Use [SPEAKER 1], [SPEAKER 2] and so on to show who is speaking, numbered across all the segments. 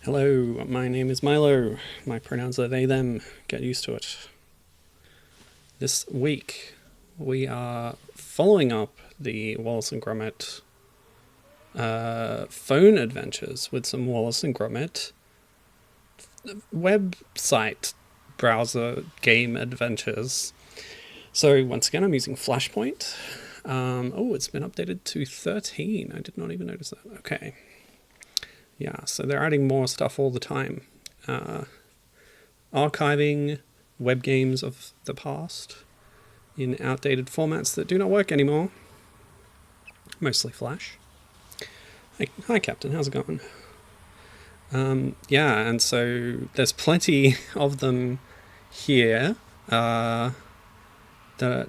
[SPEAKER 1] Hello, my name is Milo. My pronouns are they, them. Get used to it. This week, we are following up the Wallace and Gromit phone adventures with some Wallace and Gromit website browser game adventures. So once again, I'm using Flashpoint. It's been updated to 13. I did not even notice that. Okay. Yeah, so they're adding more stuff all the time. Archiving web games of the past in outdated formats that do not work anymore. Mostly Flash. Hi Captain, how's it going? And so there's plenty of them here that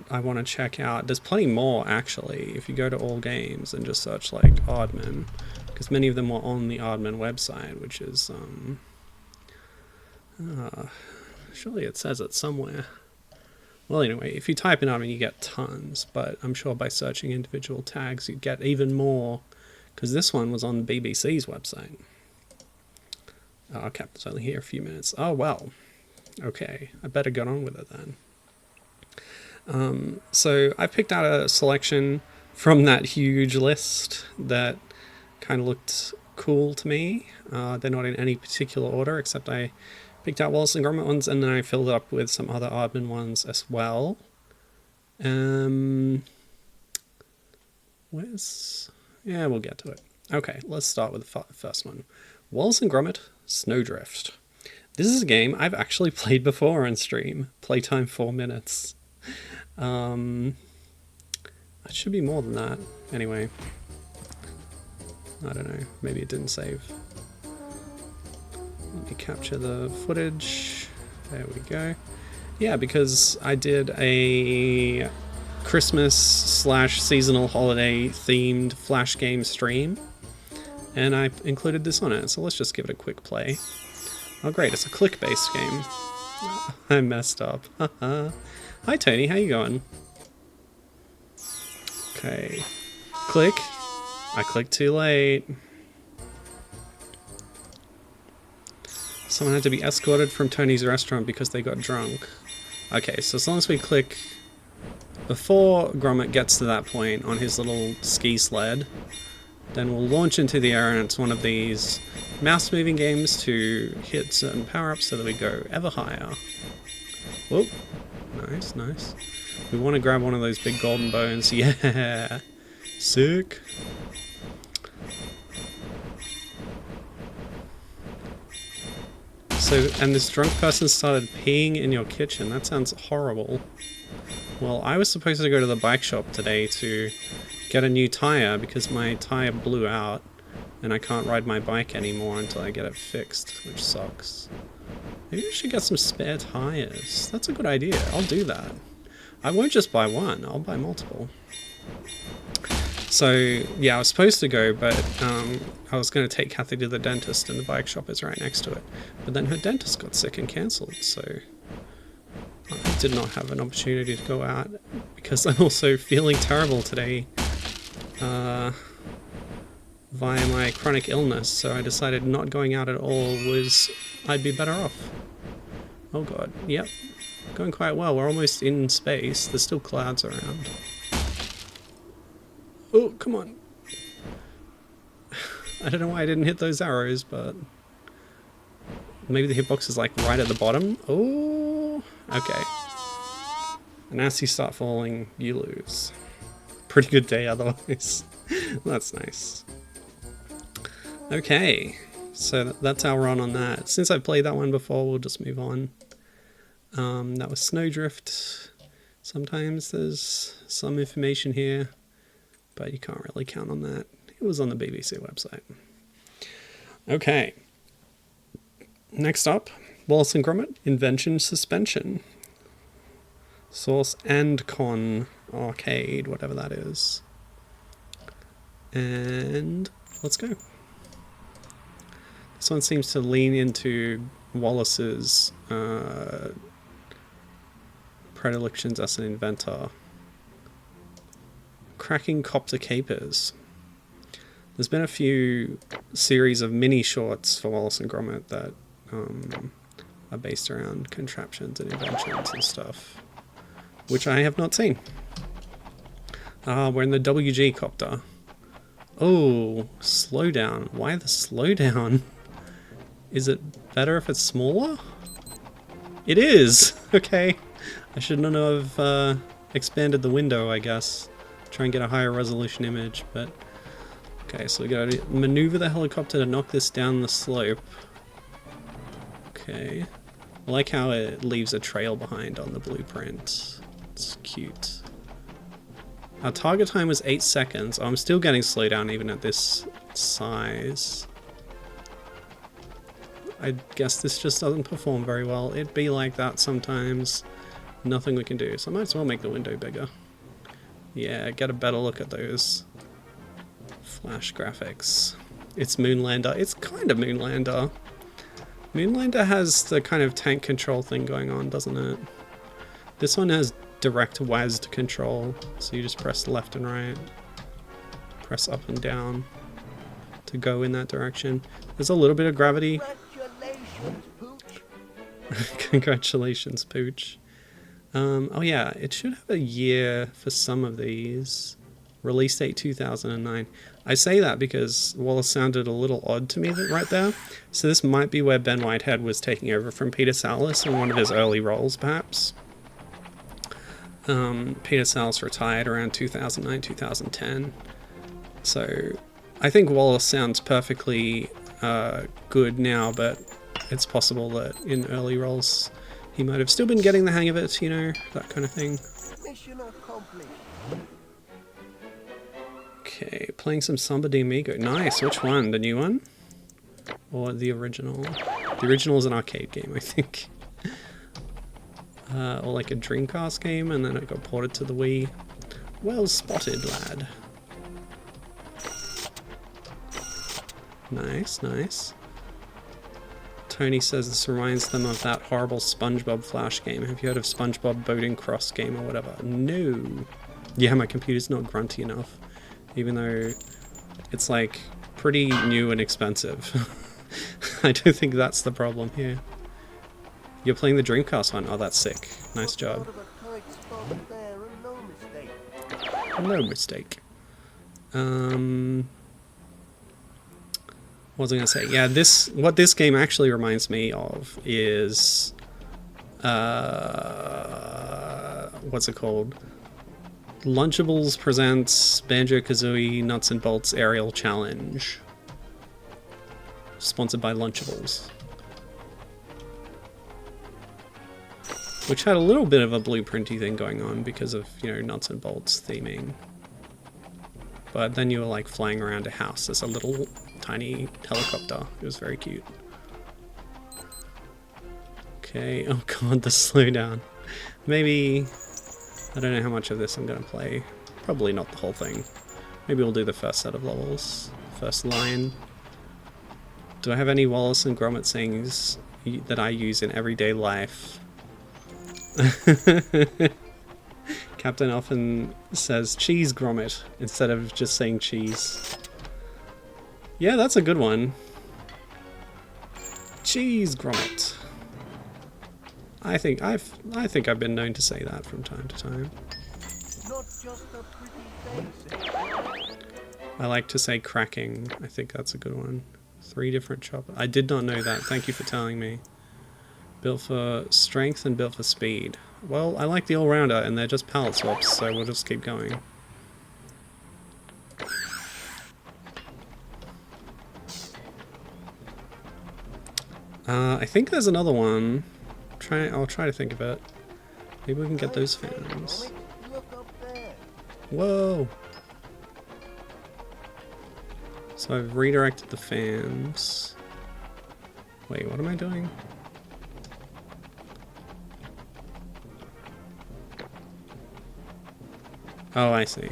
[SPEAKER 1] I want to check out. There's plenty more, actually, if you go to all games and just search like Aardman, because many of them were on the Aardman website, which is surely it says it somewhere. Well, anyway, if you type in Aardman, you get tons, but I'm sure by searching individual tags you get even more, because this one was on BBC's website. Captain's only here a few minutes. Oh well, okay, I better get on with it then. So I picked out a selection from that huge list that kind of looked cool to me. They're not in any particular order, except I picked out Wallace and Gromit ones, and then I filled it up with some other Aardman ones as well. We'll get to it. Okay, let's start with the first one. Wallace and Gromit Snowdrift. This is a game I've actually played before on stream. Playtime 4 minutes. It should be more than that. Anyway. I don't know, maybe it didn't save. Let me capture the footage. There we go. Yeah, because I did a Christmas / seasonal holiday themed Flash game stream, and I included this on it, so let's just give it a quick play. Oh great, it's a click-based game. I messed up. Hi Tony, how you going? Okay. Click. I clicked too late. Someone had to be escorted from Tony's restaurant because they got drunk. Okay, so as long as we click before Gromit gets to that point on his little ski sled, then we'll launch into the air, and it's one of these mouse moving games to hit certain power-ups so that we go ever higher. Whoop. Nice, nice. We want to grab one of those big golden bones. Yeah! Sick! So, and this drunk person started peeing in your kitchen. That sounds horrible. Well, I was supposed to go to the bike shop today to get a new tire because my tire blew out and I can't ride my bike anymore until I get it fixed, which sucks. Maybe I should get some spare tires. That's a good idea. I'll do that. I won't just buy one, I'll buy multiple. So, yeah, I was supposed to go, but I was going to take Kathy to the dentist, and the bike shop is right next to it. But then her dentist got sick and cancelled, so I did not have an opportunity to go out, because I'm also feeling terrible today via my chronic illness, so I decided not going out at all I'd be better off. Oh god, yep, going quite well. We're almost in space. There's still clouds around. Oh, come on. I don't know why I didn't hit those arrows, but maybe the hitbox is like right at the bottom. Oh, okay. And as you start falling, you lose. Pretty good day otherwise. That's nice. Okay, so that's our run on that. Since I've played that one before, we'll just move on. That was Snowdrift. Sometimes there's some information here, but you can't really count on that. It was on the BBC website. Okay. Next up, Wallace and Gromit, Invention Suspension. Source and Con Arcade, whatever that is. And let's go. This one seems to lean into Wallace's predilections as an inventor. Cracking Copter Capers. There's been a few series of mini shorts for Wallace and Gromit that are based around contraptions and inventions and stuff, which I have not seen. We're in the WG copter. Oh, slow down. Why the slow down? Is it better if it's smaller? It is! Okay. I should not have expanded the window, I guess. Try and get a higher resolution image, but... Okay, so we gotta maneuver the helicopter to knock this down the slope. Okay. I like how it leaves a trail behind on the blueprint. It's cute. Our target time was 8 seconds. Oh, I'm still getting slowed down even at this size. I guess this just doesn't perform very well. It'd be like that sometimes. Nothing we can do. So I might as well make the window bigger. Yeah, get a better look at those Flash graphics. It's Moonlander. It's kind of Moonlander. Moonlander has the kind of tank control thing going on, doesn't it? This one has direct WASD control, so you just press left and right. Press up and down to go in that direction. There's a little bit of gravity.
[SPEAKER 2] Congratulations, Pooch.
[SPEAKER 1] Congratulations, Pooch. Oh yeah, it should have a year for some of these. Release date 2009. I say that because Wallace sounded a little odd to me right there. So this might be where Ben Whitehead was taking over from Peter Sallis in one of his early roles, perhaps. Peter Sallis retired around 2009, 2010. So I think Wallace sounds perfectly good now, but it's possible that in early roles he might have still been getting the hang of it, you know, that kind of thing.
[SPEAKER 2] Mission accomplished.
[SPEAKER 1] Okay, playing some Samba de Amigo. Nice, which one? The new one? Or the original? The original is an arcade game, I think. Or like a Dreamcast game, and then it got ported to the Wii. Well spotted, lad. Nice, nice. Tony says this reminds them of that horrible SpongeBob Flash game. Have you heard of SpongeBob Boating Cross game or whatever? No. Yeah, my computer's not grunty enough. Even though it's like pretty new and expensive. I don't think that's the problem here. You're playing the Dreamcast one? Oh, that's sick. Nice job. No mistake. What was I gonna say? Yeah, what this game actually reminds me of is what's it called? Lunchables presents Banjo-Kazooie Nuts and Bolts Aerial Challenge. Sponsored by Lunchables. Which had a little bit of a blueprinty thing going on because of, you know, Nuts and Bolts theming. But then you were like flying around a house as a little tiny helicopter. It was very cute. Okay, oh god, the slowdown. Maybe... I don't know how much of this I'm going to play. Probably not the whole thing. Maybe we'll do the first set of levels. First line. Do I have any Wallace and Gromit sayings that I use in everyday life? Captain often says cheese Gromit instead of just saying cheese. Yeah, that's a good one. Cheese Gromit. I think I've been known to say that from time to time.
[SPEAKER 2] Not just a pretty face.
[SPEAKER 1] I like to say cracking. I think that's a good one. 3 different choppers. I did not know that. Thank you for telling me. Built for strength and built for speed. Well, I like the all-rounder, and they're just palette swaps, so we'll just keep going. I think there's another one. I'll try to think of it. Maybe we can get those fans.
[SPEAKER 2] Look up there.
[SPEAKER 1] Whoa! So I've redirected the fans. Wait, what am I doing? Oh, I see.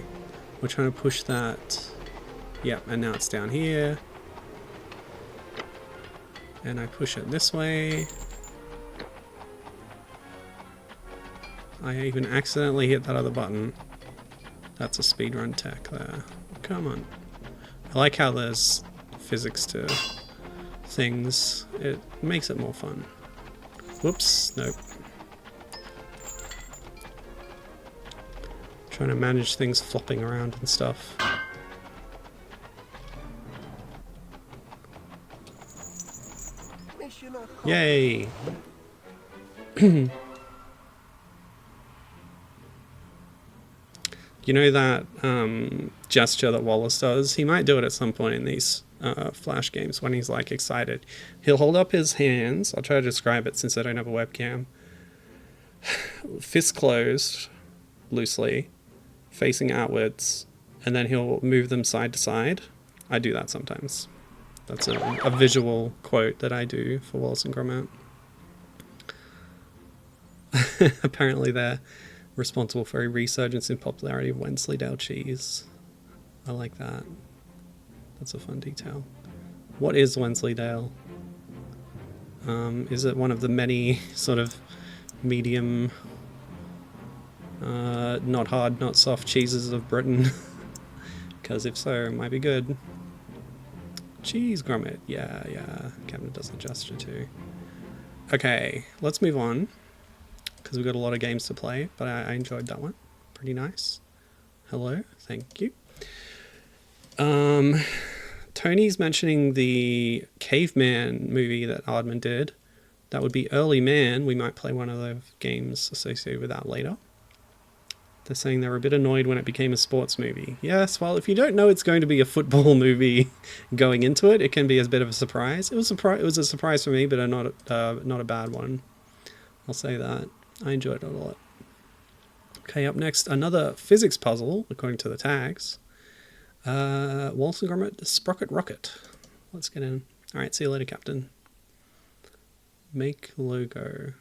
[SPEAKER 1] We're trying to push that. Yep, and now it's down here. And I push it this way. I even accidentally hit that other button. That's a speedrun tech there. Come on. I like how there's physics to things. It makes it more fun. Whoops, nope. Trying to manage things flopping around and stuff.
[SPEAKER 2] Mission accomplished.
[SPEAKER 1] Yay! You know that gesture that Wallace does? He might do it at some point in these Flash games when he's like excited. He'll hold up his hands. I'll try to describe it since I don't have a webcam. Fist closed, loosely, facing outwards, and then he'll move them side to side. I do that sometimes. That's a visual quote that I do for Wallace and Gromit. Apparently they're responsible for a resurgence in popularity of Wensleydale cheese. I like that. That's a fun detail. What is Wensleydale? Is it one of the many sort of medium, not hard, not soft cheeses of Britain? Because if so, it might be good. Cheese Gromit. Yeah, yeah. Cabinet does the gesture too. Okay, let's move on. Because we've got a lot of games to play, but I enjoyed that one. Pretty nice. Hello, thank you. Tony's mentioning the Caveman movie that Aardman did. That would be Early Man. We might play one of the games associated with that later. They're saying they were a bit annoyed when it became a sports movie. Yes, well, if you don't know it's going to be a football movie going into it, it can be a bit of a surprise. It was a surprise for me, but not a bad one. I'll say that. I enjoyed it a lot. Okay, up next, another physics puzzle, according to the tags. Wallace and Gromit Sprocket Rocket. Let's get in. Alright, see you later, Captain. Make logo.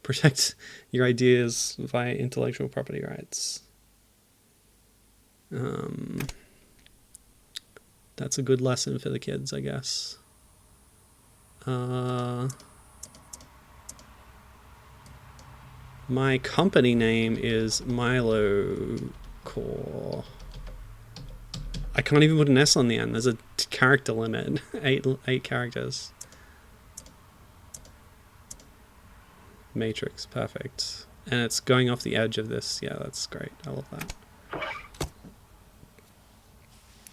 [SPEAKER 1] Protect your ideas via intellectual property rights. That's a good lesson for the kids, I guess. My company name is Milo Core. I can't even put an S on the end. There's a character limit. Eight characters. Matrix, perfect. And it's going off the edge of this. Yeah, that's great. I love that.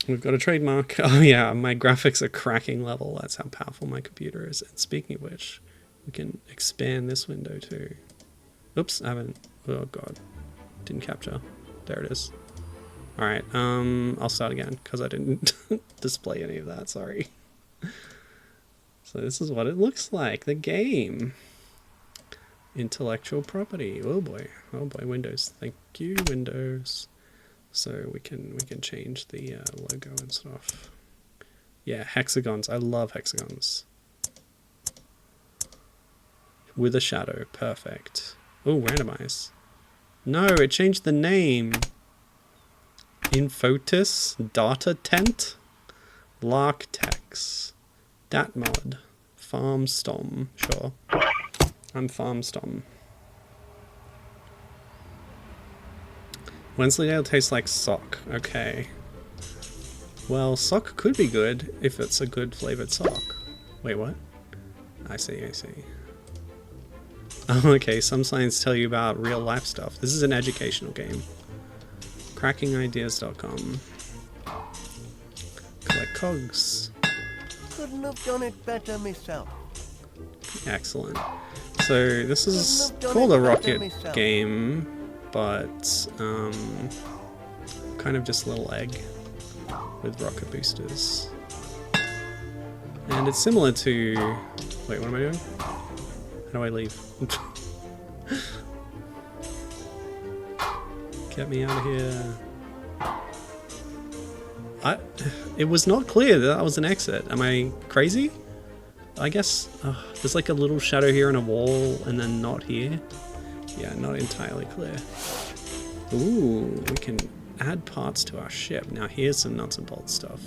[SPEAKER 1] We've got a trademark. Oh yeah, my graphics are cracking level. That's how powerful my computer is. And speaking of which, we can expand this window too. Oops, I haven't. Oh god, didn't capture. There it is. All right, I'll start again because I didn't display any of that. Sorry. So this is what it looks like. The game. Intellectual property. Oh boy, Windows. Thank you, Windows. So we can change the logo and stuff. Yeah, hexagons. I love hexagons. With a shadow, perfect. Oh, randomize. No, it changed the name. Infotis, Data Tent, Larktex, Datmod, Farmstom. Sure. I'm Farmstom. Wensleydale tastes like sock. Okay. Well, sock could be good if it's a good flavored sock. Wait, what? I see. Oh, okay, some signs tell you about real life stuff. This is an educational game. Crackingideas.com. Collect cogs.
[SPEAKER 2] Couldn't have done it better myself.
[SPEAKER 1] Excellent. So this is called a rocket game, but kind of just a little egg with rocket boosters. And it's similar to... Wait, what am I doing? How do I leave? Get me out of here. It was not clear that was an exit. Am I crazy? I guess there's like a little shadow here and a wall and then not here. Yeah, not entirely clear. Ooh, we can add parts to our ship. Now here's some nuts and bolts stuff.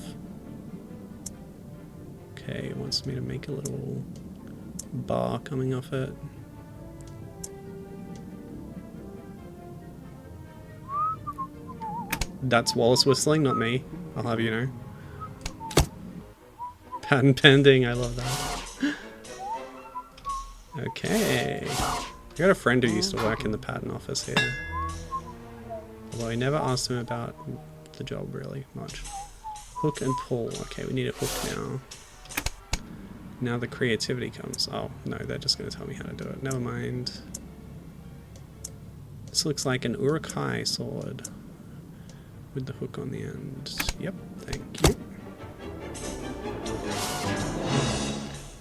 [SPEAKER 1] Okay, it wants me to make a little bar coming off it. That's Wallace whistling, not me. I'll have you know. Patent pending, I love that. Okay. I got a friend who used to work in the patent office here. Although I never asked him about the job really much. Hook and pull. Okay, we need a hook now. Now the creativity comes. Oh, no, they're just going to tell me how to do it. Never mind. This looks like an Urukai sword. With the hook on the end. Yep, thank you.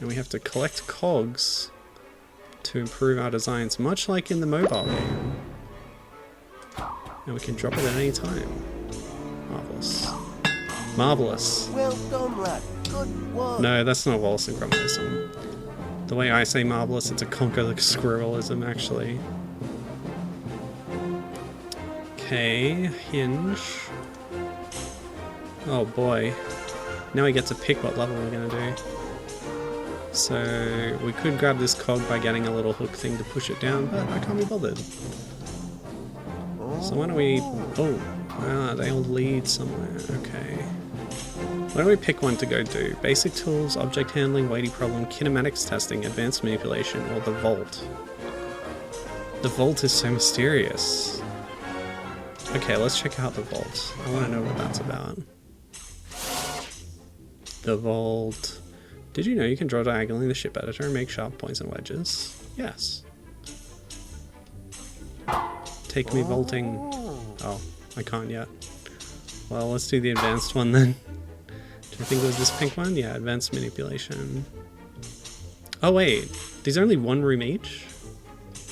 [SPEAKER 1] And we have to collect cogs to improve our designs, much like in the mobile game. And we can drop it at any time. Marvelous. Marvelous.
[SPEAKER 2] Well done, lad. Good work.
[SPEAKER 1] No, that's not Wallace and Gromitism. The way I say marvelous, it's a conquer the squirrelism, actually. Okay, hinge. Oh boy. Now we get to pick what level we're gonna do. So we could grab this cog by getting a little hook thing to push it down, but I can't be bothered. So why don't we... Oh, they all lead somewhere. Okay. Why don't we pick one to go do? Basic tools, object handling, weighty problem, kinematics testing, advanced manipulation, or the vault. The vault is so mysterious. Okay, let's check out the vault. I want to know what that's about. The vault... Did you know you can draw diagonally in the ship editor and make sharp points and wedges? Yes. Take me vaulting. Oh, I can't yet. Well, let's do the advanced one then. Do you think it was this pink one? Yeah, advanced manipulation. Oh wait, these are only one room each?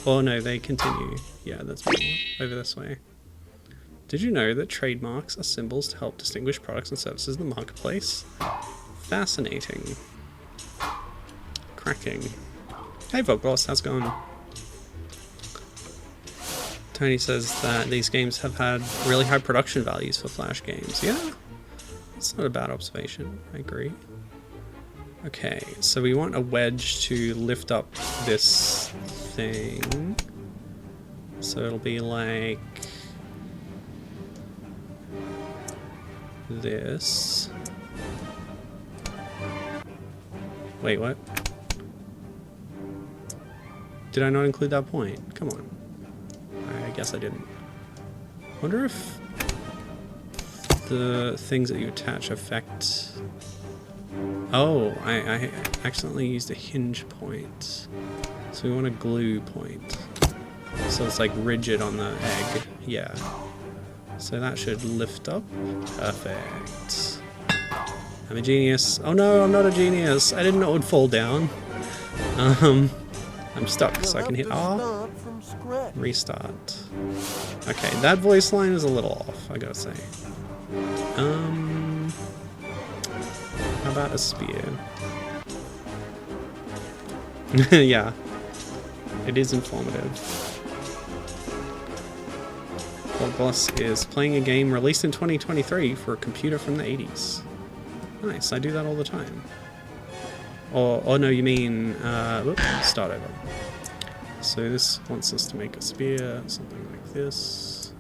[SPEAKER 1] Oh no, they continue. Yeah, that's more over this way. Did you know that trademarks are symbols to help distinguish products and services in the marketplace? Fascinating. Cracking. Hey Vogboss, how's it going? Tony says that these games have had really high production values for Flash games. Yeah, it's not a bad observation. I agree. Okay, so we want a wedge to lift up this thing. So it'll be like this. Wait, what? Did I not include that point? Come on. I guess I didn't. Wonder if the things that you attach affect... Oh, I accidentally used a hinge point. So we want a glue point. So it's like rigid on the egg. Yeah. So that should lift up. Perfect. I'm a genius. Oh no, I'm not a genius. I didn't know it would fall down. I'm stuck, so I can hit R. Restart. Okay, that voice line is a little off, I gotta say. How about a spear? Yeah. It is informative. Boss is playing a game released in 2023 for a computer from the 80s. Nice, I do that all the time. Or no, you mean, whoops, start over. So this wants us to make a spear, something like this.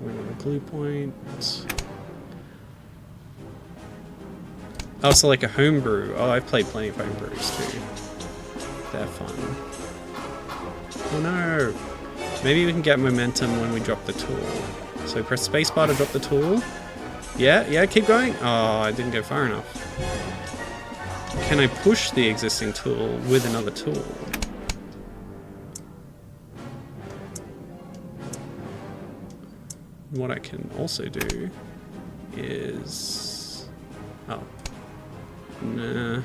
[SPEAKER 1] We want a glue point. Oh, so like a homebrew. Oh, I've played plenty of homebrews too. They're fun. Oh no! Maybe we can get momentum when we drop the tool. So press spacebar to drop the tool. Yeah, keep going. Oh, I didn't go far enough. Can I push the existing tool with another tool? What I can also do is... Oh. Nah.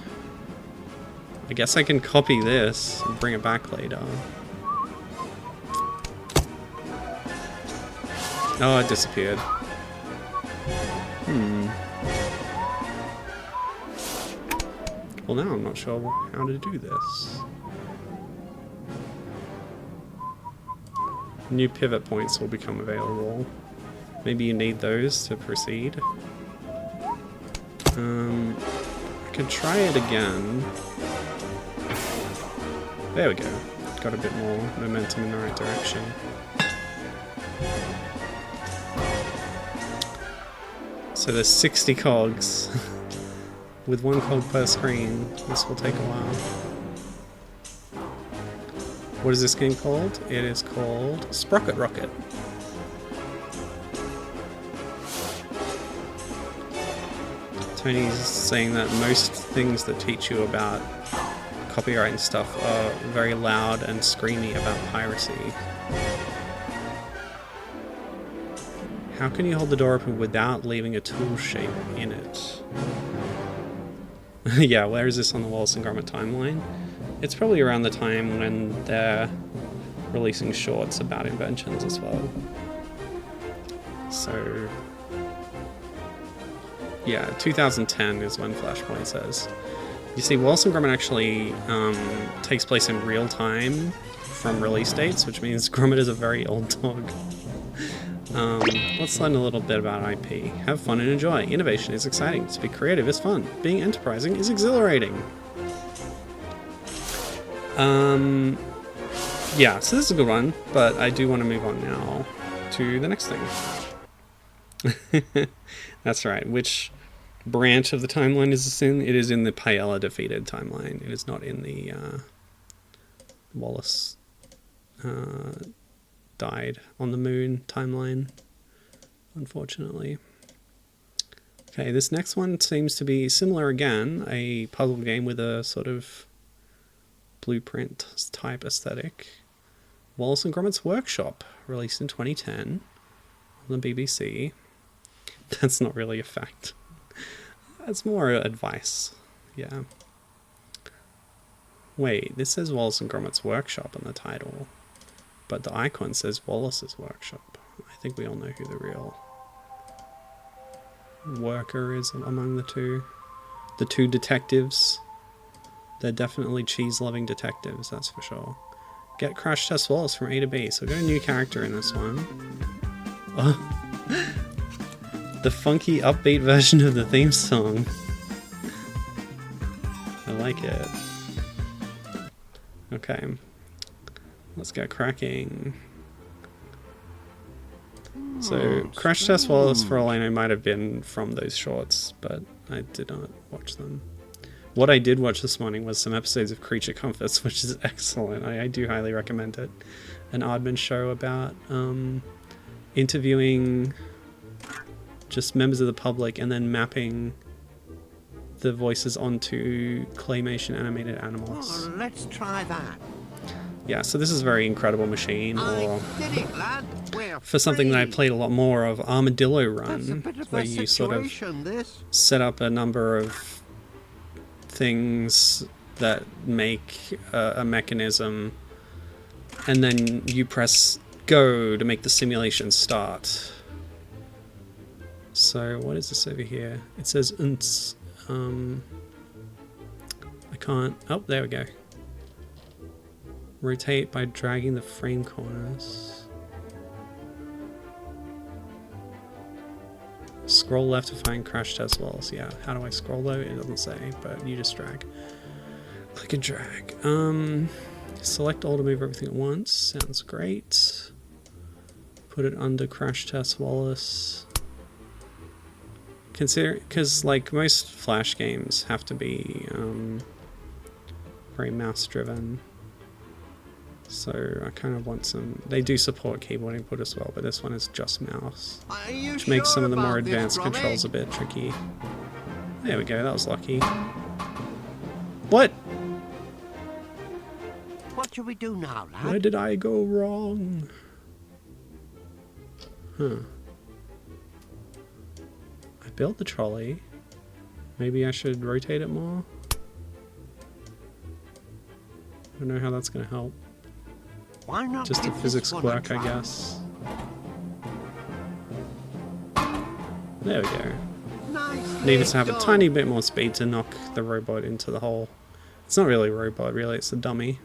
[SPEAKER 1] I guess I can copy this and bring it back later. Oh, it disappeared. Well, now I'm not sure how to do this. New pivot points will become available. Maybe you need those to proceed. I could try it again. There we go. Got a bit more momentum in the right So there's 60 cogs. With 1 cog per screen. This will take a while. What is this game called? It is called Sprocket Rocket. Tony's saying that most things that teach you about copyright and stuff are very loud and screamy about piracy. How can you hold the door open without leaving a tool shape in it? Yeah, where is this on the Wallace and Gromit timeline? It's probably around the time when they're releasing shorts about inventions as well. So, yeah, 2010 is when Flashpoint says. You see, Wallace and Gromit actually takes place in real time from release dates, which means Gromit is a very old dog. Let's learn a little bit about IP. Have fun and enjoy. Innovation is exciting. To be creative is fun. Being enterprising is exhilarating. Yeah, so this is a good one, but I do want to move on now to the next thing. That's right. Which branch of the timeline is this in? It is in the Paella defeated timeline. It is not in the Wallace died on the moon timeline, unfortunately. Okay, this next one seems to be similar again, a puzzle game with a sort of blueprint type aesthetic. Wallace and Gromit's Workshop, released in 2010 on the BBC. That's not really a fact. That's more advice. Yeah. Wait, this says Wallace and Gromit's Workshop in the title. But the icon says Wallace's Workshop. I think we all know who the real worker is among the two. The two detectives. They're definitely cheese-loving detectives, that's for sure. Get Crash Test Wallace from A to B. So we've got a new character in this one. Oh. The funky, upbeat version of the theme song. I like it. Okay. Let's get cracking. So, Crash Test Wallace, for all I know, might have been from those shorts, but I did not watch them. What I did watch this morning was some episodes of Creature Comforts, which is excellent. I do highly recommend it. An Aardman show about interviewing just members of the public and then mapping the voices onto claymation animated animals.
[SPEAKER 2] Oh, let's try that.
[SPEAKER 1] Yeah, so this is Very Incredible Machine, or for something that I played a lot more of, Armadillo Run, where you sort of set up a number of things that make a mechanism, and then you press go to make the simulation start. So what is this over here? It says unts. I can't. Oh, there we go. Rotate by dragging the frame corners. Scroll left to find Crash Test Walls. Yeah, how do I scroll though? It doesn't say, but you just drag. Click and drag. Select all to move everything at once. Sounds great. Put it under Crash Test Wallace. Consider, because like most Flash games have to be very mouse driven. So I kind of want some. They do support keyboard input as well, but this one is just mouse, which makes some of the more advanced controls a bit tricky. There we go. That was lucky. What?
[SPEAKER 2] What should we do now, lad?
[SPEAKER 1] Where did I go wrong? Huh. I built the trolley. Maybe I should rotate it more? I don't know how that's going to help.
[SPEAKER 2] Why not
[SPEAKER 1] Just a physics quirk, I guess. There we go. Needed to have a tiny bit more speed to knock the robot into the hole. It's not really a robot, really, it's a dummy.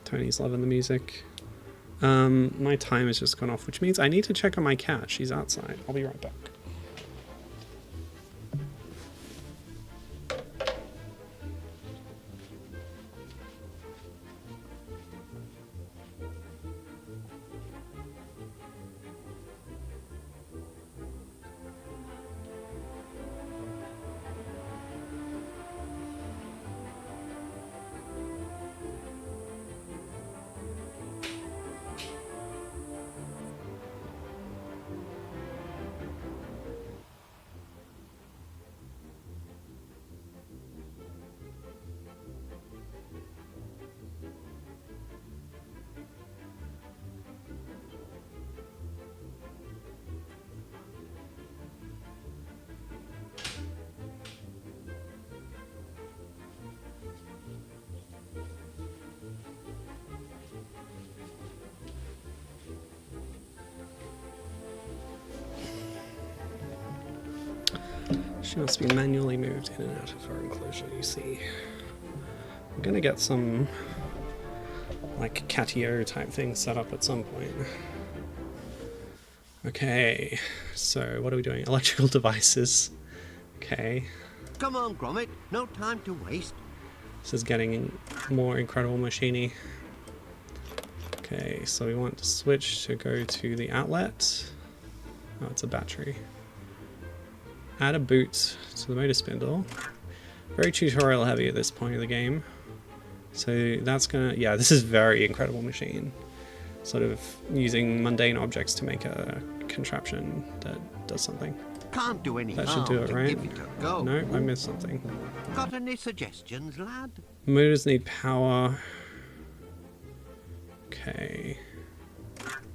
[SPEAKER 1] Tony's loving the music. My time has just gone off, which means I need to check on my cat. She's outside. I'll be right back. She must be manually moved in and out of her enclosure, you see. I'm gonna get some like catio type thing set up at some point. Okay, so what are we doing? Electrical devices. Okay.
[SPEAKER 2] Come on, Gromit. No time to waste.
[SPEAKER 1] This is getting more incredible machiney. Okay, so we want to switch to go to the outlet. Oh, it's a battery. Add a boot to the motor spindle. Very tutorial heavy at this point of the game. So that's gonna, yeah, this is very incredible machine. Sort of using mundane objects to make a contraption that does something.
[SPEAKER 2] Can't do any
[SPEAKER 1] That
[SPEAKER 2] harm
[SPEAKER 1] should do it,
[SPEAKER 2] to
[SPEAKER 1] right?
[SPEAKER 2] give it a go.
[SPEAKER 1] No, I missed something.
[SPEAKER 2] Got any suggestions, lad?
[SPEAKER 1] Motors need power. Okay.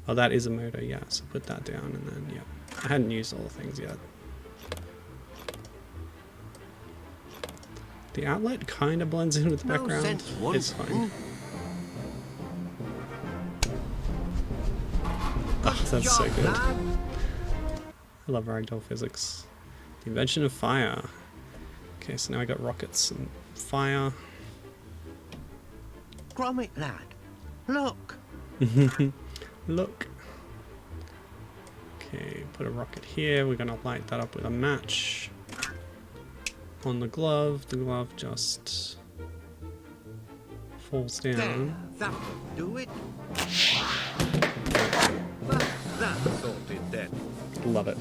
[SPEAKER 1] Oh, that is a motor, yeah, so put that down and then, yeah. I hadn't used all the things yet. The outlet kind of blends in with the background.
[SPEAKER 2] Sense
[SPEAKER 1] It's fine. Oh, that's so good.
[SPEAKER 2] Lad.
[SPEAKER 1] I love ragdoll physics. The invention of fire. Okay, so now I got rockets and fire.
[SPEAKER 2] Gromit, lad. Look.
[SPEAKER 1] Look. Okay, put a rocket here. We're gonna light that up with a match. On the glove just falls
[SPEAKER 2] There.
[SPEAKER 1] down.
[SPEAKER 2] That'll do it. That's sorted then.
[SPEAKER 1] Love it.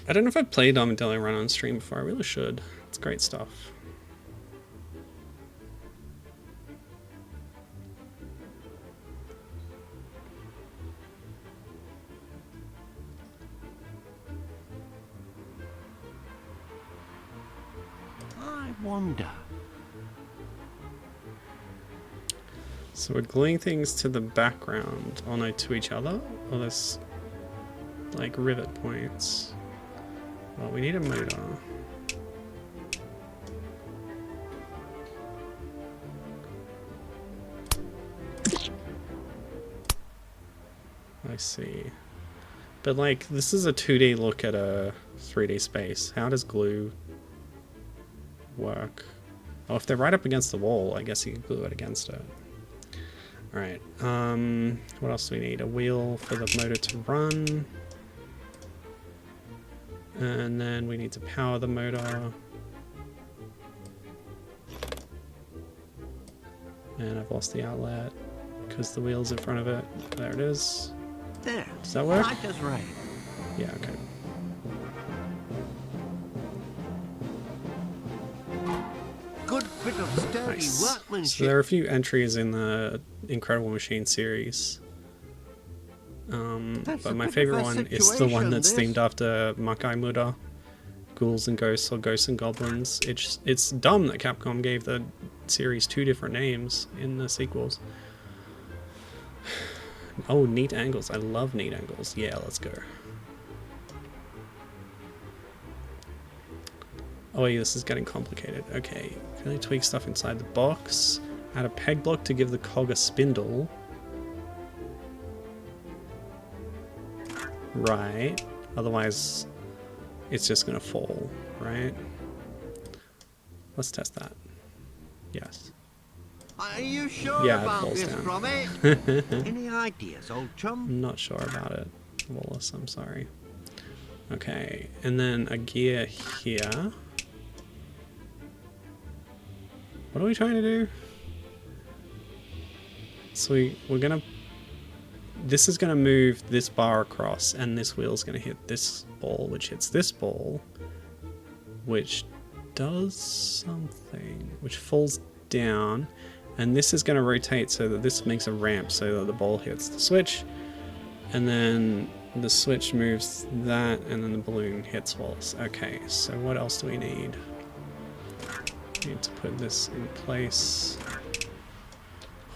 [SPEAKER 1] I don't know if I've played Armadillo Run on stream before. I really should. It's great stuff.
[SPEAKER 2] I wonder.
[SPEAKER 1] So we're gluing things to the background, oh no, to each other? Or there's like rivet points. Well, we need a motor. I see. But like, this is a 2D look at a 3D space. How does glue work? Oh, if they're right up against the wall, I guess you can glue it against it. Alright, what else do we need? A wheel for the motor to run. And then we need to power the motor. And I've lost the outlet because the wheel's in front of it. There it is.
[SPEAKER 2] There.
[SPEAKER 1] Does that work?
[SPEAKER 2] Right as rain.
[SPEAKER 1] Yeah, okay.
[SPEAKER 2] Good bit of sturdy
[SPEAKER 1] Nice.
[SPEAKER 2] workmanship.
[SPEAKER 1] So there are a few entries in the Incredible Machine series.
[SPEAKER 2] That's a
[SPEAKER 1] But my
[SPEAKER 2] bit of
[SPEAKER 1] favorite
[SPEAKER 2] a
[SPEAKER 1] one is the one
[SPEAKER 2] situation,
[SPEAKER 1] that's
[SPEAKER 2] this.
[SPEAKER 1] themed after Makai Muda, Ghouls and Ghosts or Ghosts and Goblins. It's dumb that Capcom gave the series 2 different names in the sequels. Oh, neat angles. I love neat angles. Yeah, let's go. Oh yeah, this is getting complicated. Okay, can I tweak stuff inside the box? Add a peg block to give the cog a spindle. Right. Otherwise, it's just gonna fall, right? Let's test that. Yes.
[SPEAKER 2] Are you sure
[SPEAKER 1] Yeah, it
[SPEAKER 2] about
[SPEAKER 1] falls
[SPEAKER 2] this,
[SPEAKER 1] down.
[SPEAKER 2] Gromit? Any ideas, old chum?
[SPEAKER 1] I'm not sure about it, Wallace, I'm sorry. Okay, and then a gear here. What are we trying to do? So we're gonna... This is gonna move this bar across, and this wheel's gonna hit this ball, which hits this ball, which does something, which falls down, and this is gonna rotate so that this makes a ramp so that the ball hits the switch, and then the switch moves that, and then the balloon hits Wallace. Okay, so what else do we need? We need to put this in place.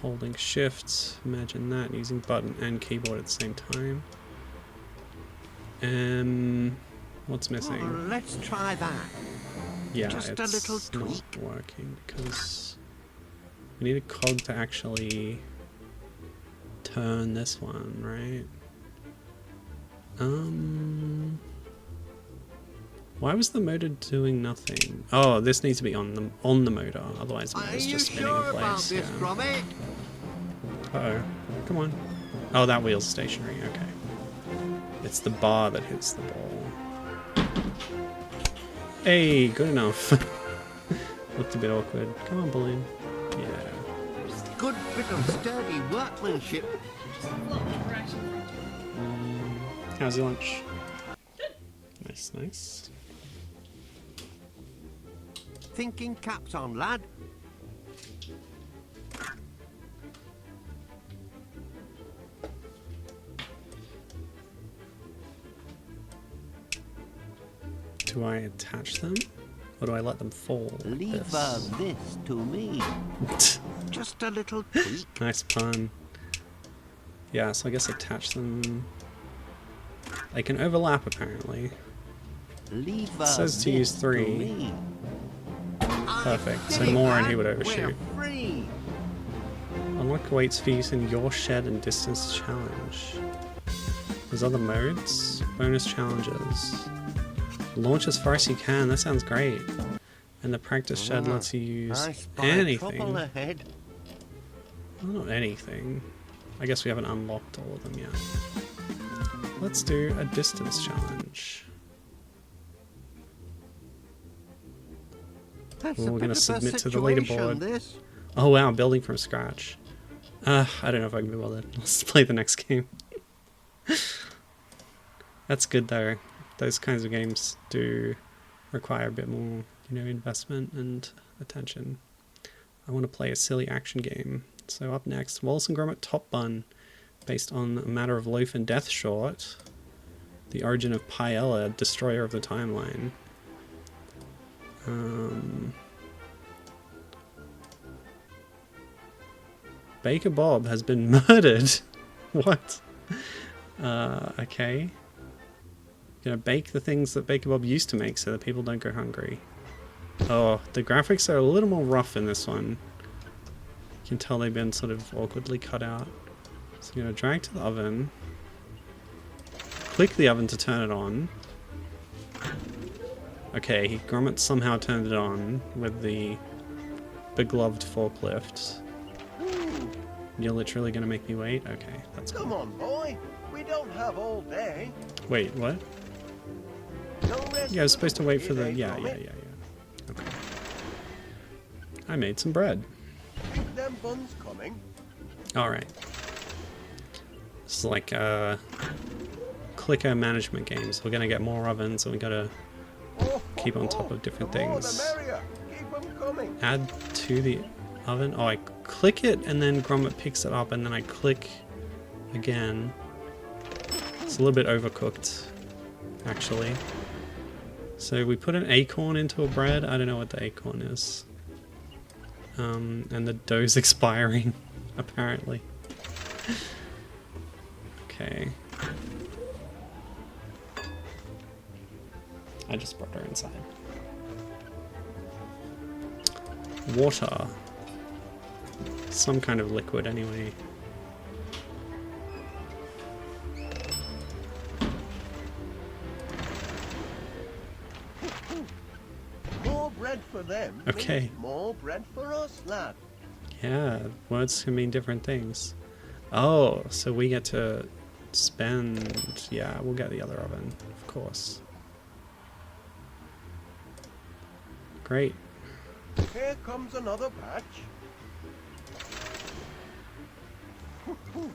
[SPEAKER 1] Holding shift, imagine that, using button and keyboard at the same time. What's missing?
[SPEAKER 2] Oh, let's try that.
[SPEAKER 1] Yeah,
[SPEAKER 2] just a
[SPEAKER 1] it's
[SPEAKER 2] little
[SPEAKER 1] not
[SPEAKER 2] tweak.
[SPEAKER 1] working because we need a cog to actually turn this one, right? Why was the motor doing nothing? Oh, this needs to be on the motor, otherwise the
[SPEAKER 2] Are
[SPEAKER 1] motor's
[SPEAKER 2] you
[SPEAKER 1] just spinning
[SPEAKER 2] sure
[SPEAKER 1] in
[SPEAKER 2] about
[SPEAKER 1] place.
[SPEAKER 2] this,
[SPEAKER 1] Yeah.
[SPEAKER 2] Gromit?
[SPEAKER 1] Uh-oh. Come on. Oh, that wheel's stationary. Okay. It's the bar that hits the ball. Hey, good enough. Looked a bit awkward. Come on, balloon. Yeah.
[SPEAKER 2] Good bit of sturdy workmanship.
[SPEAKER 1] How's your lunch? Nice, nice.
[SPEAKER 2] Thinking caps on, lad.
[SPEAKER 1] Do I attach them? Or do I let them fall? Like
[SPEAKER 2] Leave
[SPEAKER 1] this?
[SPEAKER 2] this to me. Just a little tweak.
[SPEAKER 1] Nice pun. Yeah, so I guess attach them. They can overlap apparently.
[SPEAKER 2] Leave
[SPEAKER 1] It says to use 3.
[SPEAKER 2] me.
[SPEAKER 1] Perfect. So more and he would overshoot.
[SPEAKER 2] We're free.
[SPEAKER 1] Unlock weights for use in your shed and distance challenge. There's other modes. Bonus challenges. Launch as far as you can. That sounds great. And the practice shed lets you use
[SPEAKER 2] I spy
[SPEAKER 1] anything.
[SPEAKER 2] trouble ahead.
[SPEAKER 1] Well, not anything. I guess we haven't unlocked all of them yet. Let's do a distance challenge.
[SPEAKER 2] That's
[SPEAKER 1] We're
[SPEAKER 2] a
[SPEAKER 1] going
[SPEAKER 2] bit
[SPEAKER 1] to
[SPEAKER 2] of a
[SPEAKER 1] submit to the
[SPEAKER 2] situation,
[SPEAKER 1] leaderboard.
[SPEAKER 2] this.
[SPEAKER 1] Oh wow, building from scratch. I don't know if I can be bothered. Let's play the next game. That's good though. Those kinds of games do require a bit more, investment and attention. I want to play a silly action game. So up next, Wallace and Gromit Top Bun, based on A Matter of Loaf and Death short. The origin of Paella, destroyer of the timeline. Baker Bob has been murdered. What? Okay. Gonna bake the things that Baker Bob used to make so that people don't go hungry. Oh, the graphics are a little more rough in this one. You can tell they've been sort of awkwardly cut out. So I'm gonna drag to the oven. Click the oven to turn it on. Okay, Gromit somehow turned it on with the begloved forklift. You're literally gonna make me wait? Okay, that's
[SPEAKER 2] Come
[SPEAKER 1] cool.
[SPEAKER 2] on, boy. We don't have all day.
[SPEAKER 1] Wait, what?
[SPEAKER 2] No rest
[SPEAKER 1] Yeah, I was
[SPEAKER 2] for
[SPEAKER 1] supposed to wait for the...
[SPEAKER 2] wicked,
[SPEAKER 1] Yeah.
[SPEAKER 2] Gromit.
[SPEAKER 1] Okay. I made some bread.
[SPEAKER 2] Keep them buns coming.
[SPEAKER 1] Alright. This is like a clicker management game, so we're gonna get more ovens and we gotta keep on top of different
[SPEAKER 2] The more the
[SPEAKER 1] things.
[SPEAKER 2] merrier. Keep them coming.
[SPEAKER 1] Add to the oven. Oh, I click it and then Gromit picks it up and then I click again. It's a little bit overcooked, actually. So we put an acorn into a bread. I don't know what the acorn is. And the dough's expiring, apparently. Okay. I just brought her inside. Water. Some kind of liquid, anyway.
[SPEAKER 2] More bread for them.
[SPEAKER 1] Okay.
[SPEAKER 2] means More bread for us, lad.
[SPEAKER 1] Yeah, words can mean different things. Oh, so we get to spend... Yeah, we'll get the other oven, of course. Great.
[SPEAKER 2] Here comes another batch.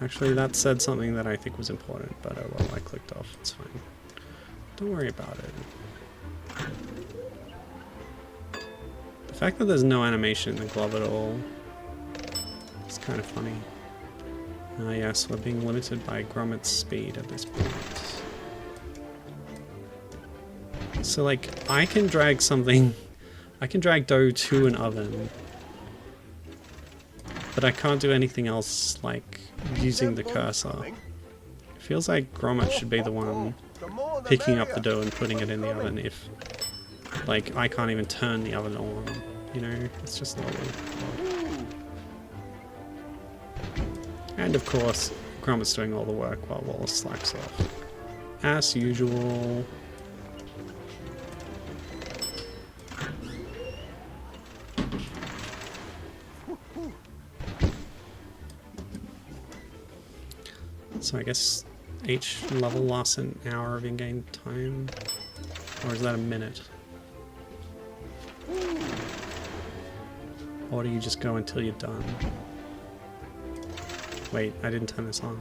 [SPEAKER 1] Actually, that said something that I think was important, but oh well, I clicked off. It's fine. Don't worry about it. The fact that there's no animation in the glove at all is kind of funny. Ah yes, we're being limited by Gromit's speed at this point. So like, I can drag something... I can drag dough to an oven, but I can't do anything else like using the cursor. It feels like Gromit should be the one picking up the dough and putting it in the oven if, like, I can't even turn the oven on, it's just a little odd. And of course, Gromit's doing all the work while Wallace slacks off. As usual. So I guess each level lasts an hour of in-game time. Or is that a minute? Or do you just go until you're done? Wait, I didn't turn this on.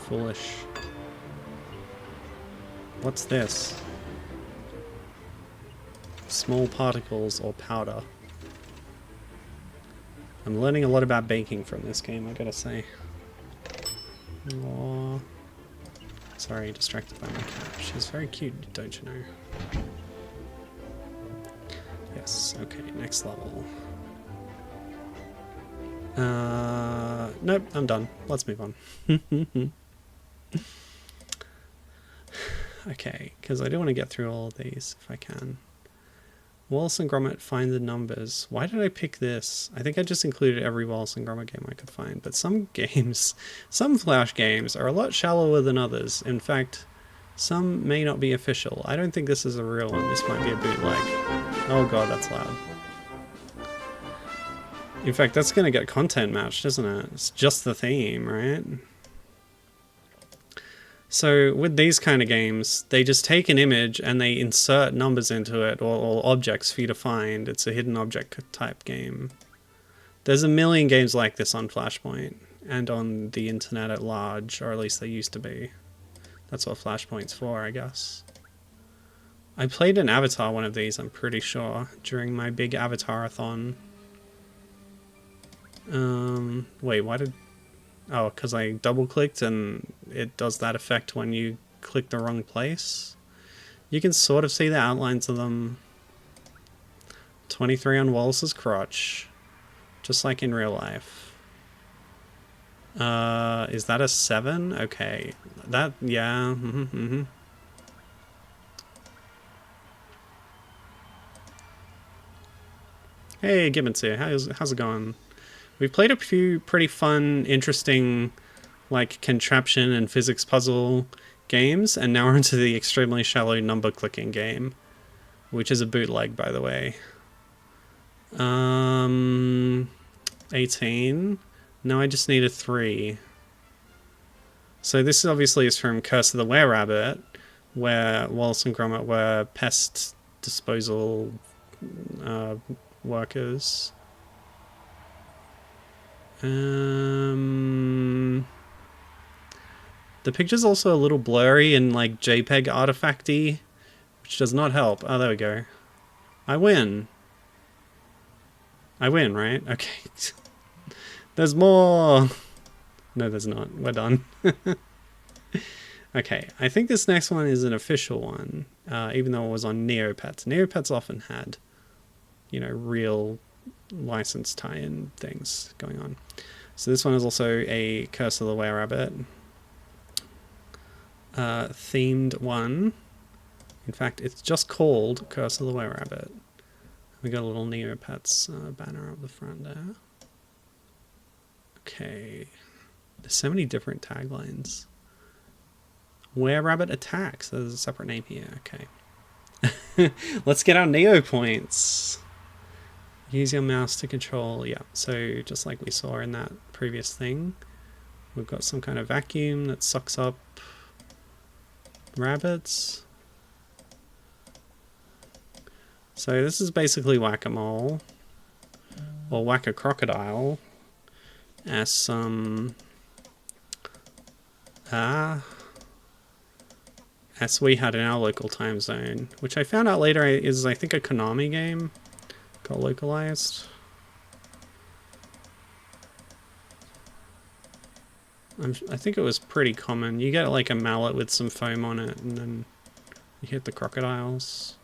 [SPEAKER 1] Foolish. What's this? Small particles or powder. I'm learning a lot about baking from this game, I gotta say. Aww. Sorry, distracted by my cat. She's very cute, don't you know? Yes, okay, next level. Nope, I'm done. Let's move on. Okay, because I do want to get through all of these if I can. Wallace and Gromit find the numbers. Why did I pick this? I think I just included every Wallace and Gromit game I could find, but some games, some Flash games are a lot shallower than others. In fact, some may not be official. I don't think this is a real one. This might be a bootleg. Oh god, that's loud. In fact, that's going to get content matched, isn't it? It's just the theme, right? So with these kind of games, they just take an image and they insert numbers into it, or objects for you to find. It's a hidden object type game. There's a million games like this on Flashpoint and on the internet at large, or at least they used to be. That's what Flashpoint's for, I guess. I played an Avatar one of these, I'm pretty sure, during my big Avatar-a-thon. Wait, why did... Oh, because I double-clicked and it does that effect when you click the wrong place. You can sort of see the outlines of them. 23 on Wallace's crotch. Just like in real life. Is that a 7? Okay. That, yeah. Hey, Gibbons here. How's it going? We've played a few pretty fun, interesting, like, contraption and physics puzzle games, and now we're into the extremely shallow number clicking game, which is a bootleg, by the way. 18. No, I just need a 3. So this obviously is from Curse of the Were-Rabbit, where Wallace and Gromit were pest disposal workers. The picture's also a little blurry and like JPEG artifacty, which does not help. Oh, there we go. I win. I win, right? Okay. There's more. No, there's not. We're done. Okay, I think this next one is an official one, even though it was on Neopets. Neopets often had, you know, real licensed tie-in things going on. So this one is also a Curse of the Were-Rabbit themed one. In fact, it's just called Curse of the Were-Rabbit. We got a little Neopets banner up the front there. Okay. There's so many different taglines. Were-Rabbit attacks. There's a separate name here. Okay. Let's get our Neo points. Use your mouse to control, yeah, so just like we saw in that previous thing, we've got some kind of vacuum that sucks up rabbits. So this is basically whack-a-mole, or whack-a-crocodile, as some, as we had in our local time zone, which I found out later is, I think, a Konami game. Got localized. I think it was pretty common. You get like a mallet with some foam on it and then you hit the crocodiles.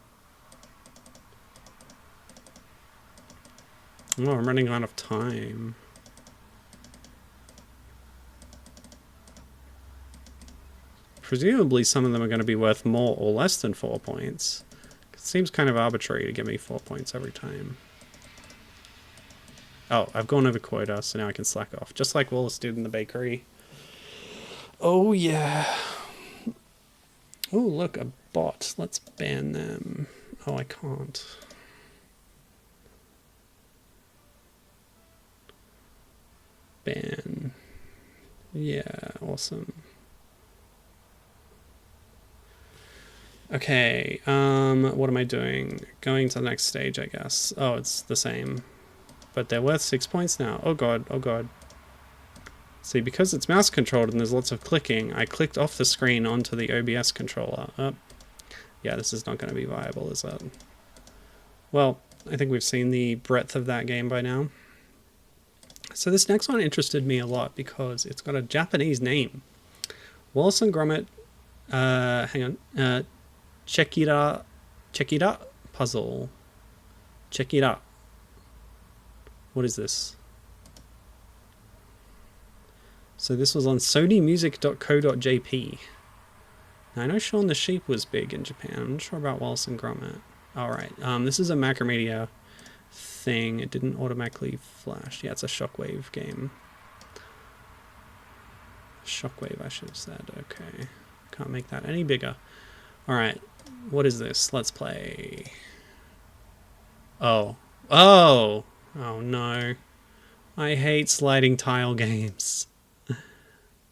[SPEAKER 1] Oh, I'm running out of time. Presumably some of them are going to be worth more or less than 4 points. It seems kind of arbitrary to give me 4 points every time. Oh, I've gone over quota, so now I can slack off. Just like Wallace did in the bakery. Oh, yeah. Oh, look, a bot. Let's ban them. Oh, I can't. Ban. Yeah, awesome. Okay, what am I doing? Going to the next stage, I guess. Oh, it's the same. But they're worth 6 points now. Oh god, oh god. See, because it's mouse controlled and there's lots of clicking, I clicked off the screen onto the OBS controller. Oh, yeah, this is not going to be viable, is it? Well, I think we've seen the breadth of that game by now. So this next one interested me a lot because it's got a Japanese name. Wallace and Gromit, hang on, Check it out puzzle. Check it out. What is this? So this was on sonymusic.co.jp. Now I know Shaun the Sheep was big in Japan. I'm not sure about Wallace and Gromit. Alright, this is a Macromedia thing. It didn't automatically flash. Yeah, it's a Shockwave game. Shockwave, I should have said. Okay. Can't make that any bigger. Alright, what is this? Let's play. Oh. Oh! Oh no. I hate sliding tile games.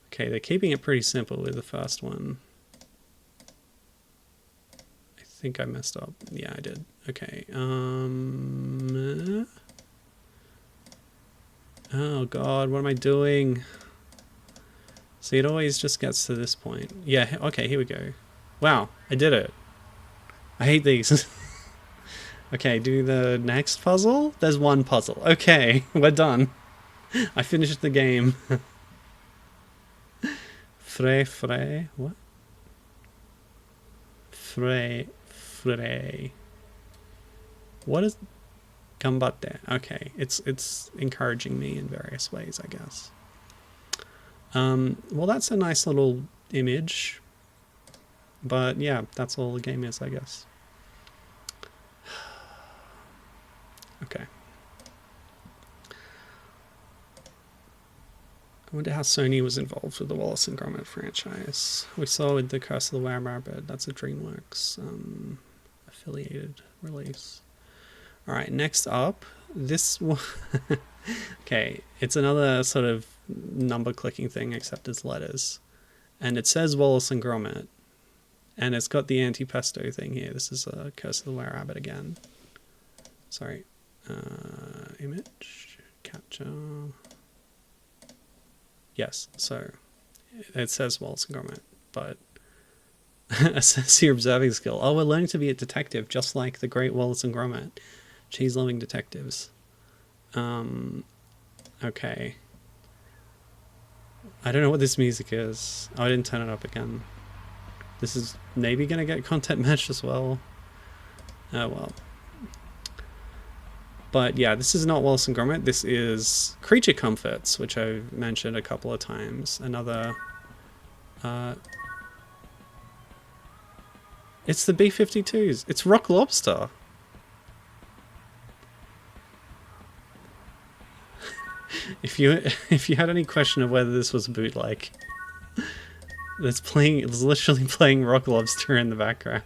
[SPEAKER 1] Okay, they're keeping it pretty simple with the first one. I think I messed up. Yeah, I did. Okay, oh god, what am I doing? See, it always just gets to this point. Yeah, okay, here we go. Wow, I did it. I hate these. Okay, do the next puzzle? There's one puzzle. Okay, we're done. I finished the game. Frey, what? Frey. What is Gambate? Okay, it's encouraging me in various ways, I guess. Well, that's a nice little image. But yeah, that's all the game is, I guess. Okay. I wonder how Sony was involved with the Wallace and Gromit franchise. We saw with the Curse of the Were-Rabbit, that's a DreamWorks affiliated release. Alright, next up, this one. Okay, it's another sort of number clicking thing, except it's letters. And it says Wallace and Gromit. And it's got the anti-pesto thing here. This is a Curse of the Were-Rabbit again. Sorry. Image. Capture. Yes, so it says Wallace and Gromit, but assess your observing skill. Oh, we're learning to be a detective, just like the great Wallace and Gromit. Cheese-loving detectives. Okay. I don't know what this music is. Oh, I didn't turn it up again. This is maybe going to get content matched as well. Oh, well. But yeah, this is not Wallace and Gromit. This is Creature Comforts, which I've mentioned a couple of times. Another... it's the B-52s. It's Rock Lobster. If you had any question of whether this was a bootleg, it's literally playing Rock Lobster in the background.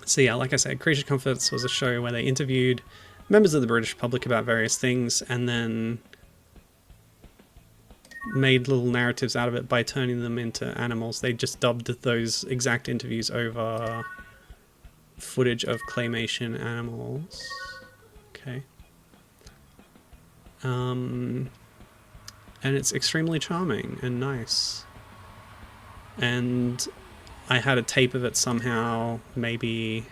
[SPEAKER 1] So yeah, like I said, Creature Comforts was a show where they interviewed members of the British public about various things and then made little narratives out of it by turning them into animals. They just dubbed those exact interviews over footage of claymation animals. Okay. And it's extremely charming and nice. And I had a tape of it somehow, maybe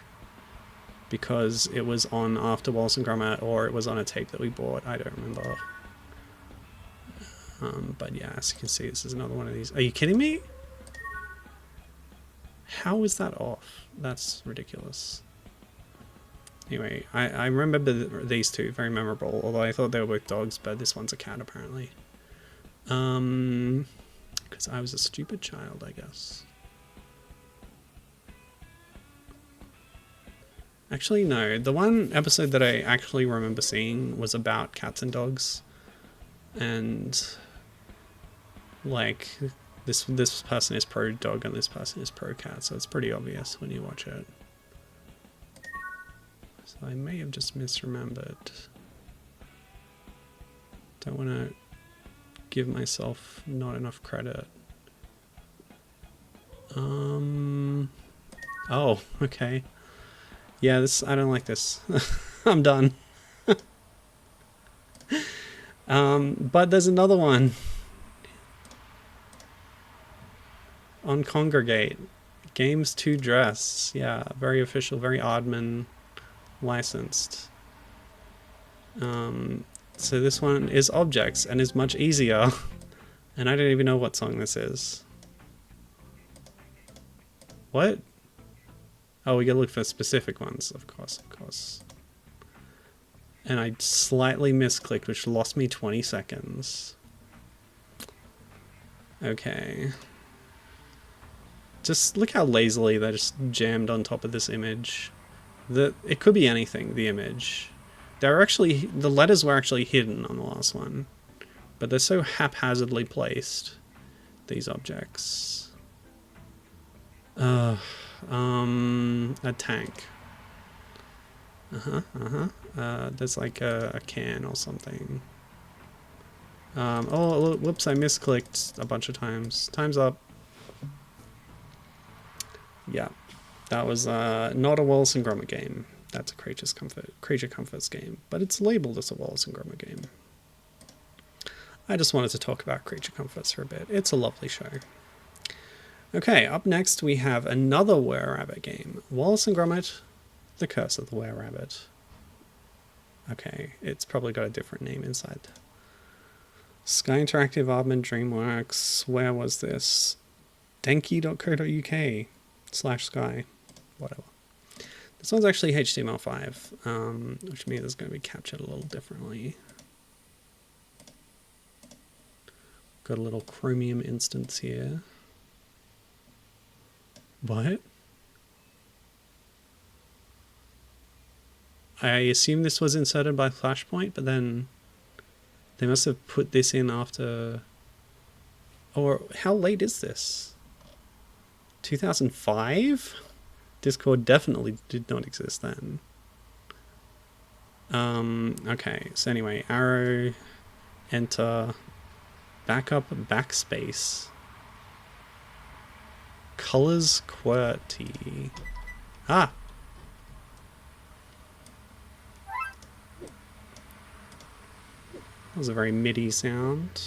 [SPEAKER 1] because it was on after Wallace and Gromit, or it was on a tape that we bought. I don't remember. But yeah, as you can see, this is another one of these. Are you kidding me? How is that off? That's ridiculous. Anyway, I remember these two, very memorable, although I thought they were both dogs, but this one's a cat apparently. Because I was a stupid child, I guess. Actually, no. The one episode that I actually remember seeing was about cats and dogs. And, like, this person is pro dog and this person is pro cat, so it's pretty obvious when you watch it. So I may have just misremembered. Don't want to give myself not enough credit. Oh, okay. Yeah, I don't like this. I'm done. But there's another one. On Congregate. Games to Dress. Yeah, very official, very Aardman licensed. So this one is objects and is much easier. And I don't even know what song this is. What? Oh, we gotta look for specific ones, of course, of course. And I slightly misclicked, which lost me 20 seconds. Okay. Just look how lazily they're just jammed on top of this image. It could be anything, the image. The letters were actually hidden on the last one. But they're so haphazardly placed, these objects. A tank. There's like a can or something. Oh, whoops, I misclicked a bunch of times. Time's up. Yeah, that was not a Wallace and Gromit game. That's a Creature Comforts game, but it's labeled as a Wallace and Gromit game. I just wanted to talk about Creature Comforts for a bit. It's a lovely show. Okay, up next we have another Were-Rabbit game. Wallace and Gromit, The Curse of the Were-Rabbit. Okay, it's probably got a different name inside. Sky Interactive, Aardman, DreamWorks. Where was this? denki.co.uk/sky. Whatever. This one's actually HTML5, which means it's going to be captured a little differently. Got a little Chromium instance here. What? I assume this was inserted by Flashpoint, but then they must have put this in after... Or how late is this? 2005? Discord definitely did not exist then. Okay, so anyway, arrow, enter, backup, backspace, colors QWERTY. Ah! That was a very MIDI sound.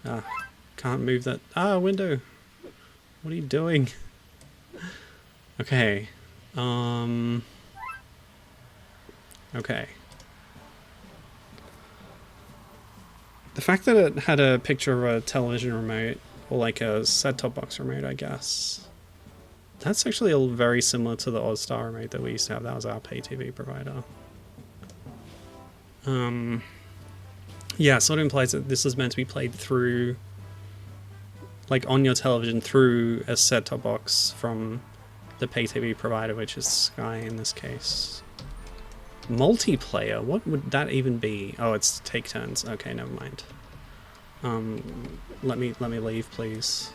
[SPEAKER 1] Ah, can't move that. Ah, window! What are you doing? Okay. Okay. The fact that it had a picture of a television remote, or like a set-top box remote, I guess, that's actually very similar to the OzStar remote that we used to have. That was our pay TV provider. Yeah, sort of implies that this is meant to be played through, like on your television, through a set-top box from the pay TV provider, which is Sky in this case. Multiplayer? What would that even be? Oh, it's take turns. Okay, never mind. Let me leave, please.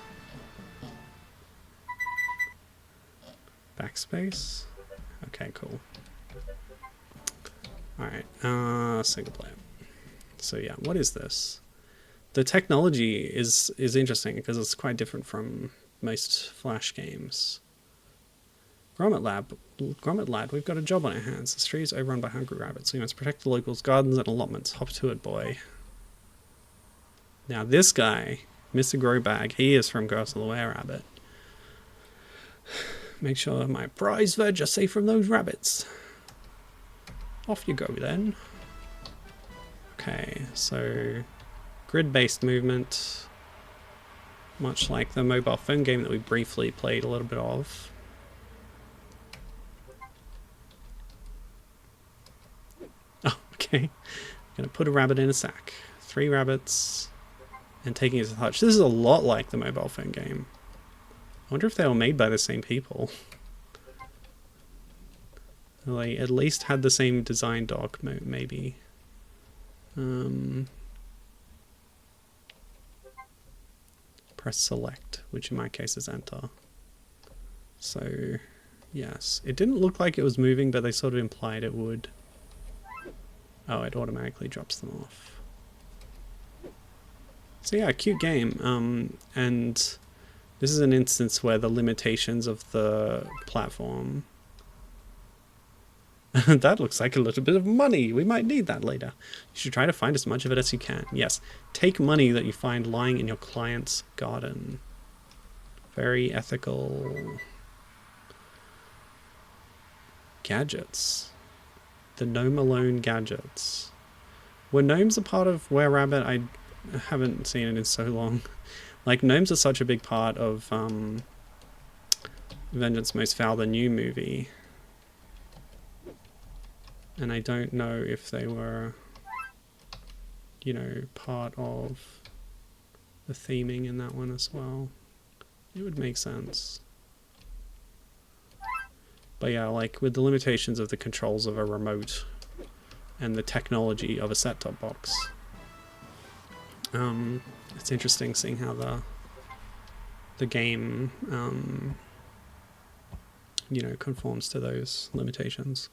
[SPEAKER 1] Backspace? Okay, cool. Alright, single player. So yeah, what is this? The technology is interesting because it's quite different from most Flash games. Gromit lad, we've got a job on our hands. The street is overrun by hungry rabbits. We must protect the locals' gardens and allotments. Hop to it, boy. Now this guy, Mr. Growbag, he is from Curse of the Were-Rabbit. Make sure my prize veg are safe from those rabbits. Off you go then. Okay, so grid-based movement, much like the mobile phone game that we briefly played a little bit of. Oh, okay. Gonna put a rabbit in a sack. 3 rabbits, and taking it to touch. This is a lot like the mobile phone game. I wonder if they were made by the same people. They at least had the same design doc, maybe. Press select, which in my case is enter. So, yes. It didn't look like it was moving, but they sort of implied it would. Oh, it automatically drops them off. So yeah, cute game. And this is an instance where the limitations of the platform... That looks like a little bit of money. We might need that later. You should try to find as much of it as you can. Yes, take money that you find lying in your client's garden. Very ethical. Gadgets. The Gnome Alone gadgets. Were gnomes a part of Were Rabbit? I haven't seen it in so long. Like, gnomes are such a big part of Vengeance Most Foul, the new movie. And I don't know if they were, you know, part of the theming in that one as well. It would make sense. But yeah, like with the limitations of the controls of a remote and the technology of a set-top box, it's interesting seeing how the game, you know, conforms to those limitations.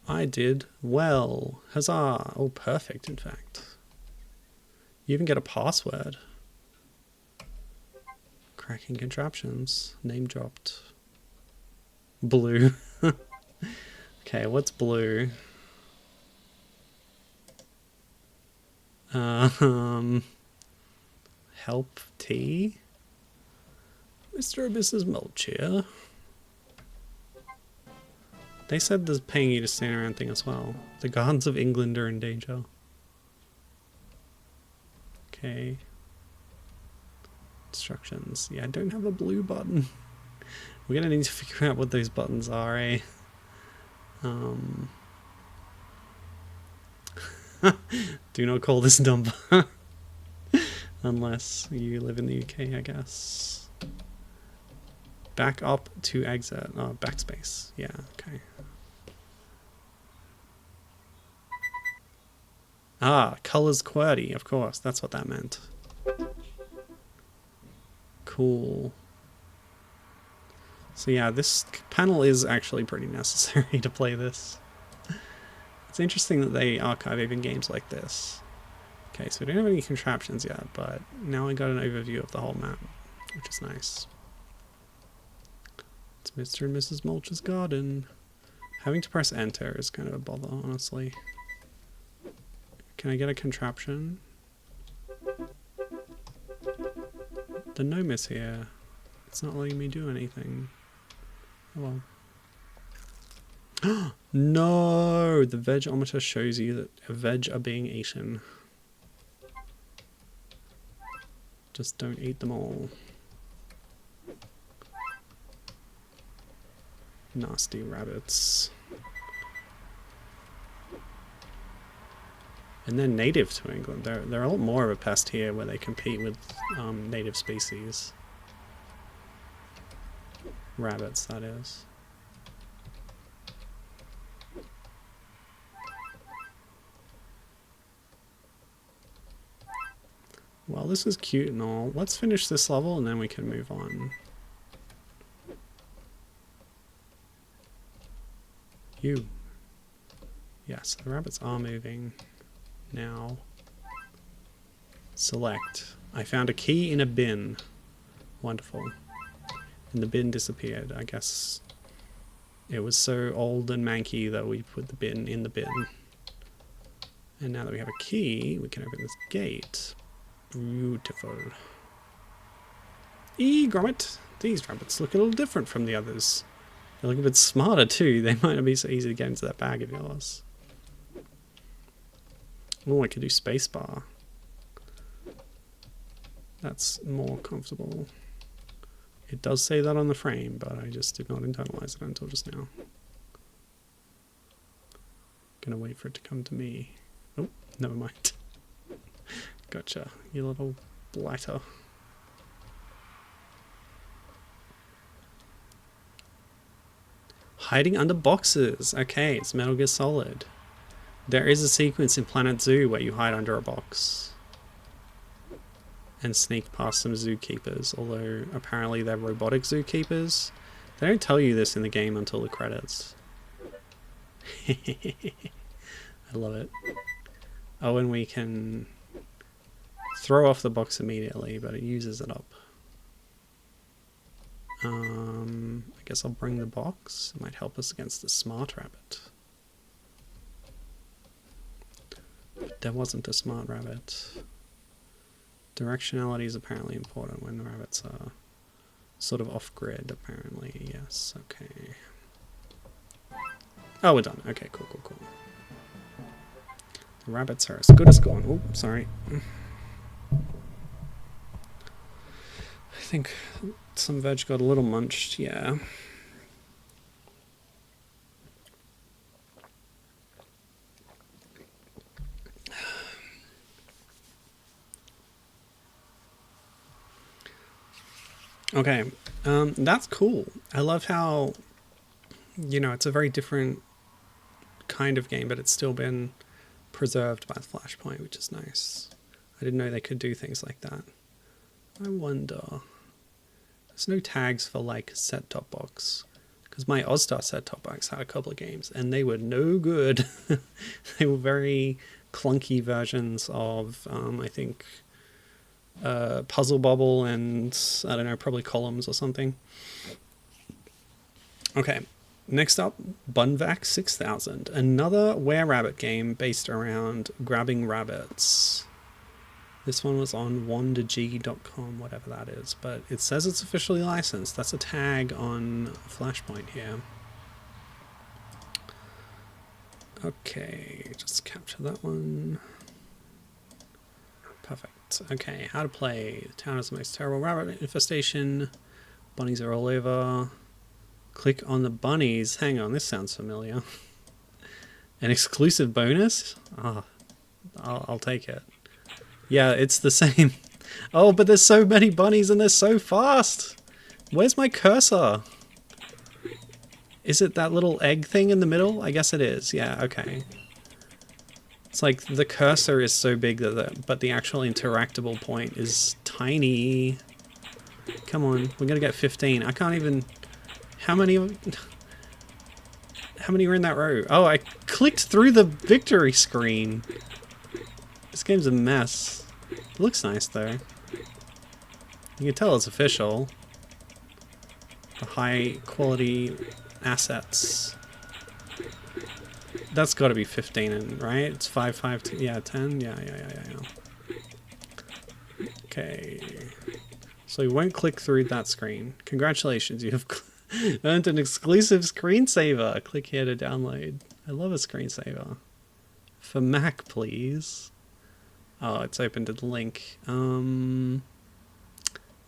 [SPEAKER 1] I did well. Huzzah! Oh, perfect, in fact. You even get a password. Cracking contraptions. Name dropped. Blue. Okay, what's blue? Help tea? Mr. and Mrs. Mulch here. They said there's paying you to stand around thing as well. The gardens of England are in danger. Okay. Instructions. Yeah, I don't have a blue button. We're gonna need to figure out what those buttons are, eh? Do not call this number. Unless you live in the UK, I guess. Back up to exit. Oh, backspace. Yeah, okay. Ah, colors QWERTY, of course. That's what that meant. Cool. So yeah, this panel is actually pretty necessary to play this. It's interesting that they archive even games like this. Okay, so we don't have any contraptions yet, but now we got an overview of the whole map, which is nice. It's Mr. and Mrs. Mulch's garden. Having to press enter is kind of a bother, honestly. Can I get a contraption? The gnome is here. It's not letting me do anything. Oh well. No! The vegometer shows you that a veg are being eaten. Just don't eat them all. Nasty rabbits. And they're native to England. They're a lot more of a pest here where they compete with native species. Rabbits, that is. Well, this is cute and all. Let's finish this level and then we can move on. You. Yes, the rabbits are moving. Now. Select. I found a key in a bin. Wonderful. And the bin disappeared. I guess it was so old and manky that we put the bin in the bin. And now that we have a key, we can open this gate. Beautiful. Gromit! These rabbits look a little different from the others. They look a bit smarter too. They might not be so easy to get into that bag of yours. Oh, I could do spacebar. That's more comfortable. It does say that on the frame, but I just did not internalize it until just now. Gonna wait for it to come to me. Oh, never mind. Gotcha, you little blighter. Hiding under boxes. Okay, it's Metal Gear Solid. There is a sequence in Planet Zoo where you hide under a box and sneak past some zookeepers, although apparently they're robotic zookeepers. They don't tell you this in the game until the credits. I love it. Oh, and we can throw off the box immediately, but it uses it up. I guess I'll bring the box. It might help us against the smart rabbit. But there wasn't a smart rabbit. Directionality is apparently important when the rabbits are sort of off-grid, apparently. Yes, okay. Oh, we're done. Okay, cool, cool, cool. The rabbits are as good as gone. Oh, sorry. I think some veg got a little munched, yeah. Okay, that's cool. I love how, you know, it's a very different kind of game, but it's still been preserved by the Flashpoint, which is nice. I didn't know they could do things like that. I wonder... There's no tags for, like, set-top box. Because my Ozstar set-top box had a couple of games, and they were no good. They were very clunky versions of, I think... Puzzle Bobble and, I don't know, probably Columns or something. Okay, next up, Bunvac 6000. Another Were-Rabbit game based around grabbing rabbits. This one was on wandg.com, whatever that is. But it says it's officially licensed. That's a tag on Flashpoint here. Okay, just capture that one. Perfect. Okay, how to play. The town is the most terrible rabbit infestation. Bunnies are all over. Click on the bunnies. Hang on, this sounds familiar. An exclusive bonus? Ah, I'll take it. Yeah, it's the same. Oh, but there's so many bunnies and they're so fast. Where's my cursor? Is it that little egg thing in the middle? I guess it is. Yeah, okay. It's like the cursor is so big that but the actual interactable point is tiny. Come on, we're gonna get 15. I can't even... How many are in that row? Oh, I clicked through the victory screen. This game's a mess. It looks nice though. You can tell it's official. The high quality assets. That's got to be 15, right? It's 5, 5, 2, yeah, 10, yeah. Okay. So you won't click through that screen. Congratulations, you have earned an exclusive screensaver. Click here to download. I love a screensaver. For Mac, please. Oh, it's open to the link.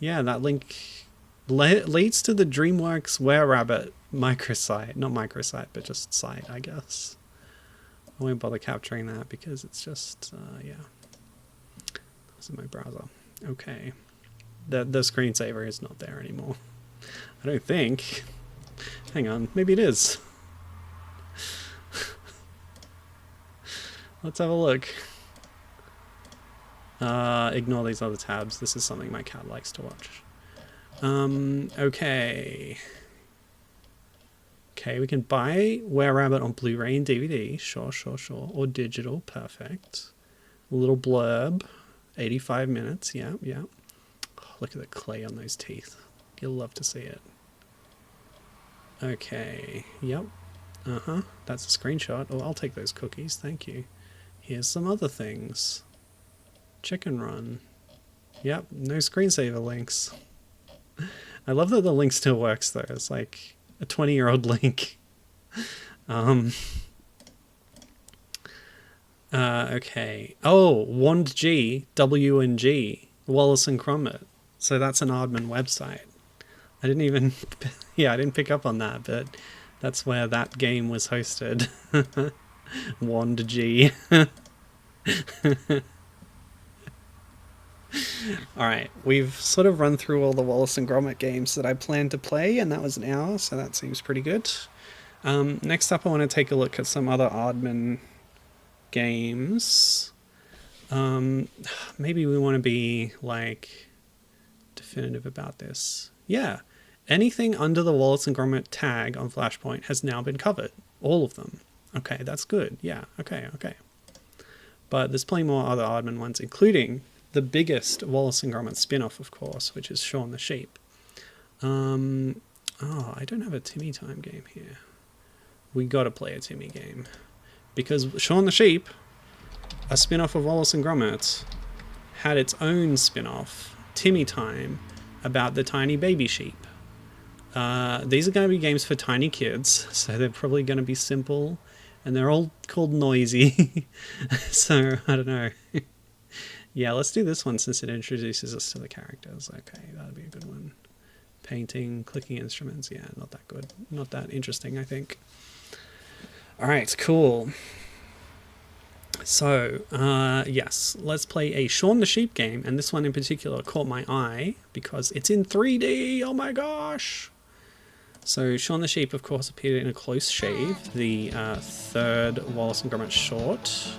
[SPEAKER 1] Yeah, that link leads to the DreamWorks Were-Rabbit microsite. Not microsite, but just site, I guess. I won't bother capturing that because it's just, yeah. This is my browser. Okay. The screensaver is not there anymore. I don't think. Hang on, maybe it is. Let's have a look. Ignore these other tabs. This is something my cat likes to watch. Okay. Okay, we can buy Were-Rabbit on Blu-ray and DVD. Sure. Or digital. Perfect. A little blurb. 85 minutes. Yeah. Oh, look at the clay on those teeth. You'll love to see it. Okay. Yep. That's a screenshot. Oh, I'll take those cookies. Thank you. Here's some other things. Chicken Run. Yep, no screensaver links. I love that the link still works though. It's like a 20-year-old link. Okay. Oh, WandG, W&G, Wallace and Gromit. So that's an Aardman website. I didn't even... Yeah, I didn't pick up on that, but that's where that game was hosted. WandG. Alright, we've sort of run through all the Wallace and Gromit games that I planned to play, and that was an hour, so that seems pretty good. Next up I want to take a look at some other Aardman games. Maybe we want to be, like, definitive about this. Yeah, anything under the Wallace and Gromit tag on Flashpoint has now been covered. All of them. Okay, that's good. Yeah, okay. But there's plenty more other Aardman ones, including the biggest Wallace and Gromit spin-off, of course, which is Shaun the Sheep. Oh, I don't have a Timmy Time game here. We gotta play a Timmy game. Because Shaun the Sheep, a spin-off of Wallace and Gromit, had its own spin-off, Timmy Time, about the tiny baby sheep. These are going to be games for tiny kids, so they're probably going to be simple, and they're all called noisy. So, I don't know. Yeah, let's do this one since it introduces us to the characters. Okay, that'll be a good one. Painting, clicking instruments, yeah, not that good. Not that interesting, I think. Alright, cool. So, yes, let's play a Shaun the Sheep game, and this one in particular caught my eye because it's in 3D, oh my gosh! So, Shaun the Sheep, of course, appeared in A Close Shave, the third Wallace and Gromit short.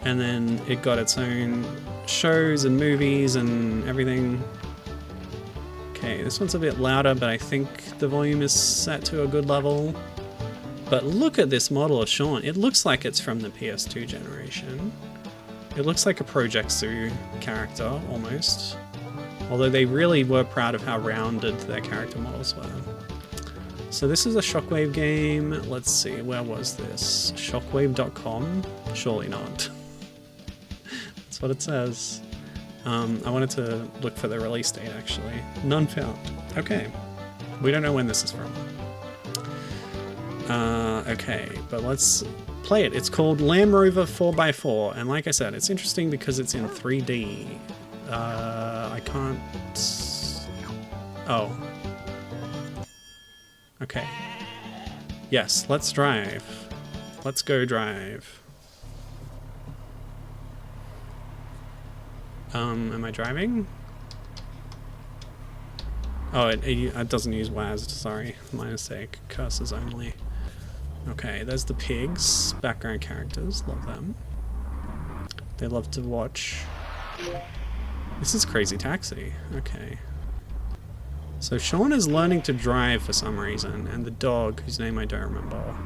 [SPEAKER 1] And then it got its own shows and movies and everything. Okay, this one's a bit louder, but I think the volume is set to a good level. But look at this model of Shaun. It looks like it's from the PS2 generation. It looks like a Project Zoo character, almost. Although they really were proud of how rounded their character models were. So this is a Shockwave game. Let's see, where was this? Shockwave.com? Surely not. That's what it says. I wanted to look for the release date, actually. None found. Okay. We don't know when this is from. Okay, but let's play it. It's called Land Rover 4x4, and like I said, it's interesting because it's in 3D. I can't... Oh. Okay. Yes, let's drive. Let's go drive. Am I driving? Oh, it doesn't use WASD, sorry. My mistake. Cursors only. Okay, there's the pigs. Background characters. Love them. They love to watch. This is Crazy Taxi. Okay. So Shaun is learning to drive for some reason, and the dog, whose name I don't remember.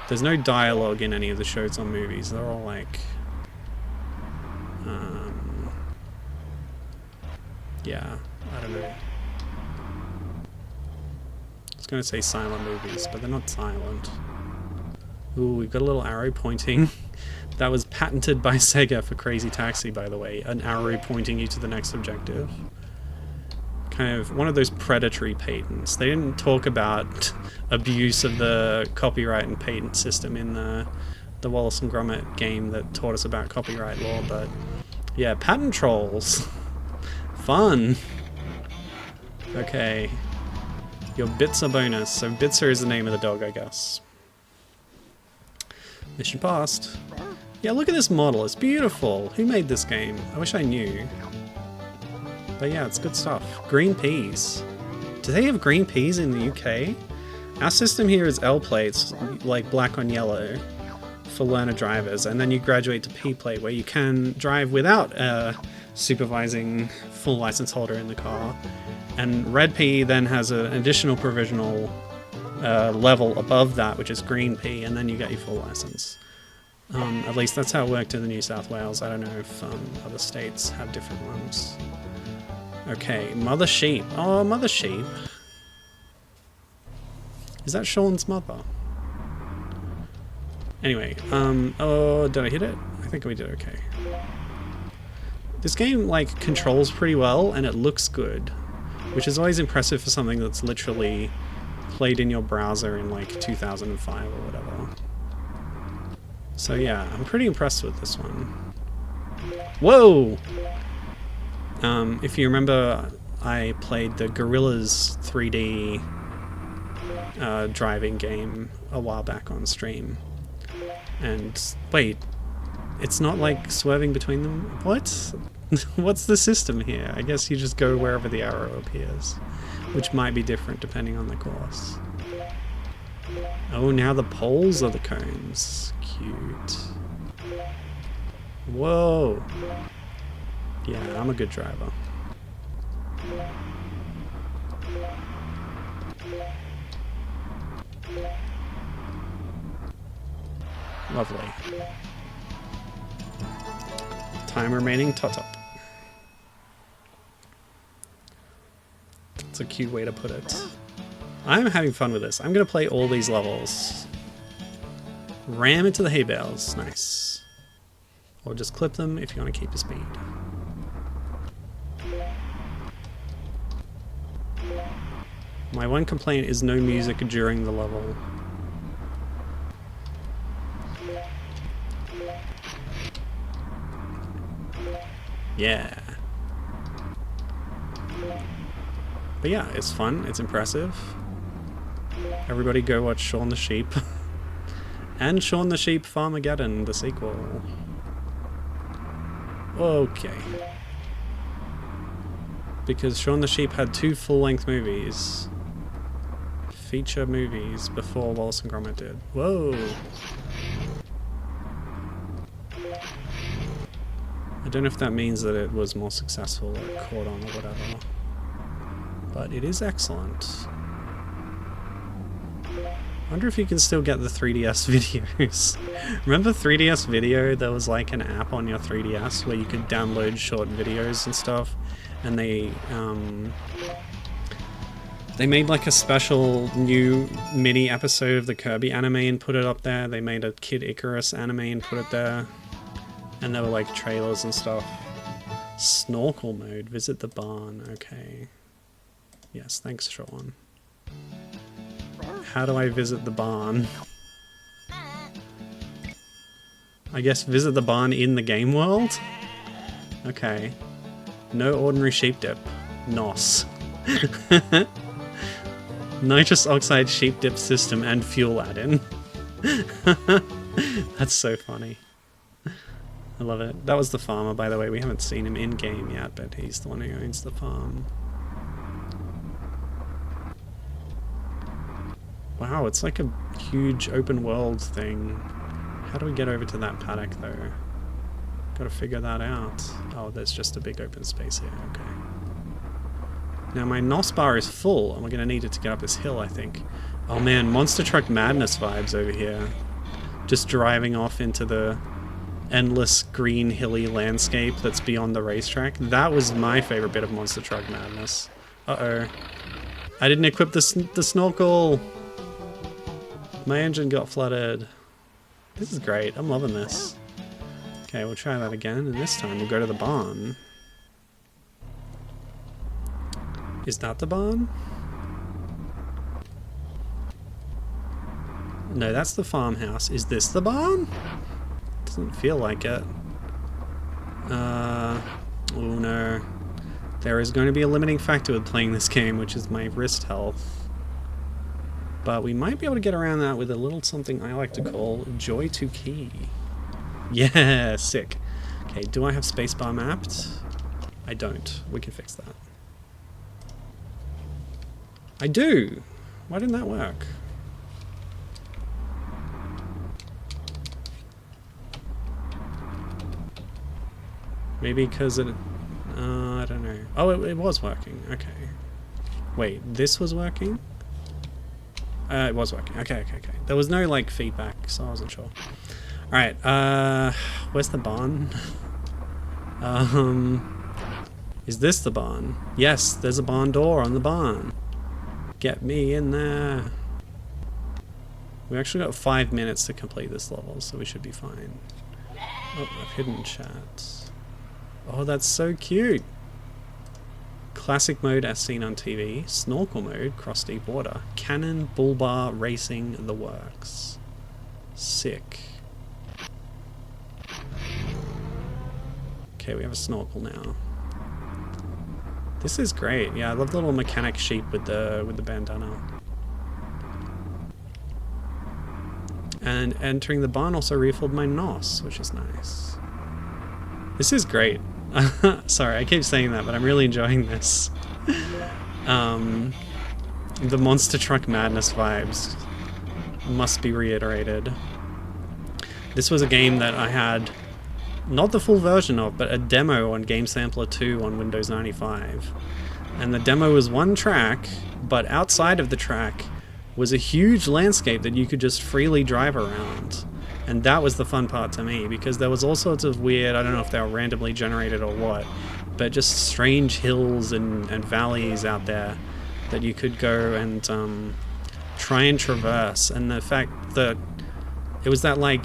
[SPEAKER 1] There's no dialogue in any of the shows or movies. They're all like... yeah, I don't know. I was going to say silent movies, but they're not silent. Ooh, we've got a little arrow pointing. That was patented by Sega for Crazy Taxi, by the way. An arrow pointing you to the next objective. Kind of one of those predatory patents. They didn't talk about abuse of the copyright and patent system in the Wallace and Gromit game that taught us about copyright law, but yeah, patent trolls. Fun. Okay. Your Bitzer bonus. So Bitzer is the name of the dog, I guess. Mission passed. Yeah, look at this model. It's beautiful. Who made this game? I wish I knew. But yeah, it's good stuff. Green peas. Do they have green peas in the UK? Our system here is L plates, like black on yellow, for learner drivers, and then you graduate to P plate, where you can drive without a supervising full license holder in the car. And red P then has an additional provisional level above that, which is green P, and then you get your full license. At least that's how it worked in the New South Wales. I don't know if other states have different ones. Okay, Mother Sheep. Oh, Mother Sheep. Is that Shaun's mother? Anyway, oh, did I hit it? I think we did okay. This game, like, controls pretty well, and it looks good, which is always impressive for something that's literally played in your browser in, like, 2005 or whatever. So yeah, I'm pretty impressed with this one. Whoa! If you remember, I played the Gorillas 3D driving game a while back on stream. And wait, it's not like swerving between them? What? What's the system here? I guess you just go wherever the arrow appears, which might be different depending on the course. Oh, now the poles are the cones. Cute. Whoa. Yeah, I'm a good driver. Lovely. time remaining, tot. That's a cute way to put it. I'm having fun with this. I'm going to play all these levels. Ram into the hay bales. Nice. Or just clip them if you want to keep your speed. My one complaint is no music during the level. Yeah. But yeah, it's fun, it's impressive. Everybody go watch Shaun the Sheep. And Shaun the Sheep Farmageddon, the sequel. Okay. Because Shaun the Sheep had 2 full-length movies. Feature movies before Wallace and Gromit did. Whoa! I don't know if that means that it was more successful or caught on or whatever. But it is excellent. I wonder if you can still get the 3DS videos. Remember 3DS Video? There was like an app on your 3DS where you could download short videos and stuff. And they made like a special new mini episode of the Kirby anime and put it up there. They made a Kid Icarus anime and put it there. And there were like trailers and stuff. Snorkel mode, visit the barn, okay. Yes, thanks Sean. How do I visit the barn? I guess visit the barn in the game world? Okay. No ordinary sheep dip. NOS. Nitrous oxide sheep dip system and fuel add-in. That's so funny. I love it. That was the farmer, by the way. We haven't seen him in-game yet, but he's the one who owns the farm. Wow, it's like a huge open world thing. How do we get over to that paddock, though? Gotta figure that out. Oh, there's just a big open space here. Okay. Now my NOS bar is full, and we're gonna need it to get up this hill, I think. Oh man, Monster Truck Madness vibes over here. Just driving off into the endless green hilly landscape that's beyond the racetrack. That was my favorite bit of Monster Truck Madness. Uh-oh. I didn't equip the snorkel! My engine got flooded. This is great. I'm loving this. Okay, we'll try that again, and this time we'll go to the barn. Is that the barn? No, that's the farmhouse. Is this the barn? Doesn't feel like it. Oh no. There is going to be a limiting factor with playing this game, which is my wrist health. But we might be able to get around that with a little something I like to call Joy to Key. Yeah, sick. Okay, do I have spacebar mapped? I don't. We can fix that. I do! Why didn't that work? Maybe because it... I don't know. Oh, it was working. Okay. Wait, this was working? It was working. Okay. There was no, like, feedback, so I wasn't sure. Alright, where's the barn? Is this the barn? Yes, there's a barn door on the barn. Get me in there. We actually got 5 minutes to complete this level, so we should be fine. Oh, I've hidden chat. Oh, that's so cute! Classic mode as seen on TV, snorkel mode, cross deep water, cannon, bull bar, racing, the works. Sick. Okay, we have a snorkel now. This is great. Yeah, I love the little mechanic sheep with the bandana. And entering the barn also refilled my NOS, which is nice. This is great. Sorry, I keep saying that, but I'm really enjoying this. The Monster Truck Madness vibes must be reiterated. This was a game that I had, not the full version of, but a demo on Game Sampler 2 on Windows 95. And the demo was one track, but outside of the track was a huge landscape that you could just freely drive around. And that was the fun part to me, because there was all sorts of weird, I don't know if they were randomly generated or what, but just strange hills and valleys out there that you could go and try and traverse. And the fact that it was that like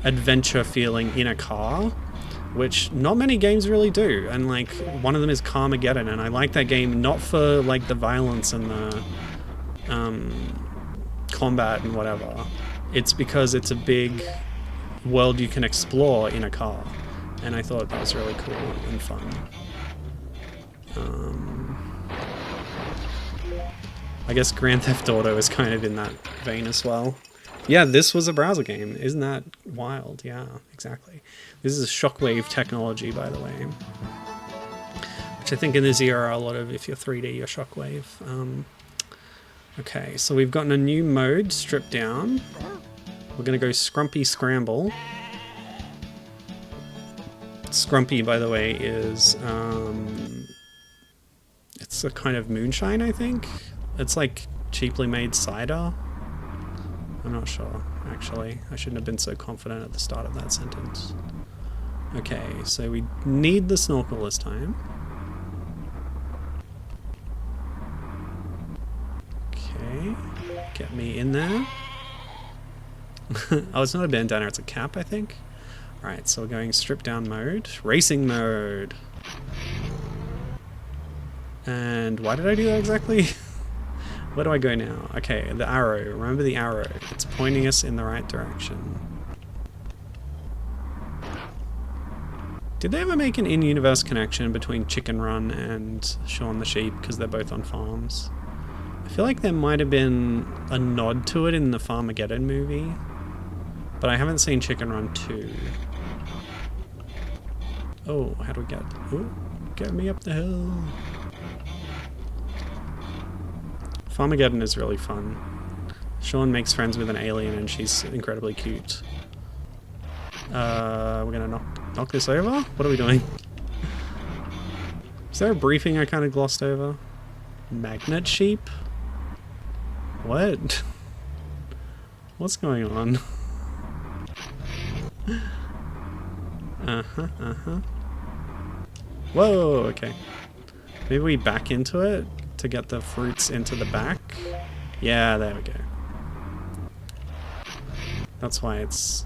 [SPEAKER 1] adventure feeling in a car, which not many games really do, and like one of them is Carmageddon, and I like that game not for like the violence and the combat and whatever. It's because it's a big world you can explore in a car, and I thought that was really cool and fun. I guess Grand Theft Auto is kind of in that vein as well. Yeah, this was a browser game. Isn't that wild? Yeah, exactly. This is Shockwave technology, by the way. Which I think in this era, a lot of, if you're 3D, you're Shockwave. Okay, so we've gotten a new mode, Strip Down. We're going to go Scrumpy Scramble. Scrumpy, by the way, is... it's a kind of moonshine, I think? It's like cheaply made cider. I'm not sure, actually. I shouldn't have been so confident at the start of that sentence. Okay, so we need the snorkel this time. Okay, get me in there. Oh, it's not a bandana, it's a cap, I think. Alright, so we're going strip down mode. Racing mode! And why did I do that exactly? Where do I go now? Okay, the arrow. Remember the arrow. It's pointing us in the right direction. Did they ever make an in-universe connection between Chicken Run and Shaun the Sheep, because they're both on farms? I feel like there might have been a nod to it in the Farmageddon movie, but I haven't seen Chicken Run 2. Oh, how do we get... Oh, get me up the hill. Farmageddon is really fun. Shaun makes friends with an alien and she's incredibly cute. We're gonna knock this over? What are we doing? Is there a briefing I kind of glossed over? Magnet sheep? What? What's going on? Whoa, okay. Maybe we back into it to get the fruits into the back? Yeah, there we go. That's why it's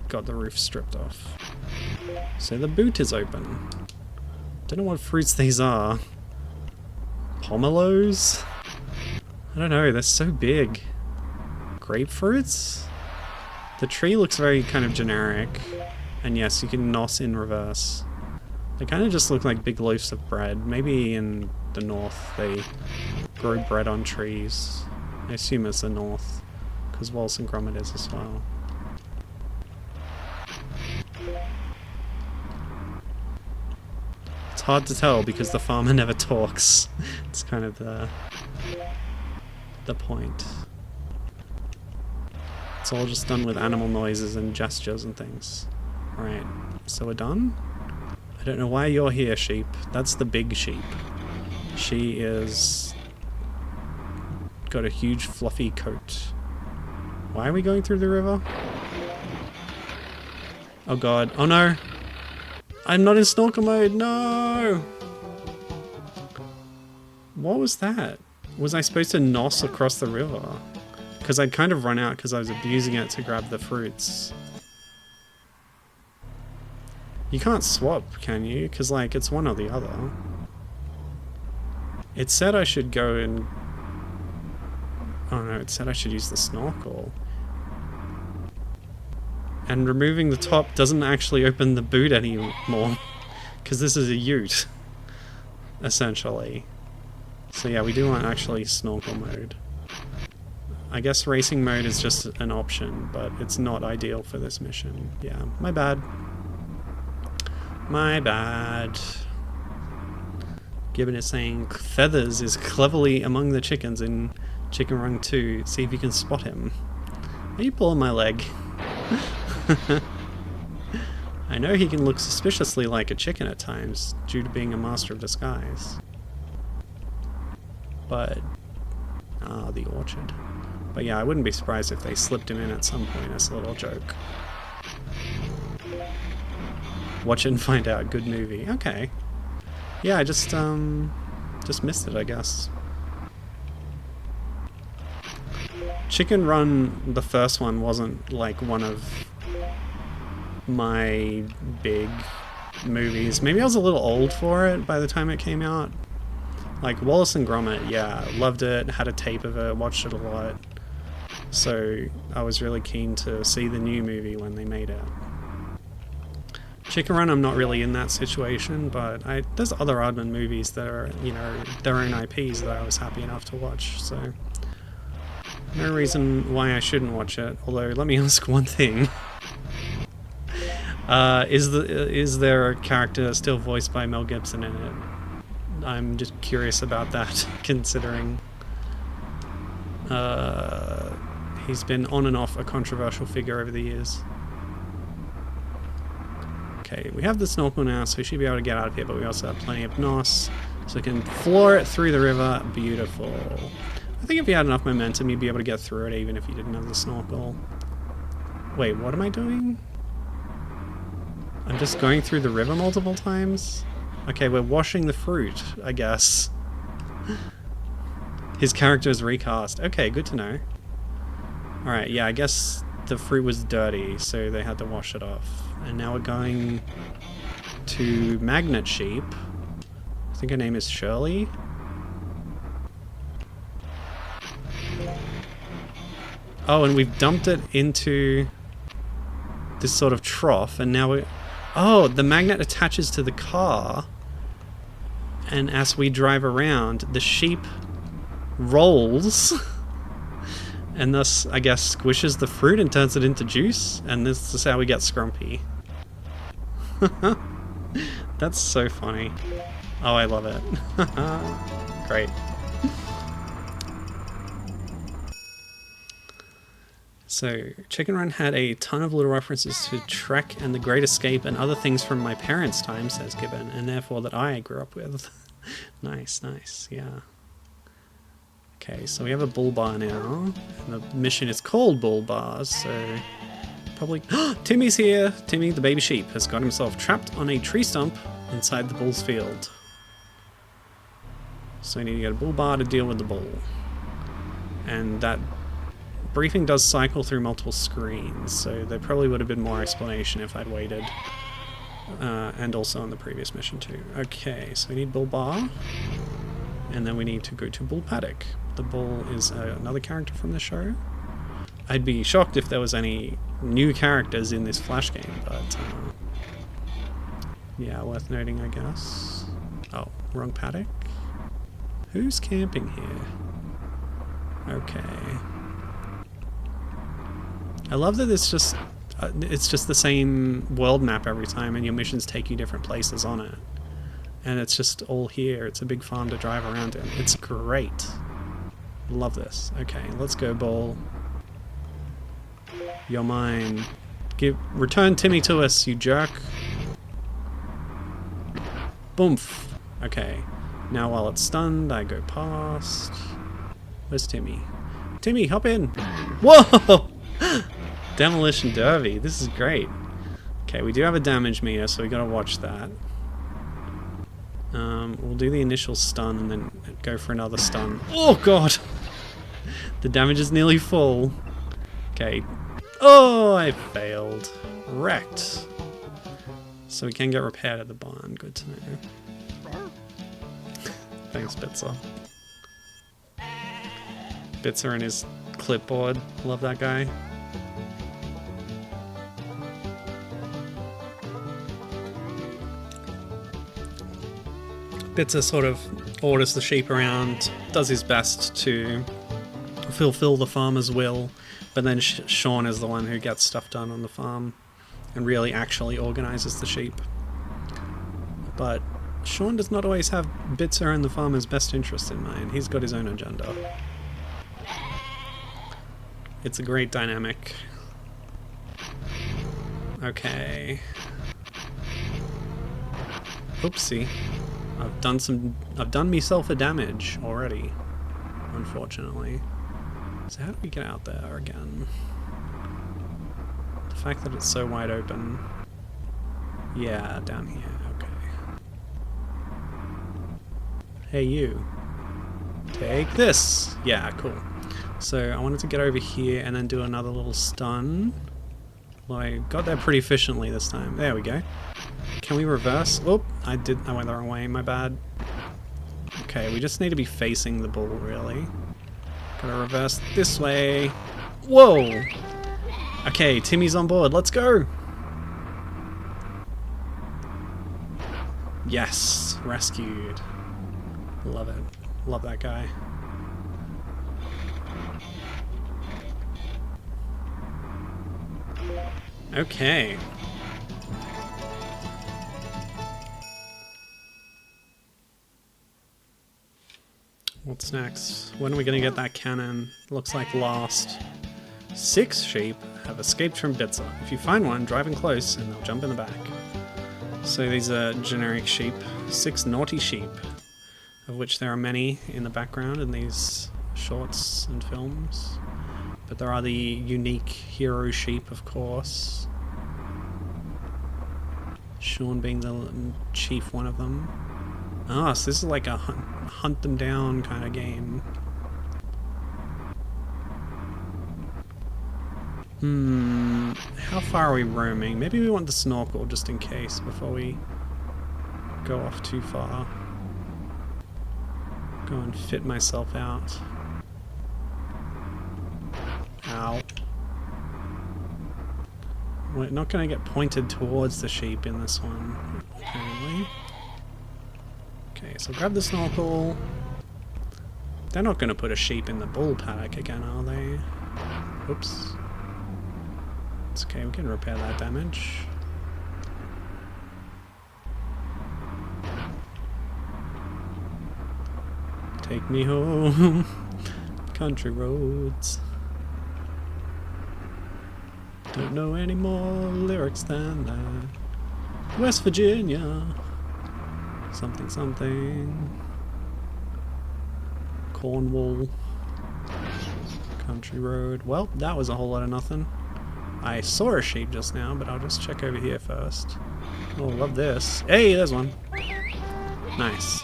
[SPEAKER 1] got the roof stripped off. So the boot is open. Don't know what fruits these are. Pomelos? I don't know, they're so big. Grapefruits? The tree looks very kind of generic. And yes, you can nos in reverse. They kind of just look like big loaves of bread. Maybe in the north they grow bread on trees. I assume it's the north, because Wallace and Gromit is as well. It's hard to tell because the farmer never talks. It's kind of the point. It's all just done with animal noises and gestures and things. Alright, so we're done? I don't know why you're here, sheep. That's the big sheep. She is... got a huge fluffy coat. Why are we going through the river? Oh god. Oh no! I'm not in snorkel mode! No! What was that? Was I supposed to nos across the river? Because I'd kind of run out because I was abusing it to grab the fruits. You can't swap, can you? Because, like, it's one or the other. It said I should go and... Oh no, it said I should use the snorkel. And removing the top doesn't actually open the boot anymore. Because this is a ute. Essentially. So yeah, we do want actually snorkel mode. I guess racing mode is just an option, but it's not ideal for this mission. Yeah, my bad. My bad. Gibbon is saying Feathers is cleverly among the chickens in Chicken Run 2. See if you can spot him. Are you pulling my leg? I know he can look suspiciously like a chicken at times, due to being a master of disguise. But... ah, the orchard. But yeah, I wouldn't be surprised if they slipped him in at some point as a little joke. Watch it and find out. Good movie. Okay. Yeah, I just missed it, I guess. Chicken Run, the first one, wasn't like one of my big movies. Maybe I was a little old for it by the time it came out. Like Wallace and Gromit, yeah, loved it, had a tape of it, watched it a lot. So I was really keen to see the new movie when they made it. Chicken Run, I'm not really in that situation, but there's other Aardman movies that are, you know, their own IPs that I was happy enough to watch, so no reason why I shouldn't watch it. Although, let me ask one thing. Is there a character still voiced by Mel Gibson in it? I'm just curious about that, considering he's been on and off a controversial figure over the years. Okay, we have the snorkel now, so we should be able to get out of here, but we also have plenty of NOS, so we can floor it through the river. Beautiful. I think if you had enough momentum, you'd be able to get through it even if you didn't have the snorkel. Wait, what am I doing? I'm just going through the river multiple times? Okay, we're washing the fruit, I guess. His character is recast. Okay, good to know. Alright, yeah, I guess the fruit was dirty, so they had to wash it off. And now we're going to Magnet Sheep. I think her name is Shirley. Oh, and we've dumped it into this sort of trough, and now we... Oh, the magnet attaches to the car, and as we drive around, the sheep rolls, and thus, I guess, squishes the fruit and turns it into juice, and this is how we get Scrumpy. That's so funny. Oh, I love it. Great. So, Chicken Run had a ton of little references to Trek and The Great Escape and other things from my parents' time, says Gibbon, and therefore that I grew up with. Nice, nice, yeah. Okay, so we have a bull bar now, and the mission is called Bull Bars, so probably... Timmy's here! Timmy, the baby sheep, has got himself trapped on a tree stump inside the bull's field. So we need to get a bull bar to deal with the bull. And that briefing does cycle through multiple screens, so there probably would have been more explanation if I'd waited. And also on the previous mission too. Okay, so we need Bull Bar, and then we need to go to Bull Paddock. The bull is another character from the show. I'd be shocked if there was any new characters in this Flash game, but yeah, worth noting, I guess. Oh, wrong paddock. Who's camping here? Okay. I love that it's just the same world map every time, and your missions take you different places on it. And it's just all here. It's a big farm to drive around in. It's great. Love this. Okay, let's go, bull. You're mine. Return Timmy to us, you jerk. Boomf. Okay. Now while it's stunned, I go past. Where's Timmy? Timmy, hop in. Whoa! Demolition Derby. This is great. Okay, we do have a damage meter, so we gotta watch that. We'll do the initial stun and then go for another stun. Oh god! The damage is nearly full. Okay. Oh, I failed. Wrecked. So we can get repaired at the barn. Good to know. Thanks, Bitzer. Bitzer and his clipboard. Love that guy. Bitzer sort of orders the sheep around, does his best to fulfill the farmer's will, but then Shaun is the one who gets stuff done on the farm and really actually organizes the sheep. But Shaun does not always have Bitzer and the farmer's best interest in mind. He's got his own agenda. It's a great dynamic. Okay. Oopsie. I've done myself a damage already, unfortunately. So how do we get out there again? The fact that it's so wide open. Yeah, down here, okay. Hey you. Take this! Yeah, cool. So I wanted to get over here and then do another little stun. Well, I got there pretty efficiently this time. There we go. Can we reverse? Oh, I went the wrong way, my bad. Okay, we just need to be facing the ball, really. Gotta reverse this way. Whoa! Okay, Timmy's on board, let's go! Yes, rescued. Love it. Love that guy. Okay. What's next? When are we gonna get that cannon? Looks like last. 6 sheep have escaped from Bitzer. If you find one, drive in close and they'll jump in the back. So these are generic sheep. 6 naughty sheep, of which there are many in the background in these shorts and films. But there are the unique hero sheep, of course. Shaun being the chief one of them. Ah, so this is like a hunt them down kind of game. How far are we roaming? Maybe we want the snorkel just in case before we go off too far. Go and fit myself out. Ow. We're not going to get pointed towards the sheep in this one, apparently. Okay, so grab the snorkel. They're not going to put a sheep in the bull paddock again, are they? Oops. It's okay, we can repair that damage. Take me home, country roads. Don't know any more lyrics than that. West Virginia. Something something. Cornwall. Country road. Well, that was a whole lot of nothing. I saw a sheep just now, but I'll just check over here first. Oh, love this. Hey, there's one. Nice.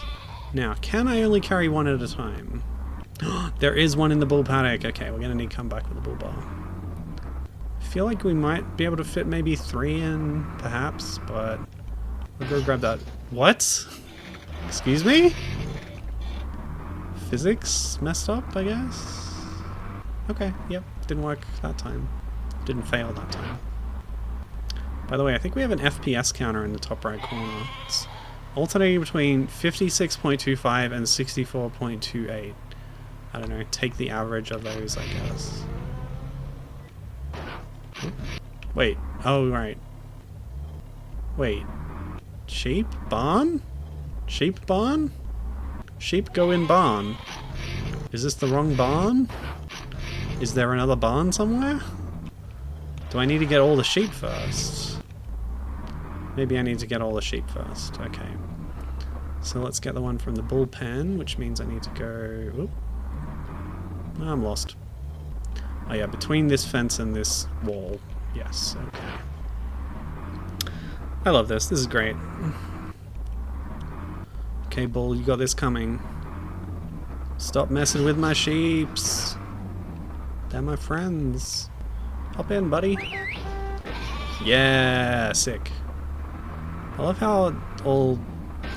[SPEAKER 1] Now, can I only carry one at a time? There is one in the bull paddock. Okay, we're gonna need to come back with a bull bar. I feel like we might be able to fit maybe 3 in, perhaps, but we'll go grab that. What? Excuse me? Physics messed up, I guess? Okay, yep, didn't work that time. Didn't fail that time. By the way, I think we have an FPS counter in the top right corner. It's alternating between 56.25 and 64.28. I don't know, take the average of those, I guess. Wait, oh right. Wait. Sheep? Barn? Sheep barn? Sheep go in barn. Is this the wrong barn? Is there another barn somewhere? Do I need to get all the sheep first? Maybe I need to get all the sheep first. Okay. So let's get the one from the bullpen, which means I need to go... Oop. I'm lost. Oh yeah, between this fence and this wall. Yes, okay. I love this. This is great. Okay, bull, you got this coming. Stop messing with my sheeps. They're my friends. Hop in, buddy. Yeah, sick. I love how all,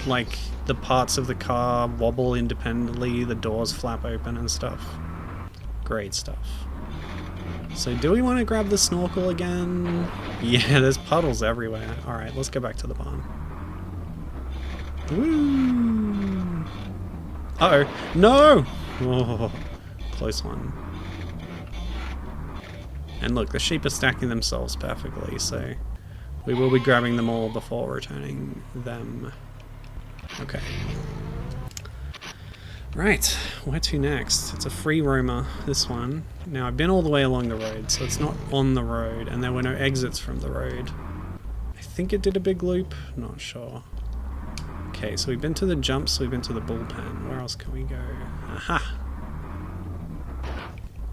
[SPEAKER 1] like, the parts of the car wobble independently, the doors flap open and stuff. Great stuff. So do we want to grab the snorkel again? Yeah, there's puddles everywhere. Alright, let's go back to the barn. Woo! Uh-oh. No! Oh, close one. And look, the sheep are stacking themselves perfectly, so we will be grabbing them all before returning them. Okay. Right, where to next? It's a free roamer, this one. Now, I've been all the way along the road, so it's not on the road, and there were no exits from the road. I think it did a big loop, not sure. Okay, so we've been to the jumps, we've been to the bullpen. Where else can we go? Aha!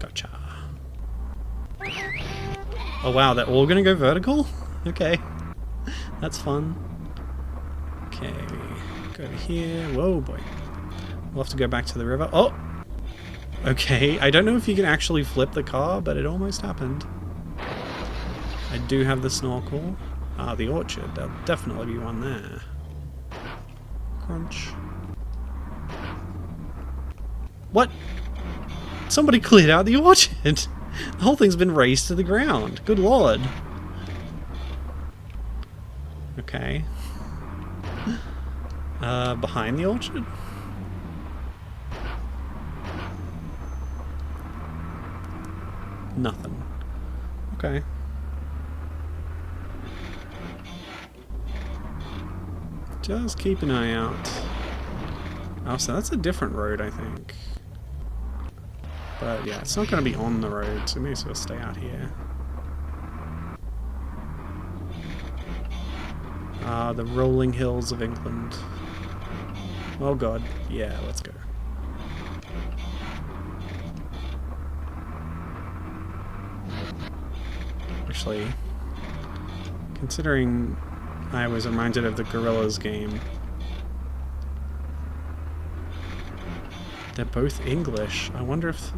[SPEAKER 1] Gotcha. Oh wow, they're all gonna go vertical? Okay. That's fun. Okay, go over here. Whoa, boy. We'll have to go back to the river. Oh! Okay, I don't know if you can actually flip the car, but it almost happened. I do have the snorkel. Ah, the orchard. There'll definitely be one there. Crunch. What? Somebody cleared out the orchard! The whole thing's been razed to the ground. Good lord. Okay. Behind the orchard? Nothing. Okay. Just keep an eye out. Oh, so that's a different road, I think. But yeah, it's not going to be on the road, so we may as well stay out here. Ah, the rolling hills of England. Oh god, yeah, let's go. Actually, considering I was reminded of the Gorillas game, they're both English. I wonder if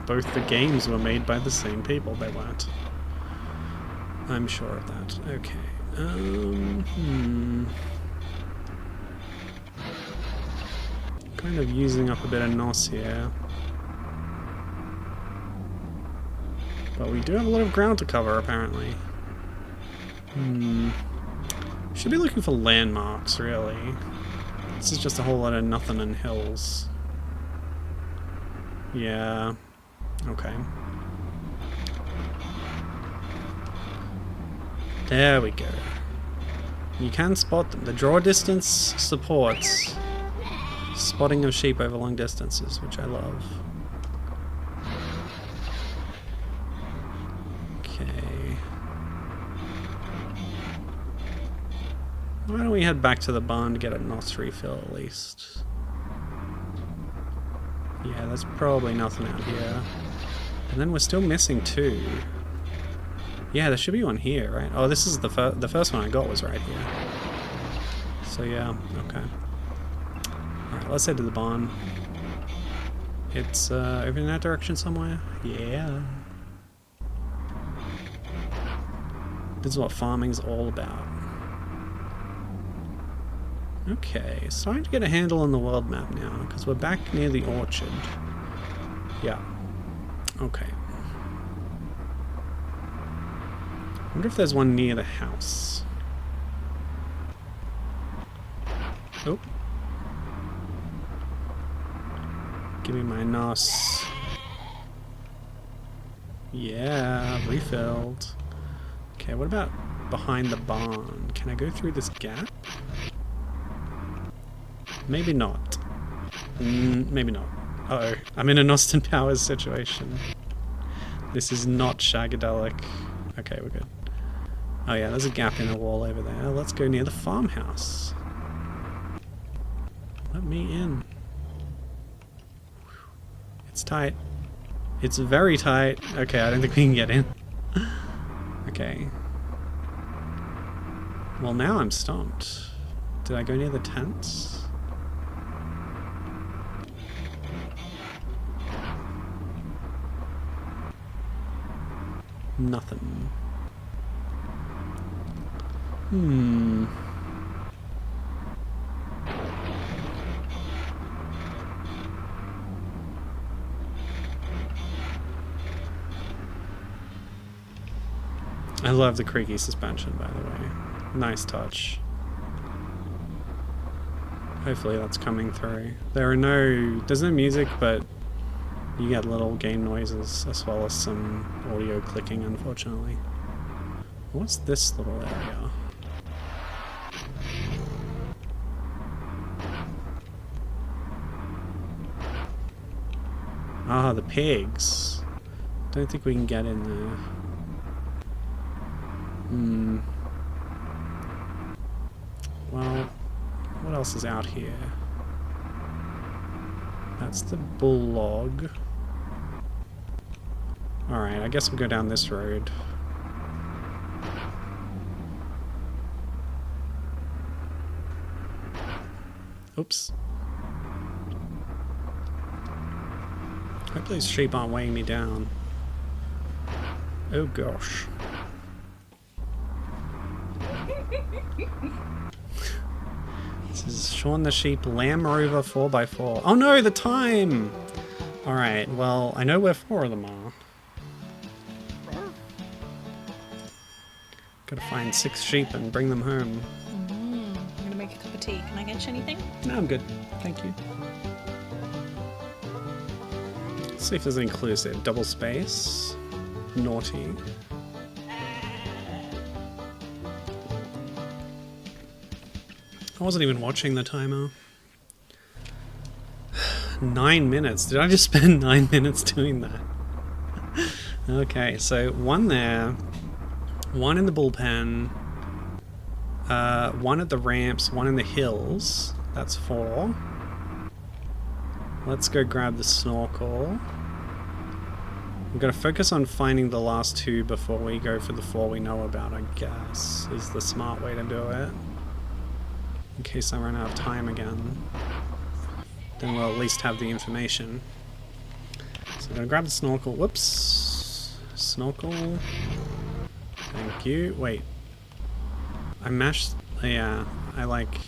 [SPEAKER 1] both the games were made by the same people. They weren't. I'm sure of that. Okay. Kind of using up a bit of NOS here. But we do have a lot of ground to cover, apparently. Should be looking for landmarks, really. This is just a whole lot of nothing and hills. Yeah. Okay. There we go. You can spot them. The draw distance supports spotting of sheep over long distances, which I love. Okay. Why don't we head back to the barn to get a NOS refill at least? Yeah, there's probably nothing out here. And then we're still missing two. Yeah, there should be one here, right? Oh, this is the first one I got was right here. So yeah, okay. Alright, let's head to the barn. It's over in that direction somewhere? Yeah. This is what farming's all about. Okay, starting to get a handle on the world map now, because we're back near the orchard. Yeah. Okay. I wonder if there's one near the house. Oh. Give me my NOS. Yeah, refilled. Okay, what about behind the barn? Can I go through this gap? Maybe not. Maybe not. Uh-oh. I'm in an Austin Powers situation. This is not Shagadelic. Okay, we're good. Oh yeah, there's a gap in the wall over there. Let's go near the farmhouse. Let me in. It's tight. It's very tight. Okay, I don't think we can get in. Okay. Well, now I'm stumped. Did I go near the tents? Nothing. I love the creaky suspension, by the way. Nice touch. Hopefully that's coming through. There's no music, but you get little game noises as well as some audio clicking, unfortunately. What's this little area? Ah, the pigs. Don't think we can get in there. Well, what else is out here? That's the bull log. Alright, I guess we'll go down this road. Oops. Hope these sheep aren't weighing me down. Oh gosh. This is Shaun the Sheep Lamb Rover 4x4. Oh no, the time! Alright, well, I know where 4 of them are. Gotta find 6 sheep and bring them home.
[SPEAKER 3] I'm gonna make a cup of tea. Can I get you anything?
[SPEAKER 1] No, I'm good. Thank you. Let's see if there's any clues there. Double space. Naughty. I wasn't even watching the timer. 9 minutes. Did I just spend 9 minutes doing that? Okay, so 1 there. 1 in the bullpen. 1 at the ramps. 1 in the hills. That's 4. Let's go grab the snorkel. I'm going to focus on finding the last 2 before we go for the 4 we know about, I guess, is the smart way to do it. In case I run out of time again. Then we'll at least have the information. So I'm going to grab the snorkel. Whoops. Snorkel. Thank you. Wait. I mashed... Yeah, I like...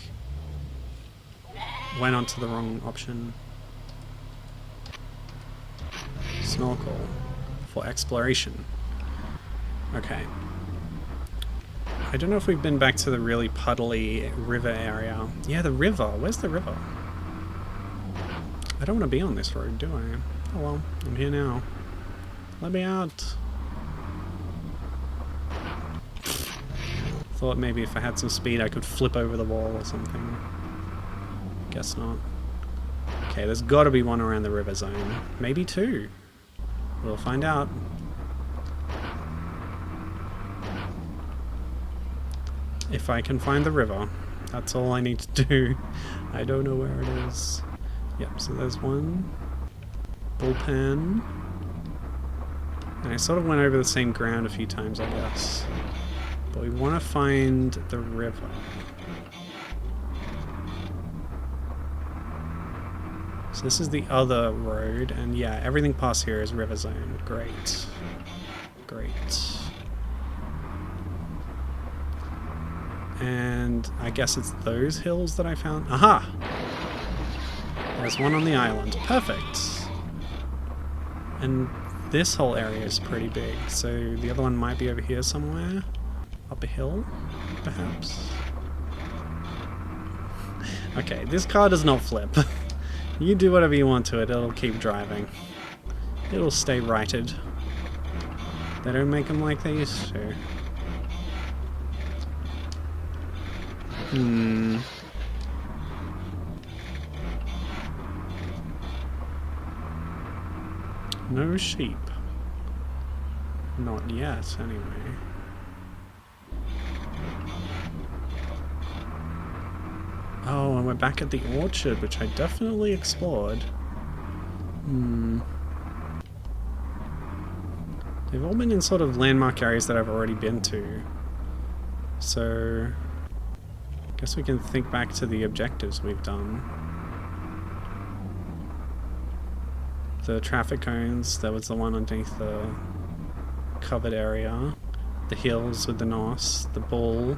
[SPEAKER 1] went onto the wrong option. Snorkel. For exploration. Okay. I don't know if we've been back to the really puddly river area. Yeah, the river. Where's the river? I don't want to be on this road, do I? Oh well, I'm here now. Let me out. Thought maybe if I had some speed I could flip over the wall or something. Guess not. Okay, there's got to be one around the river zone. Maybe 2. We'll find out. If I can find the river. That's all I need to do. I don't know where it is. Yep, so there's 1. Bullpen. And I sort of went over the same ground a few times, I guess. But we want to find the river. So this is the other road, and yeah, everything past here is river zone. Great. Great. And I guess it's those hills that I found. Aha! There's one on the island. Perfect! And this whole area is pretty big, so the other one might be over here somewhere. Up a hill, perhaps? Okay, this car does not flip. You do whatever you want to it, it'll keep driving. It'll stay righted. They don't make them like they used to. No sheep. Not yet, anyway. Oh, and we're back at the orchard, which I definitely explored. They've all been in sort of landmark areas that I've already been to. So... I guess we can think back to the objectives we've done. The traffic cones, that was the one underneath the covered area. The hills with the nos, the bull.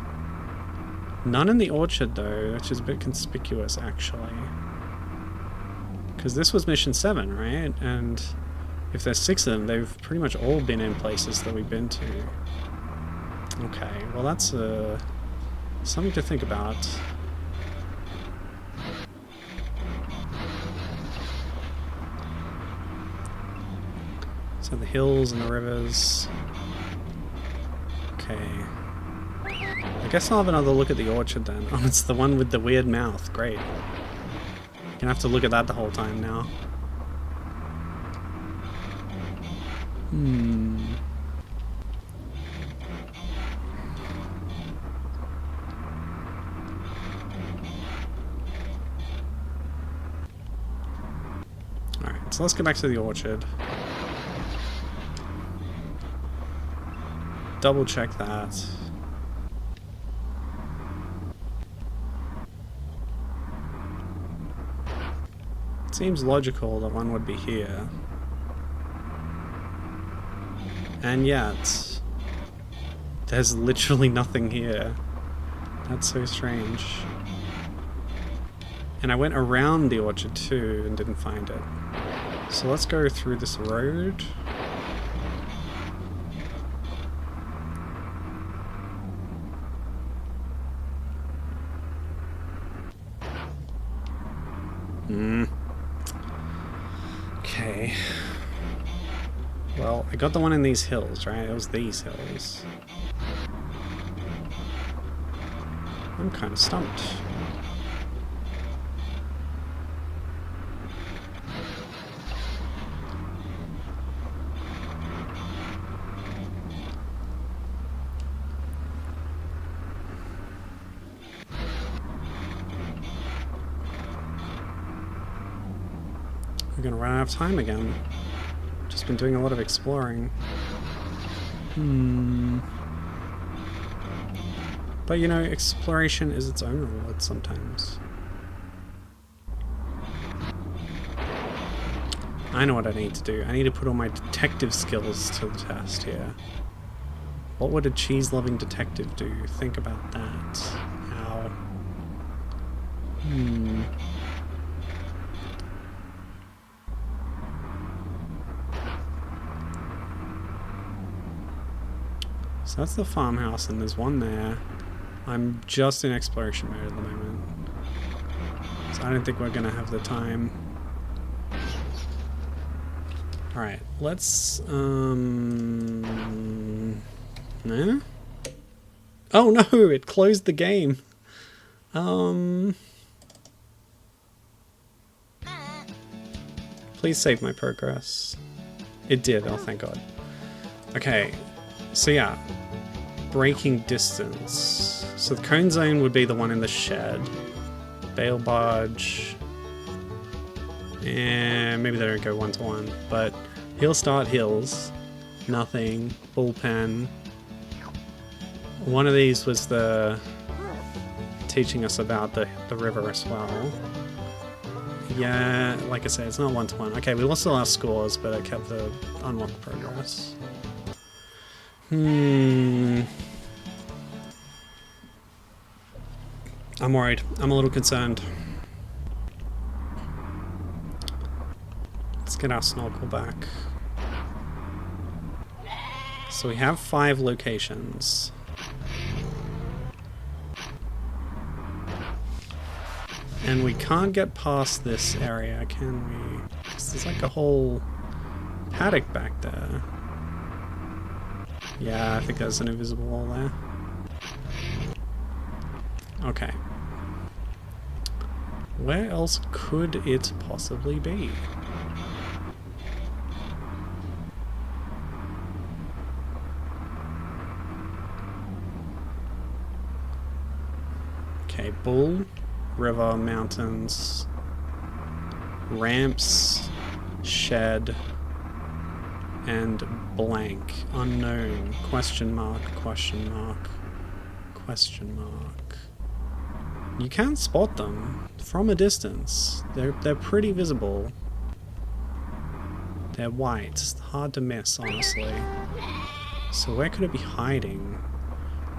[SPEAKER 1] None in the orchard though, which is a bit conspicuous actually. Because this was mission 7, right? And if there's 6 of them, they've pretty much all been in places that we've been to. Okay, well that's something to think about. So the hills and the rivers. Okay. I guess I'll have another look at the orchard then. Oh, it's the one with the weird mouth. Great. Gonna have to look at that the whole time now. Alright, so let's go back to the orchard. Double check that. Seems logical that one would be here. And yet, there's literally nothing here. That's so strange. And I went around the orchard too and didn't find it. So let's go through this road. Okay. Well, I got the one in these hills, right? It was these hills. I'm kind of stumped. We're gonna run out of time again. Just been doing a lot of exploring. But you know, exploration is its own reward sometimes. I know what I need to do. I need to put all my detective skills to the test here. What would a cheese-loving detective do? Think about that. How? So that's the farmhouse, and there's one there. I'm just in exploration mode at the moment, so I don't think we're gonna have the time. Alright, let's, no? Oh no, it closed the game. Please save my progress. It did, oh thank God. Okay, so yeah. Braking distance. So the cone zone would be the one in the shed. Bale barge. And maybe they don't go one to one. But hill start hills. Nothing. Bullpen. One of these was the teaching us about the river as well. Yeah, like I said, it's not one to one. Okay, we lost all our scores, but I kept the unlocked progress. I'm worried. I'm a little concerned. Let's get our snorkel back. So we have 5 locations. And we can't get past this area, can we? 'Cause there's like a whole paddock back there. Yeah, I think there's an invisible wall there. Okay. Where else could it possibly be? Okay, bull, river, mountains, ramps, shed, and blank, unknown, question mark, question mark, question mark. You can spot them from a distance. They're pretty visible. They're white. It's hard to miss, honestly. So where could it be hiding?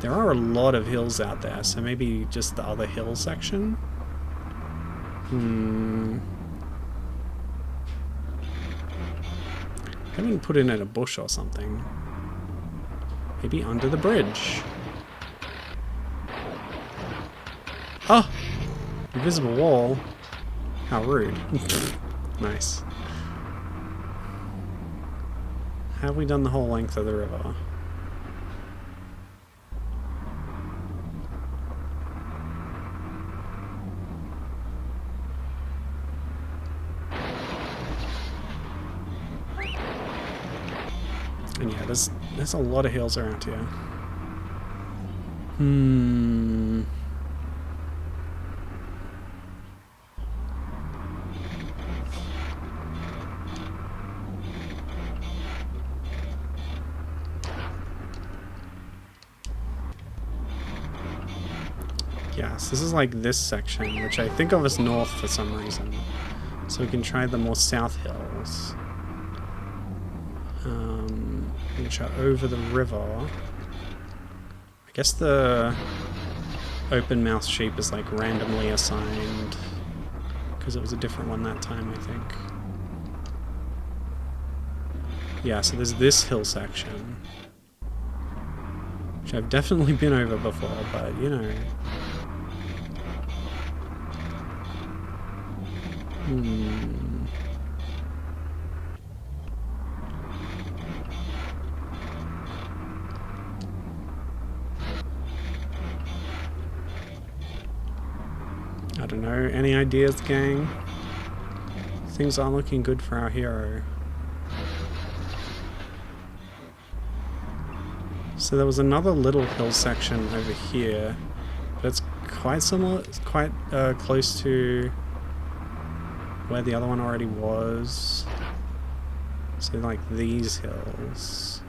[SPEAKER 1] There are a lot of hills out there, so maybe just the other hill section? I haven't put it in a bush or something. Maybe under the bridge. Oh! Invisible wall. How rude. Nice. Have we done the whole length of the river? And yeah, there's a lot of hills around here. Yes, this is like this section, which I think of as north for some reason. So we can try the more south hills. We can try over the river. I guess the open mouth sheep is like randomly assigned because it was a different one that time, I think. Yeah, so there's this hill section, which I've definitely been over before, but you know. I don't know, any ideas, gang? Things aren't looking good for our hero. So there was another little hill section over here, but it's quite similar, it's quite close to where the other one already was. So like these hills.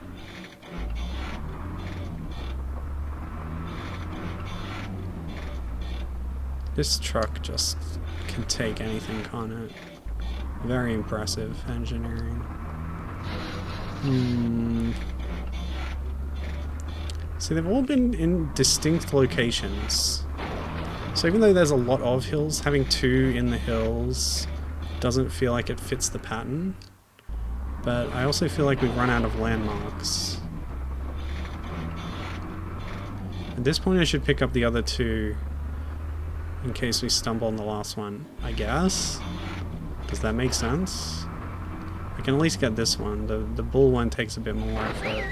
[SPEAKER 1] This truck just can take anything, can't it? Very impressive engineering. So they've all been in distinct locations. So even though there's a lot of hills, having two in the hills doesn't feel like it fits the pattern. But I also feel like we've run out of landmarks. At this point I should pick up the other two in case we stumble on the last one, I guess. Does that make sense? I can at least get this one. The bull one takes a bit more effort.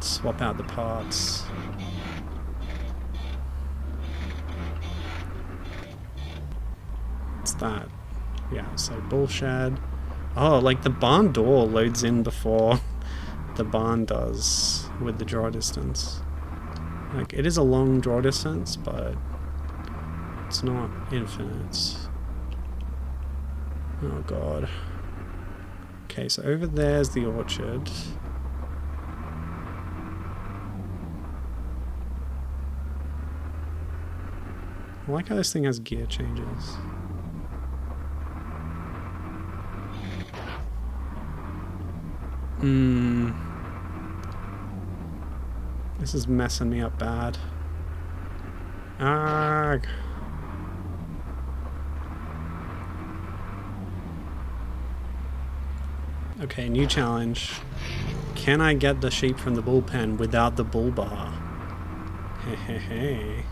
[SPEAKER 1] Swap out the parts. What's that? Yeah, so bull shed. Oh, like the barn door loads in before the barn does with the draw distance. Like, it is a long draw distance, but it's not infinite. Oh god. Okay, so over there's the orchard. I like how this thing has gear changes. This is messing me up bad. Arrgh. Okay, new challenge. Can I get the sheep from the bullpen without the bull bar? Hey.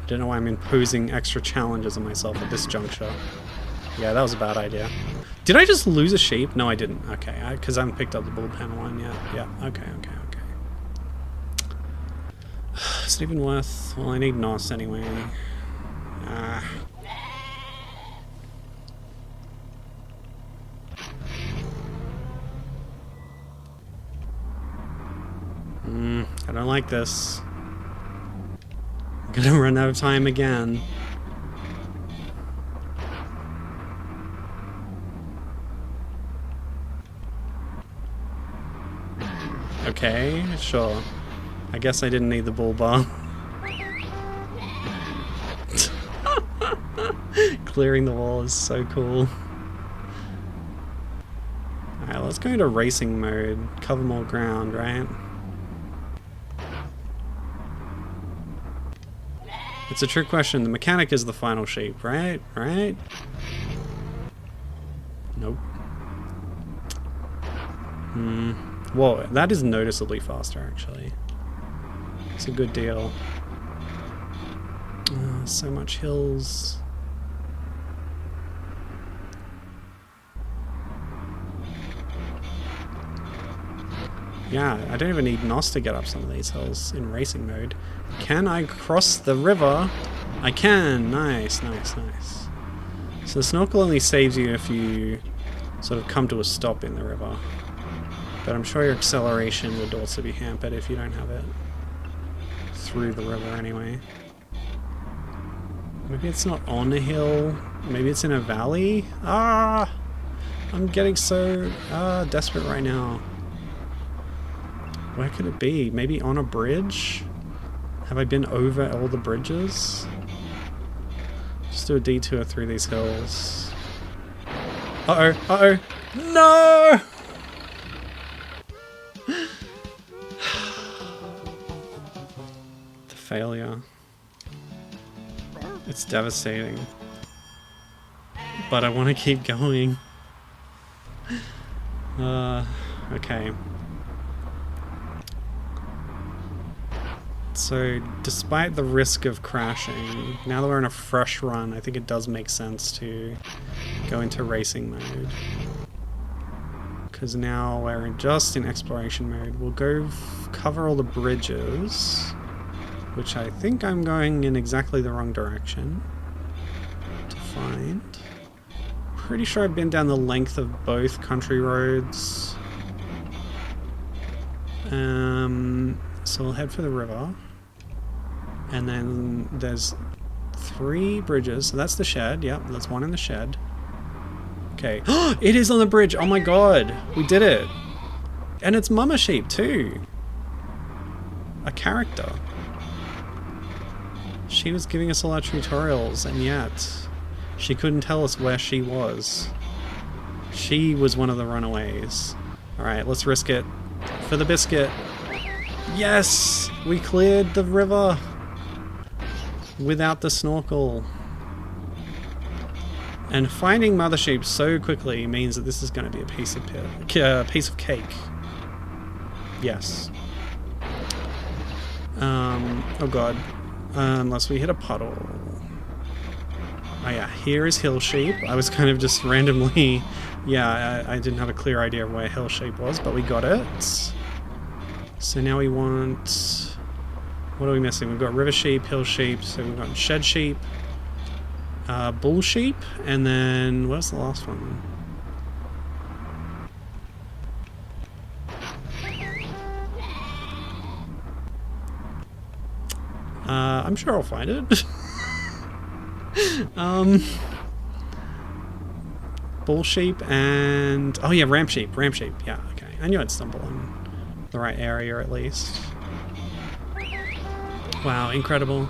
[SPEAKER 1] I don't know why I'm imposing extra challenges on myself at this juncture. Yeah, that was a bad idea. Did I just lose a sheep? No, I didn't. Okay, because I haven't picked up the bullpen one yet. Yeah, okay. Is it even worth? Well, I need NOS anyway. I don't like this. I'm gonna run out of time again. Okay, sure. I guess I didn't need the bull bar. Clearing the wall is so cool. Alright, let's go into racing mode. Cover more ground, right? It's a trick question. The mechanic is the final sheep, right? Right? Nope. Whoa, that is noticeably faster, actually. It's a good deal. Oh, so much hills. Yeah, I don't even need NOS to get up some of these hills in racing mode. Can I cross the river? I can! Nice. So the snorkel only saves you if you sort of come to a stop in the river. But I'm sure your acceleration would also be hampered if you don't have it through the river anyway. Maybe it's not on a hill. Maybe it's in a valley. I'm getting so desperate right now. Where could it be? Maybe on a bridge? Have I been over all the bridges? Just do a detour through these hills. Uh-oh, uh-oh. No! The failure. It's devastating. But I want to keep going. Okay. So, despite the risk of crashing, now that we're in a fresh run, I think it does make sense to go into racing mode. Because now we're just in exploration mode. We'll go cover all the bridges, which I think I'm going in exactly the wrong direction to find. Pretty sure I've been down the length of both country roads. So we'll head for the river. And then there's 3 bridges. So that's the shed. Yep, there's one in the shed. Okay. It is on the bridge! Oh my god! We did it! And it's Mama Sheep too! A character. She was giving us all our tutorials, and yet she couldn't tell us where she was. She was one of the runaways. Alright, let's risk it. For the biscuit. Yes! We cleared the river! Without the snorkel. And finding Mother Sheep so quickly means that this is going to be a piece of cake. Yes. Oh god. Unless we hit a puddle. Oh yeah, here is Hill Sheep. I was kind of just randomly... Yeah, I didn't have a clear idea of where Hill Sheep was, but we got it. So now we want... What are we missing? We've got River Sheep, Hill Sheep, so we've got Shed Sheep, Bull Sheep, and then... Where's the last one? I'm sure I'll find it. Bull Sheep and... Oh yeah, Ram Sheep. Ram Sheep. Yeah, okay. I knew I'd stumble in the right area at least. Wow, incredible.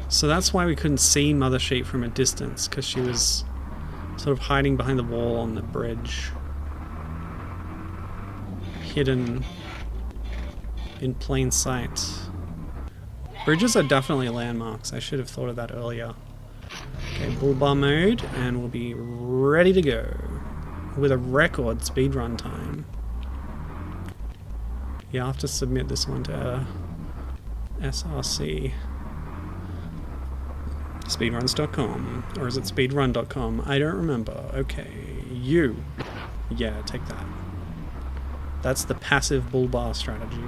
[SPEAKER 1] So that's why we couldn't see Mother Sheep from a distance, because she was sort of hiding behind the wall on the bridge. Hidden in plain sight. Bridges are definitely landmarks. I should have thought of that earlier. Okay, bull bar mode, and we'll be ready to go with a record speedrun time. Yeah, I'll have to submit this one to SRC. Speedruns.com, or is it speedrun.com? I don't remember. Okay, you. Yeah, take that. That's the passive bull bar strategy.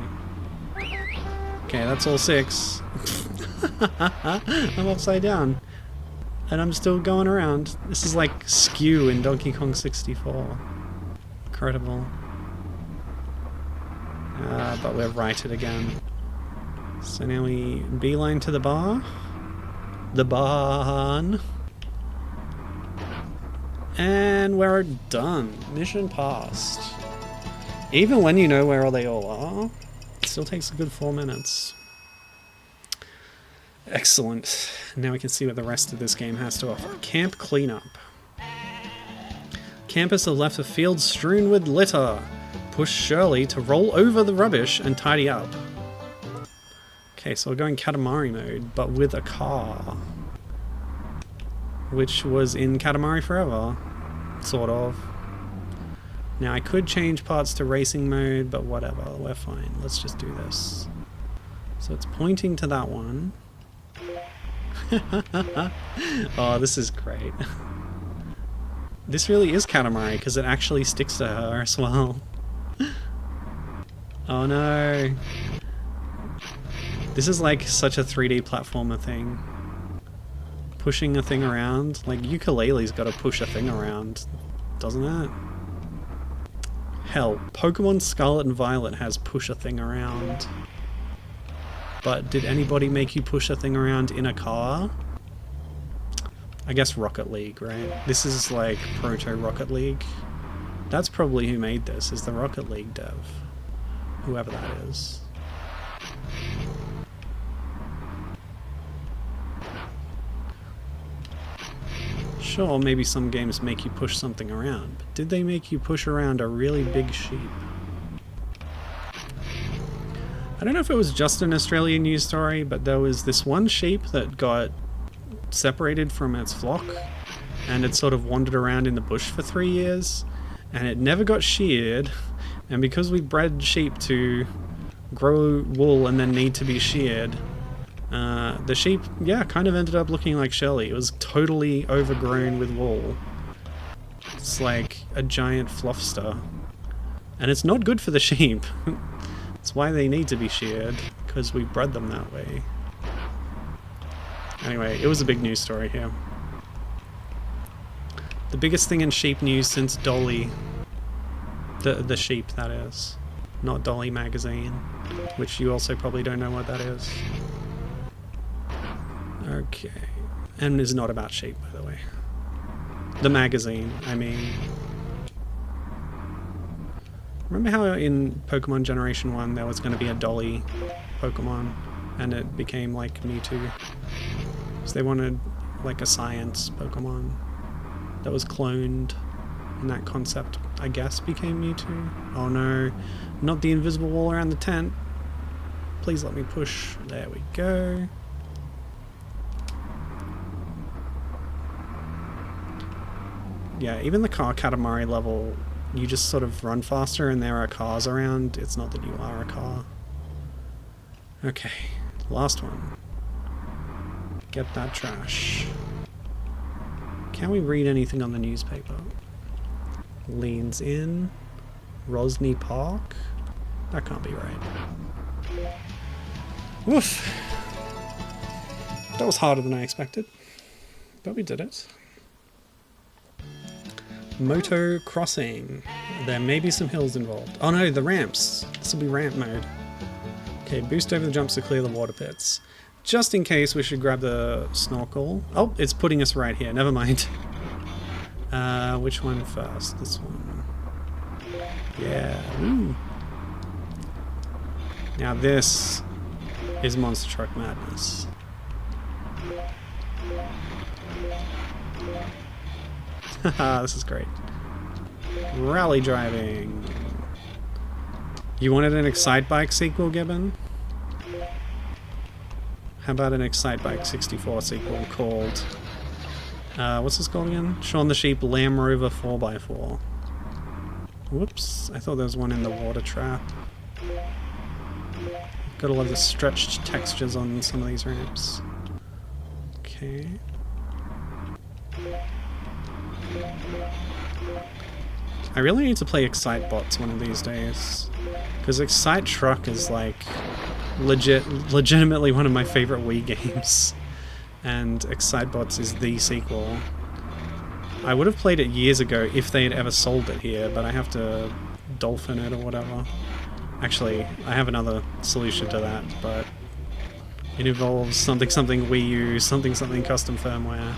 [SPEAKER 1] Okay, that's all 6. I'm upside down. And I'm still going around. This is like Skew in Donkey Kong 64. Incredible. But we're righted again. So now we beeline to the bar. The barn. And we're done. Mission passed. Even when you know where they all are, it still takes a good 4 minutes. Excellent. Now we can see what the rest of this game has to offer. Camp cleanup. Campers have left a field strewn with litter. Push Shirley to roll over the rubbish and tidy up. Okay, so we're going Katamari mode, but with a car. Which was in Katamari Forever. Sort of. Now I could change parts to racing mode, but whatever, we're fine. Let's just do this. So it's pointing to that one. Oh, this is great. This really is Katamari, because it actually sticks to her as well. Oh no. This is like such a 3D platformer thing. Pushing a thing around. Like, Ukulele's gotta push a thing around, doesn't it? Hell, Pokemon Scarlet and Violet has push a thing around. But did anybody make you push a thing around in a car? I guess Rocket League, right? This is like Proto Rocket League. That's probably who made this, is the Rocket League dev. Whoever that is. Sure, maybe some games make you push something around, but did they make you push around a really big sheep? I don't know if it was just an Australian news story, but there was this one sheep that got separated from its flock, and it sort of wandered around in the bush for 3 years, and it never got sheared, and because we bred sheep to grow wool and then need to be sheared, the sheep, yeah, kind of ended up looking like Shirley. It was totally overgrown with wool. It's like a giant fluffster. And it's not good for the sheep. That's why they need to be sheared, because we bred them that way. Anyway, it was a big news story here. The biggest thing in sheep news since Dolly. The sheep, that is. Not Dolly magazine, which you also probably don't know what that is. Okay. And is not about sheep, by the way. The magazine, I mean. Remember how in Pokemon Generation 1 there was going to be a Dolly Pokemon, and it became like Mewtwo? So they wanted like a science Pokemon that was cloned, and that concept, I guess, became Mewtwo. Oh no, not the invisible wall around the tent. Please let me push. There we go. Yeah, even the car Katamari level, you just sort of run faster and there are cars around. It's not that you are a car. Okay, last one. Get that trash. Can we read anything on the newspaper? Leans in. Rosny Park? That can't be right. Woof. That was harder than I expected. But we did it. Moto crossing. There may be some hills involved. Oh no, the ramps. This will be ramp mode. Okay, boost over the jumps to clear the water pits. Just in case, we should grab the snorkel. Oh, it's putting us right here. Never mind. Which one first? This one. Yeah. Woo. Now this is Monster Truck Madness. Haha, this is great. Rally driving. You wanted an Excite Bike sequel, Gibbon? How about an Excite Bike 64 sequel called... what's this called again? Shaun the Sheep Lamb Rover 4x4. Whoops, I thought there was one in the water trap. Gotta love the stretched textures on some of these ramps. Okay. I really need to play Excite Bots one of these days, because Excite Truck is like legitimately one of my favorite Wii games, and Excite Bots is the sequel. I would have played it years ago if they had ever sold it here, but I have to dolphin it or whatever. Actually, I have another solution to that, but it involves something Wii U, something custom firmware.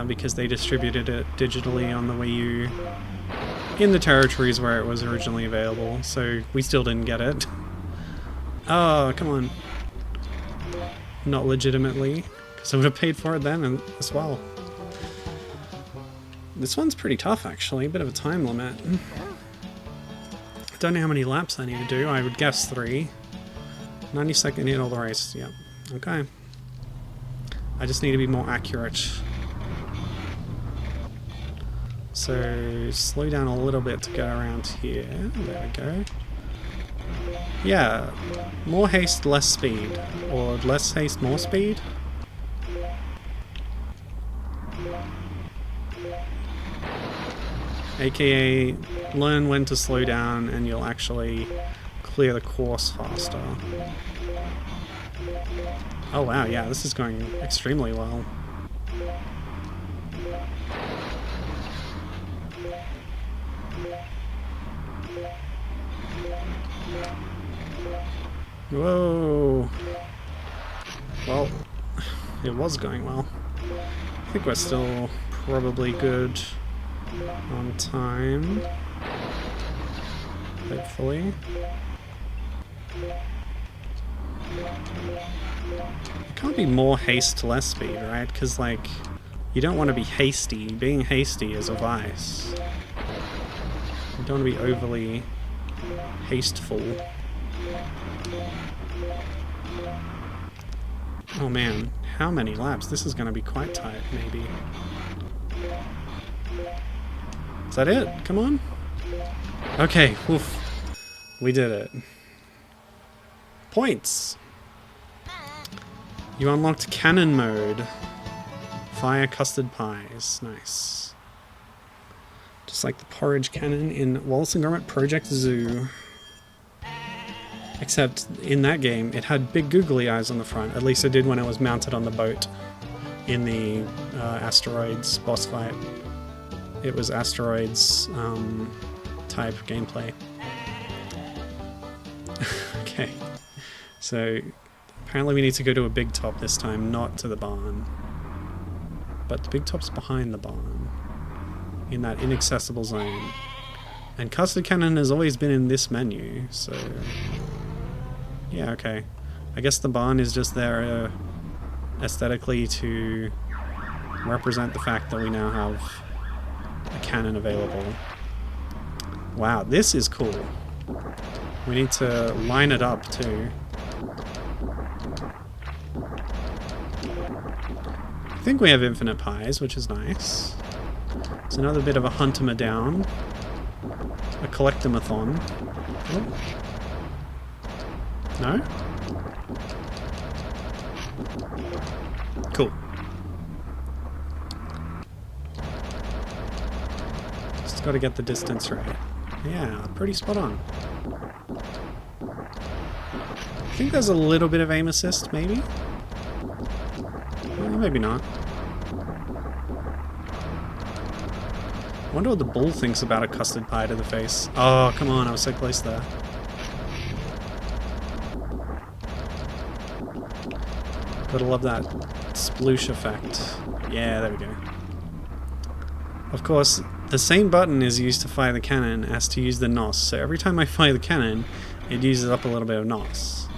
[SPEAKER 1] Because they distributed it digitally on the Wii U in the territories where it was originally available, so we still didn't get it. Oh, come on. Not legitimately, because I would have paid for it then as well. This one's pretty tough, actually, a bit of a time limit. Don't know how many laps I need to do, I would guess 3. 90-second hit all the race, yep. Okay. I just need to be more accurate. So, slow down a little bit to go around here. There we go. Yeah, more haste, less speed. Or less haste, more speed? AKA, learn when to slow down and you'll actually clear the course faster. Oh wow, yeah, this is going extremely well. Whoa. Well, it was going well. I think we're still probably good on time. Hopefully. It can't be more haste, less speed, right? Because, like, You don't want to be hasty. Being hasty is a vice. You don't want to be overly hasteful. Oh man, how many laps? This is going to be quite tight, maybe. Is that it? Come on. Okay, oof. We did it. Points! You unlocked cannon mode. Fire custard pies. Nice. Just like the porridge cannon in Wallace and Gromit Project Zoo. Except in that game, it had big googly eyes on the front. At least it did when it was mounted on the boat in the asteroids boss fight. It was asteroids type gameplay. Okay. So apparently we need to go to a big top this time, not to the barn. But the big top's behind the barn, in that inaccessible zone. And custard cannon has always been in this menu, so yeah, okay. I guess the barn is just there aesthetically to represent the fact that we now have a cannon available. Wow, this is cool. We need to line it up too. I think we have infinite pies, which is nice. It's another bit of a hunt-em-a-down. A collect-em-a-thon. Oh. No? Cool. Just gotta get the distance right. Yeah, pretty spot on. I think there's a little bit of aim assist, maybe? Well, maybe not. I wonder what the bull thinks about a custard pie to the face. Oh, come on, I was so close there. Gotta love that sploosh effect. Yeah, there we go. Of course, the same button is used to fire the cannon as to use the NOS, so every time I fire the cannon, it uses up a little bit of NOS.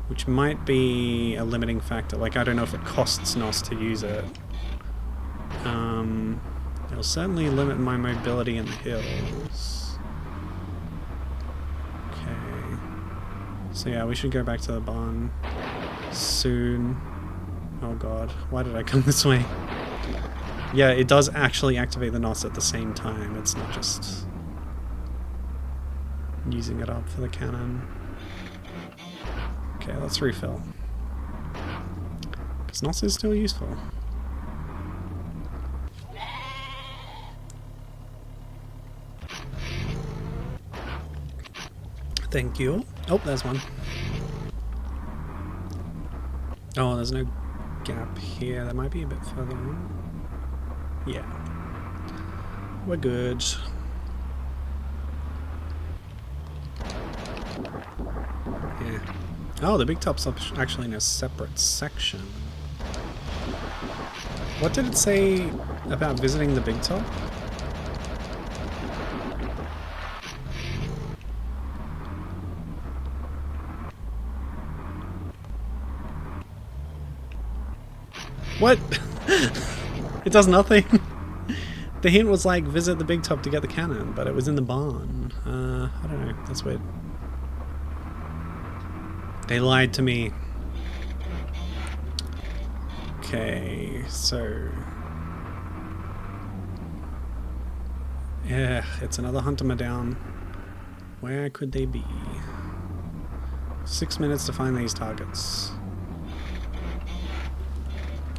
[SPEAKER 1] Which might be a limiting factor. Like, I don't know if it costs NOS to use it. It'll certainly limit my mobility in the hills. Okay. So yeah, we should go back to the barn soon. Oh god, why did I come this way? Yeah, it does actually activate the NOS at the same time. It's not just using it up for the cannon. Okay, let's refill. Because NOS is still useful. Thank you. Oh, there's one. Oh, there's no gap here. There might be a bit further on. Yeah. We're good. Yeah. Oh, the big top's actually in a separate section. What did it say about visiting the big top? What? It does nothing. The hint was like, visit the big top to get the cannon, but it was in the barn. I don't know. That's weird. They lied to me. Okay, so... yeah, it's another hunt-em-a-down. Where could they be? 6 minutes to find these targets.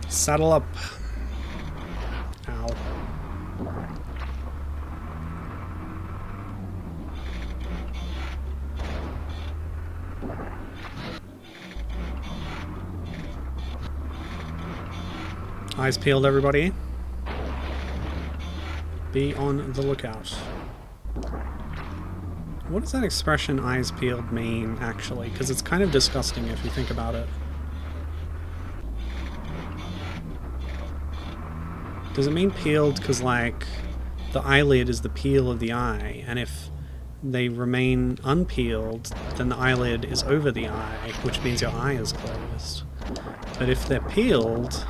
[SPEAKER 1] Saddle up. Ow. Eyes peeled, everybody. Be on the lookout. What does that expression, eyes peeled, mean, actually? Because it's kind of disgusting if you think about it. Does it mean peeled because, like, the eyelid is the peel of the eye, and if they remain unpeeled, then the eyelid is over the eye, which means your eye is closed. But if they're peeled,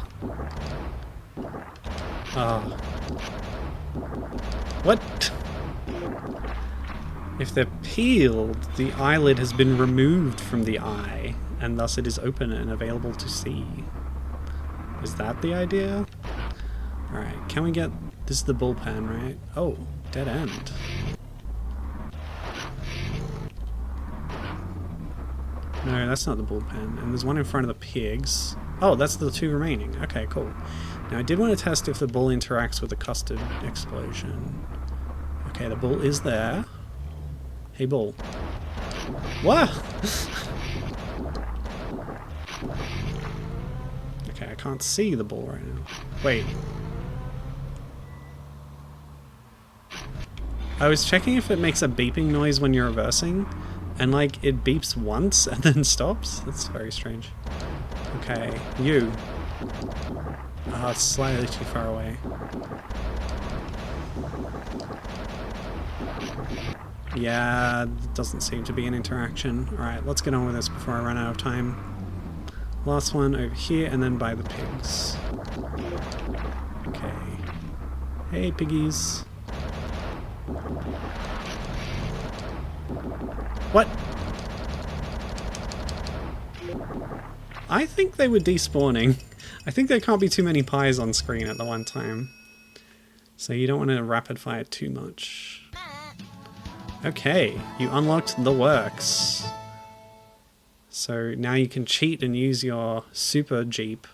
[SPEAKER 1] Ah. What? If they're peeled, the eyelid has been removed from the eye, and thus it is open and available to see. Is that the idea? Alright, can we get... This is the bullpen, right? Oh, dead end. No, that's not the bullpen. And there's one in front of the pigs. Oh, that's the two remaining. Okay, cool. Now, I did want to test if the bull interacts with the custard explosion. Okay, the bull is there. Hey, bull. Wow! Okay, I can't see the bull right now. Wait. I was checking if it makes a beeping noise when you're reversing, and like it beeps once and then stops. That's very strange. Okay, you. Ah, it's slightly too far away. Yeah, doesn't seem to be an interaction. Alright, let's get on with this before I run out of time. Last one over here, and then by the pigs. Okay. Hey, piggies. What? I think they were despawning. I think there can't be too many pies on screen at the one time. So you don't want to rapid fire too much. Okay, you unlocked the works. So now you can cheat and use your super jeep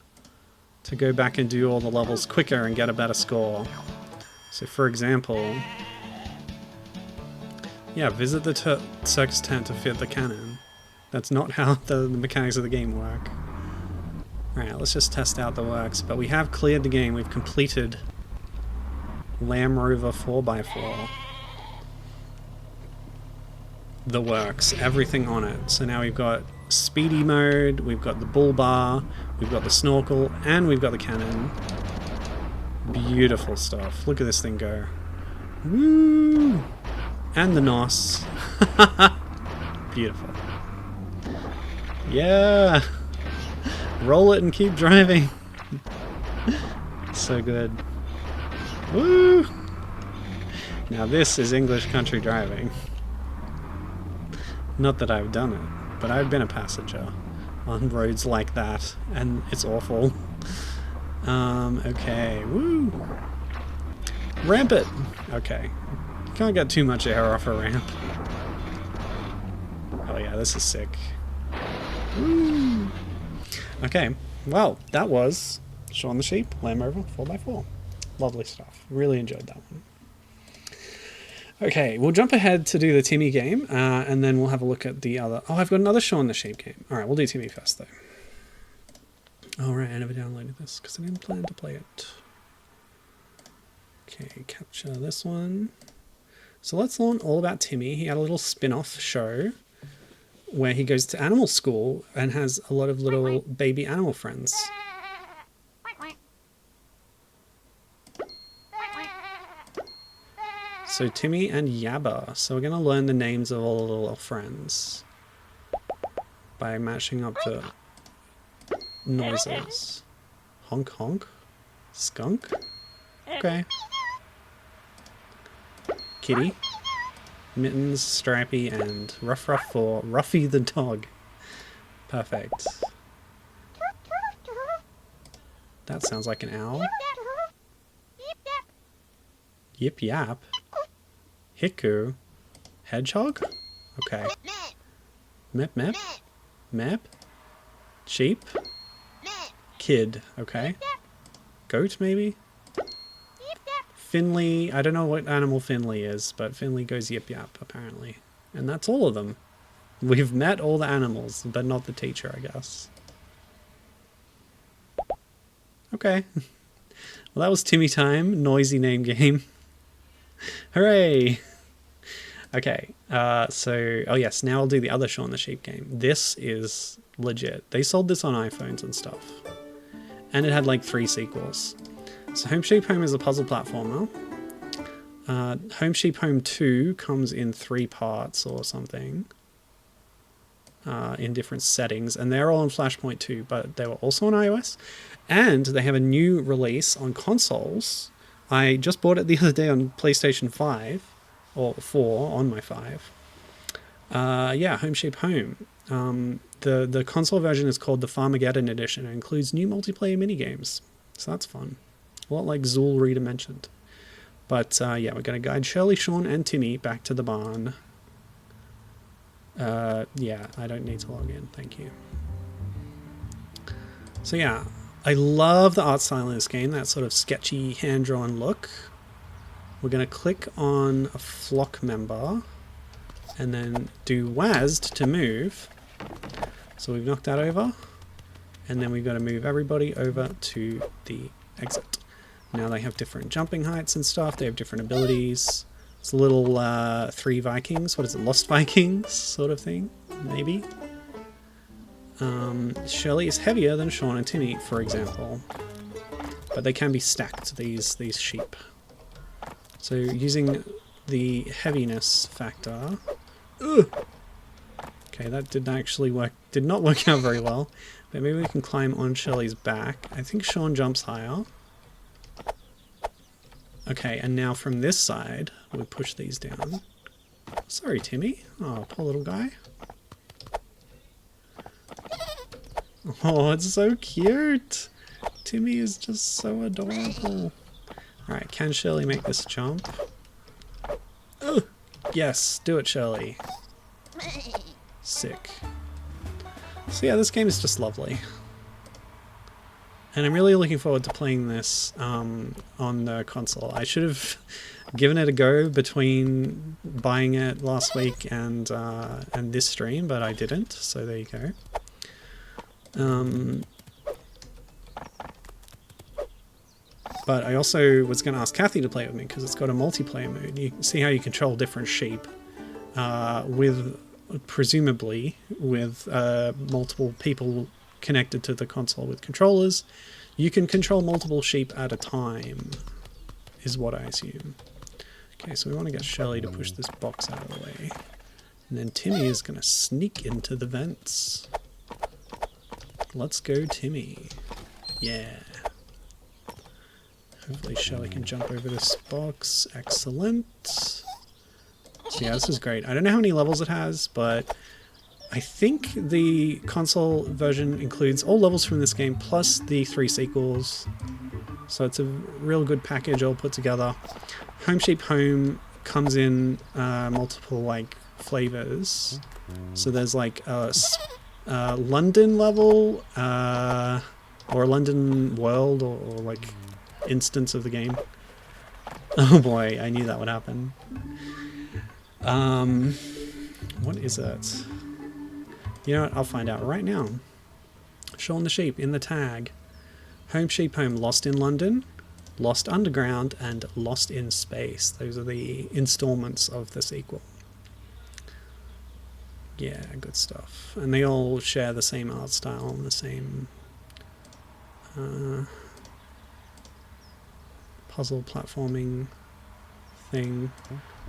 [SPEAKER 1] to go back and do all the levels quicker and get a better score. So for example, yeah, visit the circus tent to fit the cannon. That's not how the mechanics of the game work. Alright, let's just test out the works. But we have cleared the game. We've completed Lamb Rover 4x4. The works. Everything on it. So now we've got speedy mode, we've got the bull bar, we've got the snorkel, and we've got the cannon. Beautiful stuff. Look at this thing go. Woo! And the NOS. Beautiful. Yeah! Roll it and keep driving. So good. Woo! Now this is English country driving. Not that I've done it, but I've been a passenger on roads like that, and it's awful. Okay, woo! Ramp it! Okay. You can't get too much air off a ramp. Oh yeah, this is sick. Woo! Okay, well, that was Shaun the Sheep, Lamb Rover 4x4. Lovely stuff. Really enjoyed that one. Okay, we'll jump ahead to do the Timmy game, and then we'll have a look at the other... Oh, I've got another Shaun the Sheep game. Alright, we'll do Timmy first, though. Alright, I never downloaded this, because I didn't plan to play it. Okay, capture this one. So let's learn all about Timmy. He had a little spin-off show where he goes to animal school and has a lot of little baby animal friends. So Timmy and Yabba. So we're going to learn the names of all the little friends by matching up the noises. Honk honk. Skunk. Okay. Kitty. Mittens, Strappy, and Ruff Ruff for Ruffy the dog. Perfect. That sounds like an owl. Yip Yap. Hiku. Hedgehog? Okay. Mep Mep. Map. Sheep. Kid. Okay. Goat, maybe? Finley. I don't know what animal Finley is, but Finley goes yip yap, apparently. And that's all of them. We've met all the animals, but not the teacher, I guess. Okay. Well, that was Timmy time. Noisy name game. Hooray! Okay, so... Oh yes, now I'll do the other Shaun the Sheep game. This is legit. They sold this on iPhones and stuff. And it had like 3 sequels. So Home Sheep Home is a puzzle platformer. Home Sheep Home 2 comes in 3 parts or something. in different settings, and they're all on Flashpoint too, but they were also on iOS, and they have a new release on consoles. I just bought it the other day on PlayStation 5 or 4 on my 5. Yeah, Home Shape Home. The console version is called the Farmageddon Edition and includes new multiplayer minigames, so that's fun. A lot like Zool Redimensioned. But yeah, we're going to guide Shirley, Shaun, and Timmy back to the barn. Yeah, I don't need to log in, thank you. So yeah, I love the art style in this game, that sort of sketchy hand-drawn look. We're going to click on a flock member and then do WASD to move. So we've knocked that over, and then we've got to move everybody over to the exit. Now they have different jumping heights and stuff, they have different abilities. It's a little 3 Vikings, what is it, Lost Vikings sort of thing, maybe? Shirley is heavier than Shaun and Timmy, for example. But they can be stacked, these sheep. So using the heaviness factor... Ugh! Okay, that did not work out very well. But maybe we can climb on Shirley's back. I think Shaun jumps higher. Okay, and now from this side, we push these down. Sorry, Timmy. Oh, poor little guy. Oh, it's so cute. Timmy is just so adorable. Alright, can Shirley make this jump? Ugh! Yes, do it, Shirley. Sick. So yeah, this game is just lovely. And I'm really looking forward to playing this on the console. I should have given it a go between buying it last week and this stream, but I didn't, so there you go. But I also was going to ask Kathy to play it with me because it's got a multiplayer mode. You can see how you control different sheep presumably with multiple people connected to the console with controllers. You can control multiple sheep at a time, is what I assume. Okay, so we want to get Shirley to push this box out of the way. And then Timmy is going to sneak into the vents. Let's go, Timmy. Yeah. Hopefully Shirley can jump over this box. Excellent. So yeah, this is great. I don't know how many levels it has, but I think the console version includes all levels from this game plus the 3 sequels. So it's a real good package all put together. Home Sheep Home comes in multiple like flavors. So there's like a London level or a London world or like instance of the game. Oh boy, I knew that would happen. What is it? You know what? I'll find out right now. Shaun the Sheep in the tag. Home Sheep Home, Lost in London, Lost Underground, and Lost in Space. Those are the installments of the sequel. Yeah, good stuff. And they all share the same art style and the same puzzle platforming thing.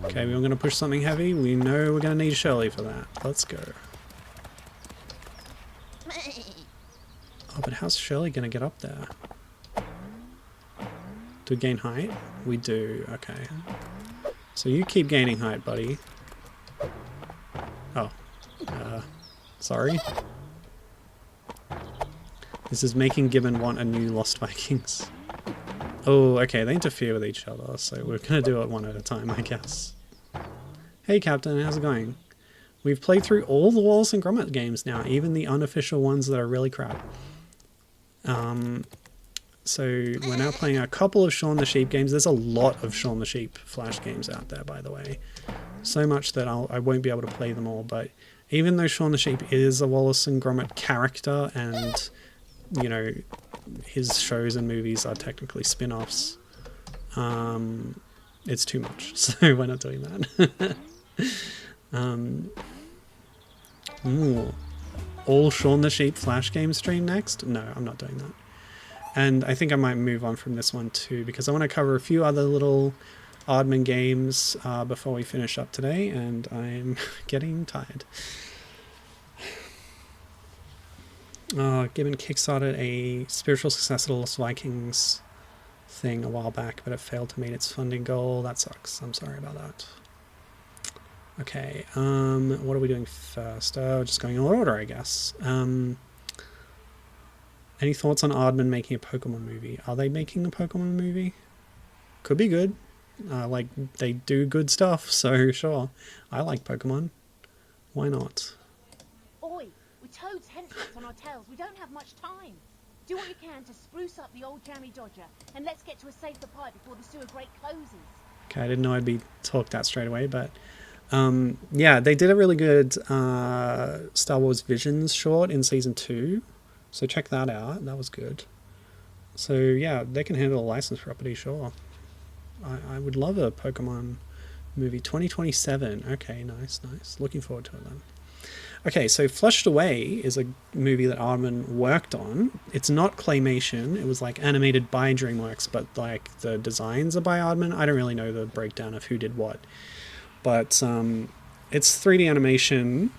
[SPEAKER 1] Okay, we're going to push something heavy. We know we're going to need Shirley for that. Let's go. Oh, but how's Shirley going to get up there? Do we gain height? We do. Okay. So you keep gaining height, buddy. Oh. Sorry. This is making Gibbon want a new Lost Vikings. Oh, okay, they interfere with each other, so we're going to do it one at a time, I guess. Hey, Captain, how's it going? We've played through all the Wallace and Gromit games now, even the unofficial ones that are really crap. So we're now playing a couple of Shaun the Sheep games. There's a lot of Shaun the Sheep Flash games out there, by the way. So much that I won't be able to play them all, but even though Shaun the Sheep is a Wallace and Gromit character and, you know, his shows and movies are technically spin-offs, it's too much, so we're not doing that. All Shaun the Sheep Flash game stream next? No, I'm not doing that. And I think I might move on from this one too, because I want to cover a few other little Aardman games before we finish up today, and I'm getting tired. Gibbon kickstarted a spiritual successor to Lost Vikings thing a while back, but it failed to meet its funding goal. That sucks. I'm sorry about that. Okay, what are we doing first? Just going in order, I guess. Any thoughts on Aardman making a Pokemon movie? Are they making a Pokemon movie? Could be good. Like, they do good stuff, so sure. I like Pokemon. Why not?
[SPEAKER 4] Oi, with Toad's henchmats on our tails, we don't have much time. Do what you can to spruce up the old jammy dodger, and let's get to a safer pipe before the sewer grate closes.
[SPEAKER 1] Okay, I didn't know I'd be talked at straight away, but yeah, they did a really good Star Wars Visions short in Season 2, so check that out. That was good. So yeah, they can handle a licensed property, sure. I would love a Pokemon movie. 2027. Okay, nice. Looking forward to it then. Okay, so Flushed Away is a movie that Aardman worked on. It's not claymation. It was like animated by DreamWorks, but like the designs are by Aardman. I don't really know the breakdown of who did what. But it's 3D animation,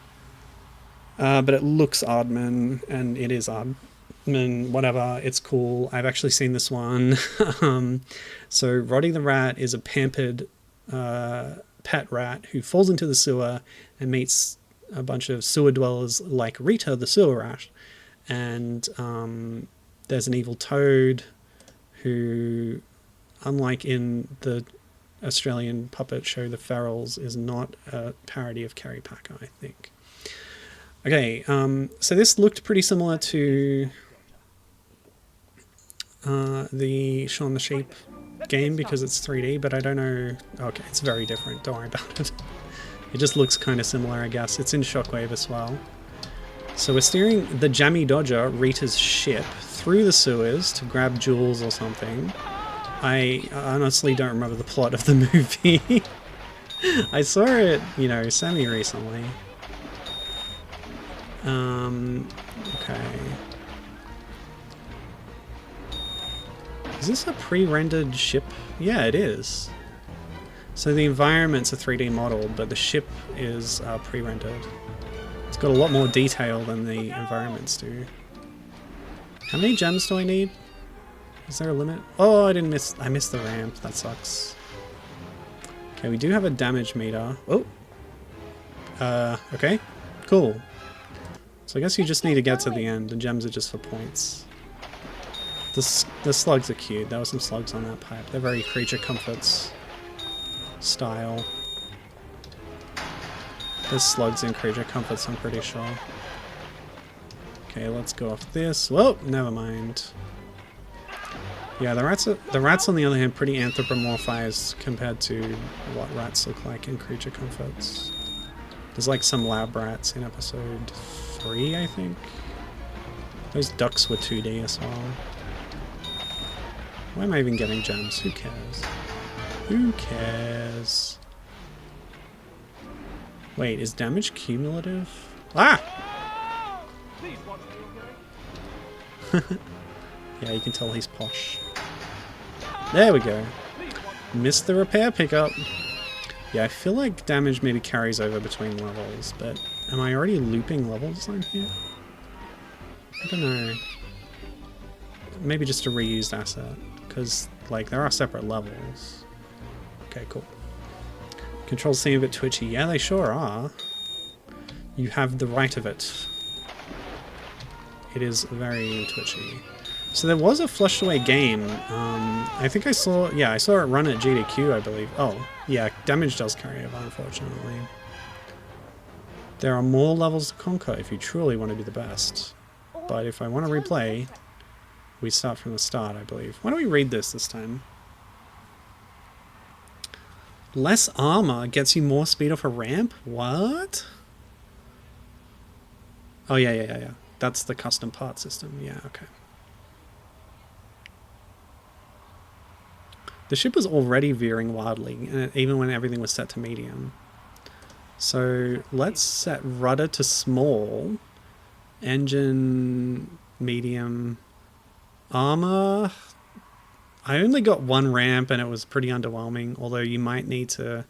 [SPEAKER 1] but it looks Aardman, and it is Aardman, whatever. It's cool. I've actually seen this one. So Roddy the Rat is a pampered pet rat who falls into the sewer and meets a bunch of sewer dwellers like Rita the sewer rat, and there's an evil toad who, unlike in the Australian puppet show The Ferals, is not a parody of Kerry Packer, I think. Okay, so this looked pretty similar to the Shaun the Sheep game because it's 3D, but I don't know. Okay, it's very different. Don't worry about it. It just looks kind of similar, I guess. It's in Shockwave as well. So we're steering the Jammy Dodger, Rita's ship, through the sewers to grab jewels or something. I honestly don't remember the plot of the movie. I saw it, you know, semi-recently. Okay. Is this a pre-rendered ship? Yeah, it is. So the environment's a 3D model, but the ship is pre-rendered. It's got a lot more detail than the environments do. How many gems do I need? Is there a limit? Oh, I missed the ramp. That sucks. Okay, we do have a damage meter. Oh! Okay. Cool. So I guess you just need to get to the end. The gems are just for points. The slugs are cute. There were some slugs on that pipe. They're very Creature Comforts style. There's slugs in Creature Comforts, I'm pretty sure. Okay, let's go off this. Whoa, never mind. Yeah, the rats on the other hand pretty anthropomorphized compared to what rats look like in Creature Comforts. There's like some lab rats in episode 3, I think. Those ducks were 2D as well. Why am I even getting gems? Who cares? Who cares? Wait, is damage cumulative? Ah! Yeah, you can tell he's posh. There we go. Missed the repair pickup. Yeah, I feel like damage maybe carries over between levels, but am I already looping level design here? I don't know. Maybe just a reused asset, because like there are separate levels. Okay, cool. Controls seem a bit twitchy. Yeah, they sure are. You have the right of it. It is very twitchy. So there was a Flushed Away game. I think I saw it run at GDQ, I believe. Oh, yeah, damage does carry over, unfortunately. There are more levels to conquer if you truly want to be the best. But if I want to replay, we start from the start, I believe. Why don't we read this time? Less armor gets you more speed off a ramp? What? Oh, yeah. That's the custom part system. Yeah, okay. The ship was already veering wildly, even when everything was set to medium. So let's set rudder to small, engine medium, armor. I only got one ramp and it was pretty underwhelming, although you might need to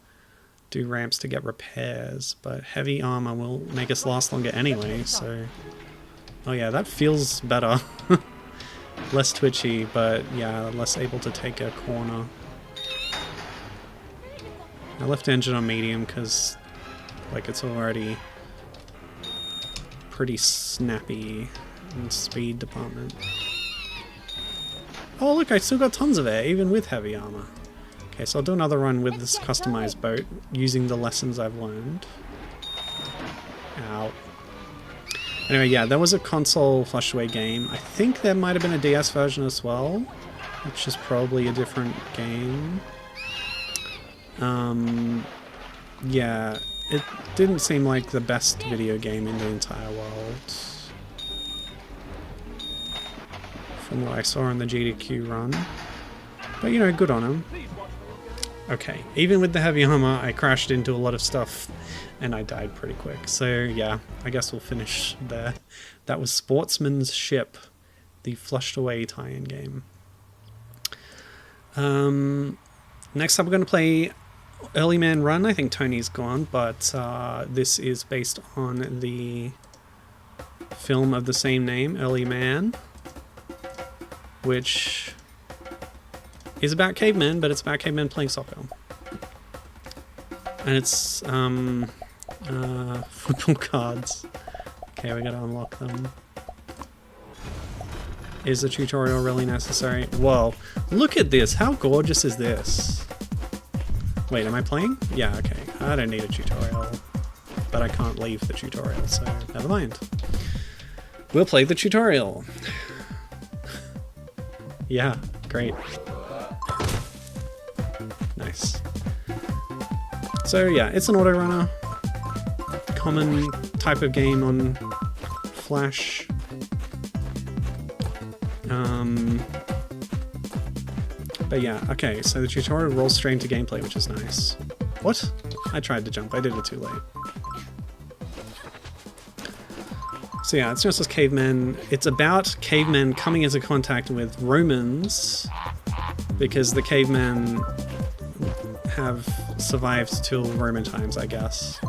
[SPEAKER 1] do ramps to get repairs, but heavy armor will make us last longer anyway, so Oh yeah, that feels better. Less twitchy, but yeah, less able to take a corner. I left engine on medium because, like, it's already pretty snappy in speed department. Oh look, I still got tons of air, even with heavy armor. Okay, so I'll do another run with this customized boat, using the lessons I've learned. Ow. Anyway, yeah, there was a console flushed away game. I think there might have been a DS version as well, which is probably a different game. Yeah, it didn't seem like the best video game in the entire world, from what I saw in the GDQ run. But, you know, good on him. Okay, even with the heavy armor, I crashed into a lot of stuff and I died pretty quick. So, yeah, I guess we'll finish there. That was Sportsman's Ship, the flushed away tie-in game. Next up we're going to play Early Man Run. I think Tony's gone, but this is based on the film of the same name, Early Man, which is about cavemen, but it's about cavemen playing soccer. And it's football cards. Okay, we gotta unlock them. Is the tutorial really necessary? Whoa, look at this! How gorgeous is this? Wait, am I playing? Yeah, okay. I don't need a tutorial. But I can't leave the tutorial, so never mind. We'll play the tutorial. Yeah, great. Nice. So yeah, it's an auto runner. Common type of game on Flash. But yeah, okay, so the tutorial rolls straight into gameplay, which is nice. What? I tried to jump, I did it too late. So yeah, it's just as cavemen. It's about cavemen coming into contact with Romans, because the cavemen have survived till Roman times, I guess.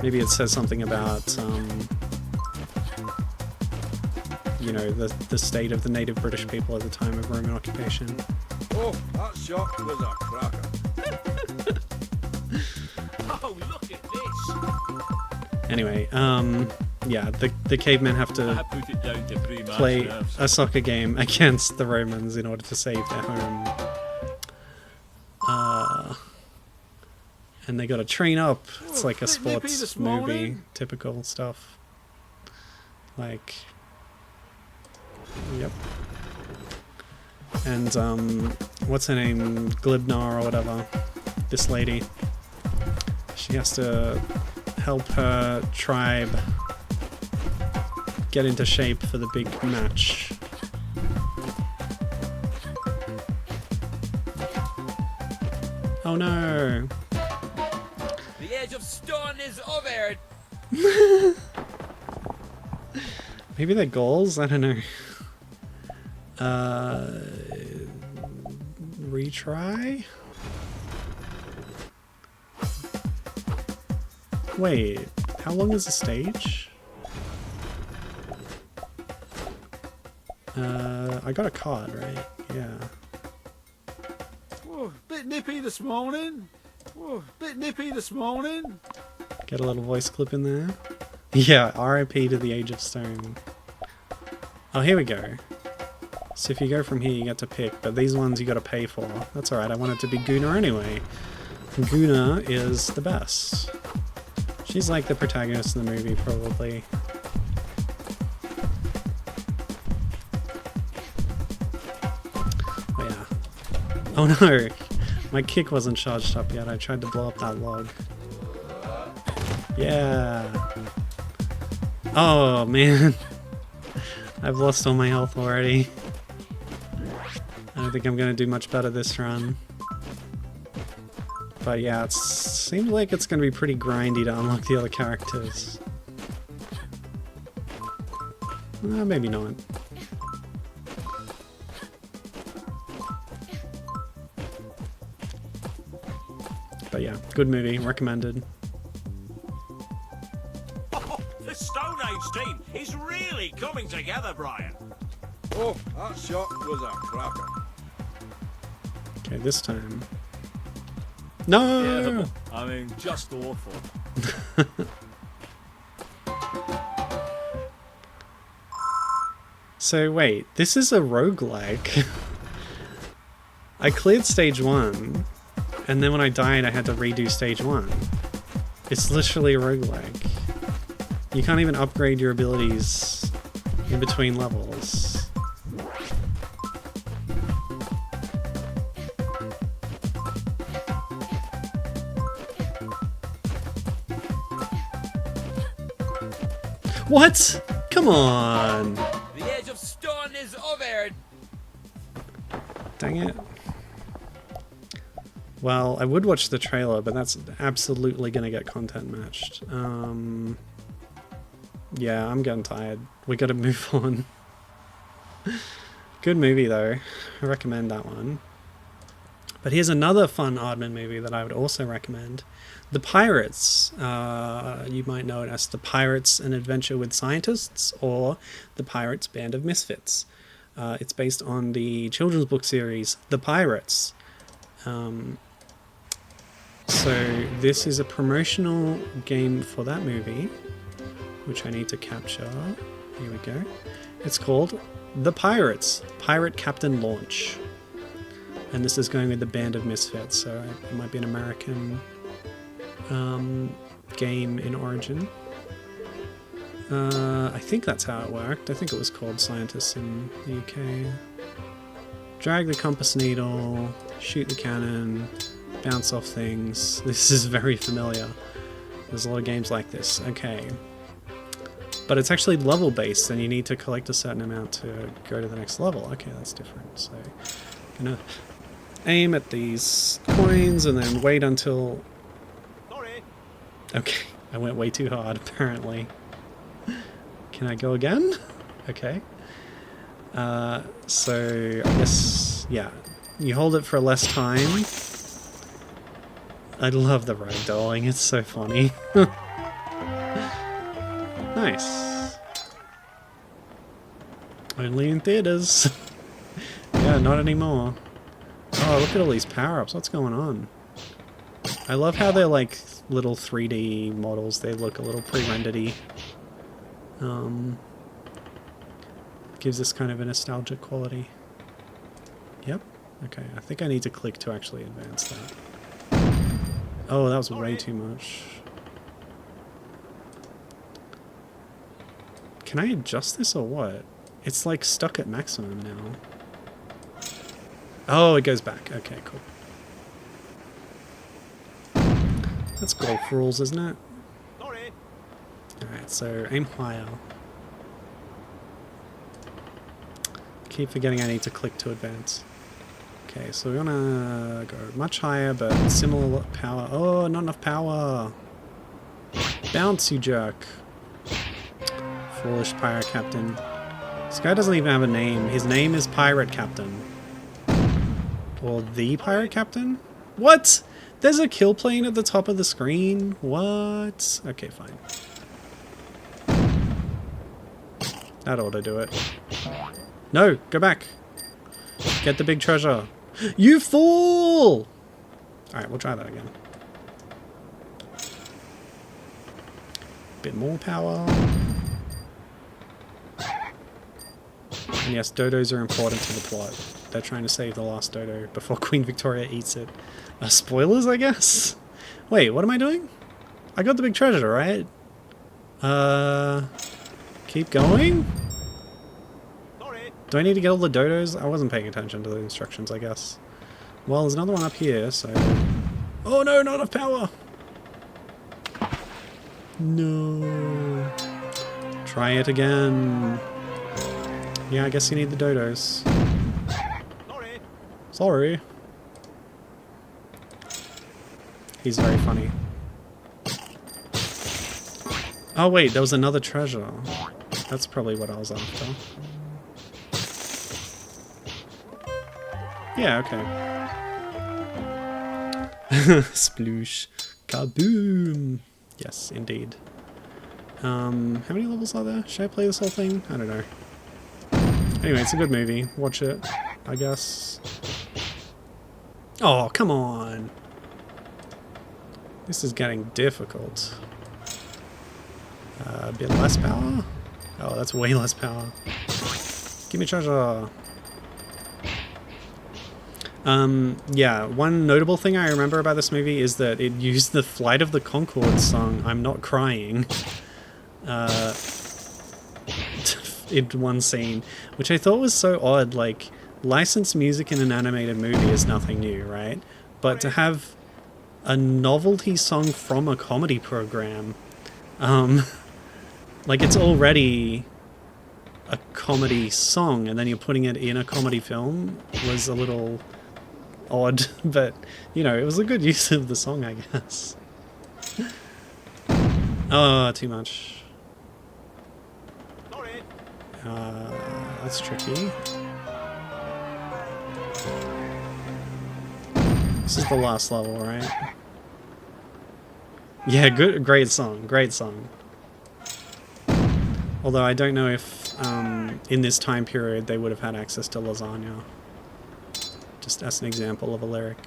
[SPEAKER 1] Maybe it says something about, you know, the state of the native British people at the time of Roman occupation.
[SPEAKER 5] Oh, that shot was a cracker. Oh, look at this.
[SPEAKER 1] Anyway, yeah, the cavemen have to play a soccer game against the Romans in order to save their home. And they gotta train up. It's like a sports movie, typical stuff. Like, yep. And, what's her name? Glibnar or whatever. This lady. She has to help her tribe get into shape for the big match. Oh no!
[SPEAKER 5] The edge of stone is over.
[SPEAKER 1] Maybe they're goals? I don't know. Retry? Wait, how long is the stage? I got a card, right? Yeah.
[SPEAKER 5] Whoa, bit nippy this morning. Whoa, bit nippy this morning.
[SPEAKER 1] Get a little voice clip in there. Yeah, RIP to the Age of Stone. Oh, here we go. So if you go from here, you get to pick, but these ones you gotta pay for. That's alright, I want it to be Guna anyway. Guna is the best. She's like the protagonist in the movie, probably. Oh yeah. Oh no! My kick wasn't charged up yet, I tried to blow up that log. Yeah! Oh man! I've lost all my health already. I don't think I'm gonna do much better this run. But yeah, it seems like it's gonna be pretty grindy to unlock the other characters. Maybe not. But yeah, good movie, recommended.
[SPEAKER 5] Oh, the Stone Age team is really coming together, Brian. Oh, that shot was a cracker.
[SPEAKER 1] Okay, this time. No!
[SPEAKER 5] Yeah, I mean, just awful.
[SPEAKER 1] So wait, this is a roguelike. I cleared stage 1, and then when I died I had to redo stage 1. It's literally a roguelike. You can't even upgrade your abilities in between levels. What? Come on!
[SPEAKER 5] The edge of stone is over.
[SPEAKER 1] Dang it. Well, I would watch the trailer, but that's absolutely gonna get content matched. Yeah, I'm getting tired. We gotta move on. Good movie though. I recommend that one. But here's another fun Aardman movie that I would also recommend. The Pirates. You might know it as The Pirates: An Adventure with Scientists, or The Pirates: Band of Misfits. It's based on the children's book series The Pirates. So this is a promotional game for that movie, which I need to capture. Here we go. It's called The Pirates: Pirate Captain Launch. And this is going with the Band of Misfits, so it might be an American game in origin. I think that's how it worked. I think it was called Scientists in the UK. Drag the compass needle, shoot the cannon, bounce off things. This is very familiar. There's a lot of games like this. Okay. But it's actually level based, and you need to collect a certain amount to go to the next level. Okay, that's different. So I'm gonna aim at these coins and then wait until...
[SPEAKER 5] Sorry.
[SPEAKER 1] Okay, I went way too hard apparently. Can I go again? Okay. So I guess, yeah, you hold it for less time. I love the ragdolling, it's so funny. Nice. Only in theaters. Yeah, not anymore. Oh, look at all these power-ups. What's going on? I love how they're like little 3D models. They look a little pre-rendered-y. Gives this kind of a nostalgic quality. Yep. Okay, I think I need to click to actually advance that. Oh, that was way too much. Can I adjust this or what? It's like stuck at maximum now. Oh, it goes back. Okay, cool. That's golf rules, isn't it? Alright, so aim higher. Keep forgetting I need to click to advance. Okay, so we're gonna go much higher, but similar power. Oh, not enough power! Bounce, you jerk! Foolish pirate captain. This guy doesn't even have a name. His name is Pirate Captain. Or the Pirate Captain? What? There's a kill plane at the top of the screen? What? Okay, fine. That ought to do it. No, go back. Get the big treasure. You fool! Alright, we'll try that again. Bit more power. And yes, dodos are important to the plot. They're trying to save the last dodo before Queen Victoria eats it. Spoilers, I guess? Wait, what am I doing? I got the big treasure, right? Keep going? Do I need to get all the dodos? I wasn't paying attention to the instructions, I guess. Well, there's another one up here, so... Oh no, not enough power! No. Try it again. Yeah, I guess you need the dodos. Sorry. He's very funny. Oh wait, there was another treasure. That's probably what I was after. Yeah, okay. Sploosh. Kaboom! Yes, indeed. How many levels are there? Should I play this whole thing? I don't know. Anyway, it's a good movie. Watch it, I guess. Oh, come on. This is getting difficult. A bit less power? Oh, that's way less power. Give me treasure. Yeah, one notable thing I remember about this movie is that it used the Flight of the Conchords song, I'm Not Crying, in one scene, which I thought was so odd. Like, licensed music in an animated movie is nothing new, right? But to have a novelty song from a comedy program, like, it's already a comedy song, and then you're putting it in a comedy film was a little odd, but, you know, it was a good use of the song, I guess. Oh, too much. That's tricky. This is the last level, right? Yeah, good, great song, great song. Although I don't know if in this time period they would have had access to lasagna. Just as an example of a lyric.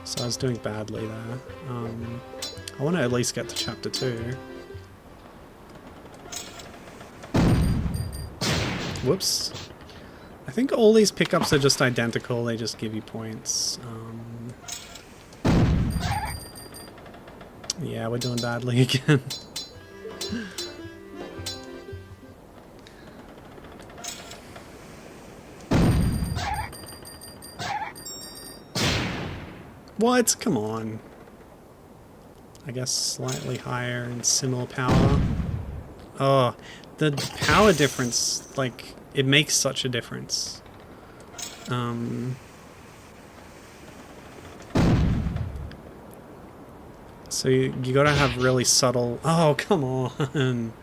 [SPEAKER 1] So I was doing badly there. I want to at least get to chapter 2. Whoops. I think all these pickups are just identical, they just give you points. Yeah, we're doing badly again. What? Come on. I guess slightly higher and similar power. Oh, the power difference, like, it makes such a difference. So you gotta have really subtle... Oh, come on!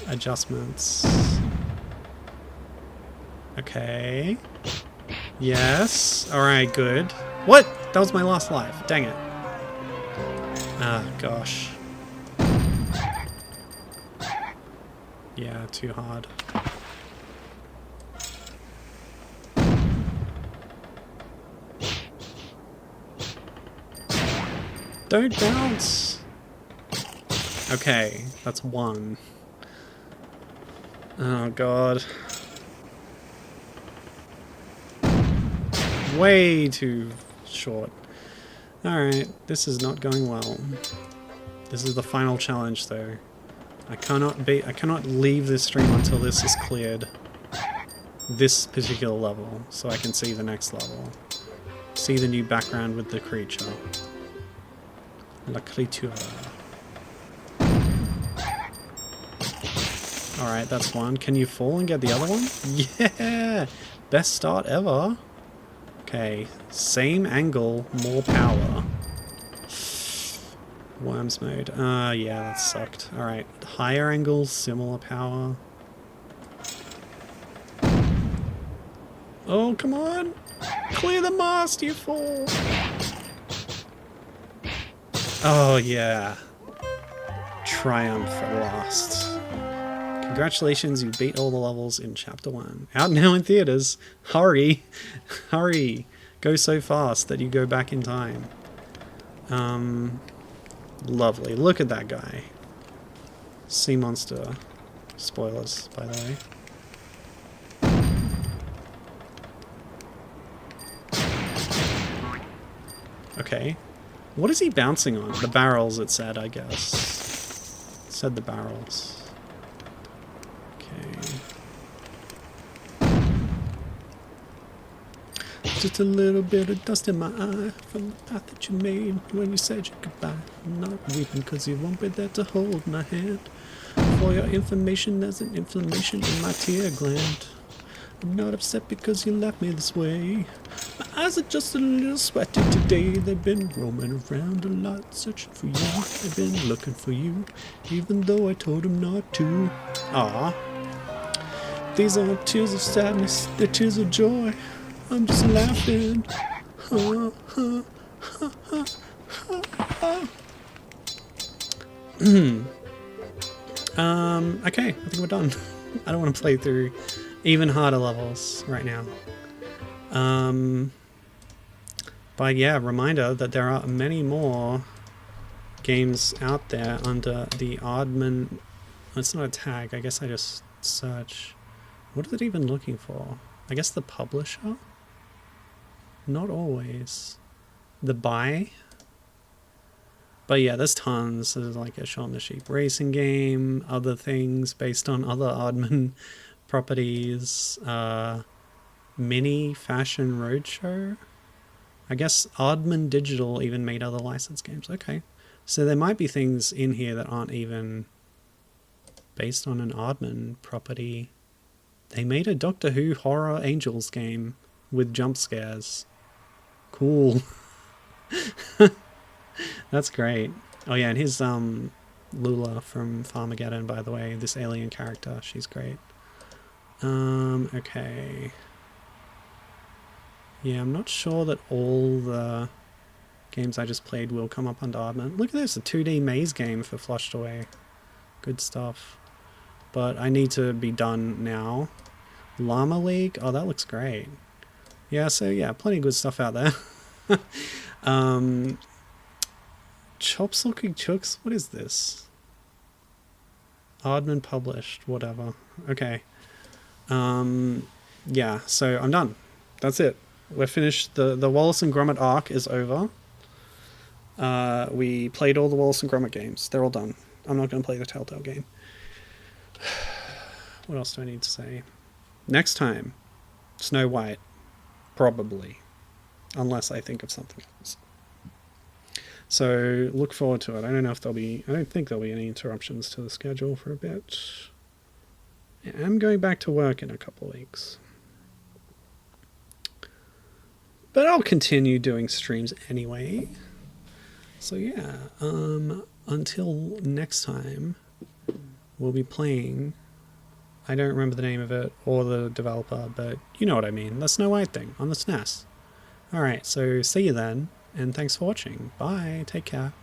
[SPEAKER 1] Adjustments. Okay. Yes. Alright, good. What? That was my last life. Dang it. Ah, gosh. Yeah, too hard. Don't bounce! Okay, that's 1. Oh god. Way too short. Alright, this is not going well. This is the final challenge though. I cannot leave this stream until this is cleared. This particular level, so I can see the next level. See the new background with the creature. La creature. Alright, that's one. Can you fall and get the other one? Yeah! Best start ever. Okay, same angle, more power. Worms mode. Yeah, that sucked. Alright, higher angle, similar power. Oh, come on! Clear the mast, you fool! Oh, yeah. Triumph at last. Congratulations, you beat all the levels in Chapter 1. Out now in theaters. Hurry! Hurry! Go so fast that you go back in time. Lovely. Look at that guy. Sea monster. Spoilers, by the way. Okay. What is he bouncing on? The barrels, it said, I guess. It said the barrels. Okay. Just a little bit of dust in my eye from the path that you made when you said your goodbye. I'm not weeping because you won't be there to hold my hand. For your information, there's an inflammation in my tear gland. I'm not upset because you left me this way. My eyes are just a little sweaty today. They've been roaming around a lot, searching for you. They've been looking for you, even though I told them not to. Ah, these aren't tears of sadness, they're tears of joy. I'm just laughing. Okay, I think we're done. I don't want to play through even harder levels right now. But yeah, reminder that there are many more games out there under the Aardman. It's not a tag, I guess I just search. What is it even looking for? I guess the publisher? Not always. The buy? But yeah, there's tons. There's like a Shaun the Sheep racing game, other things based on other Aardman properties, mini fashion roadshow. I guess Aardman Digital even made other licensed games. Okay. So there might be things in here that aren't even based on an Aardman property. They made a Doctor Who Horror Angels game with jump scares. Cool. That's great. Oh yeah, and here's Lula from Farmageddon, by the way, this alien character. She's great. Okay. Yeah, I'm not sure that all the games I just played will come up under Aardman. Look at this, a 2D maze game for Flushed Away. Good stuff. But I need to be done now. Llama League? Oh, that looks great. Yeah, so yeah, plenty of good stuff out there. Chops Looking Chooks? What is this? Aardman published, whatever. Okay. Yeah, so I'm done. That's it. We're finished. The Wallace and Gromit arc is over. We played all the Wallace and Gromit games. They're all done. I'm not going to play the Telltale game. What else do I need to say? Next time, Snow White. Probably. Unless I think of something else. So look forward to it. I don't know if there'll be... I don't think there'll be any interruptions to the schedule for a bit. I'm going back to work in a couple of weeks. But I'll continue doing streams anyway. So yeah, until next time, we'll be playing... I don't remember the name of it or the developer, but you know what I mean. The Snow White thing on the SNES. Alright, so see you then, and thanks for watching. Bye, take care.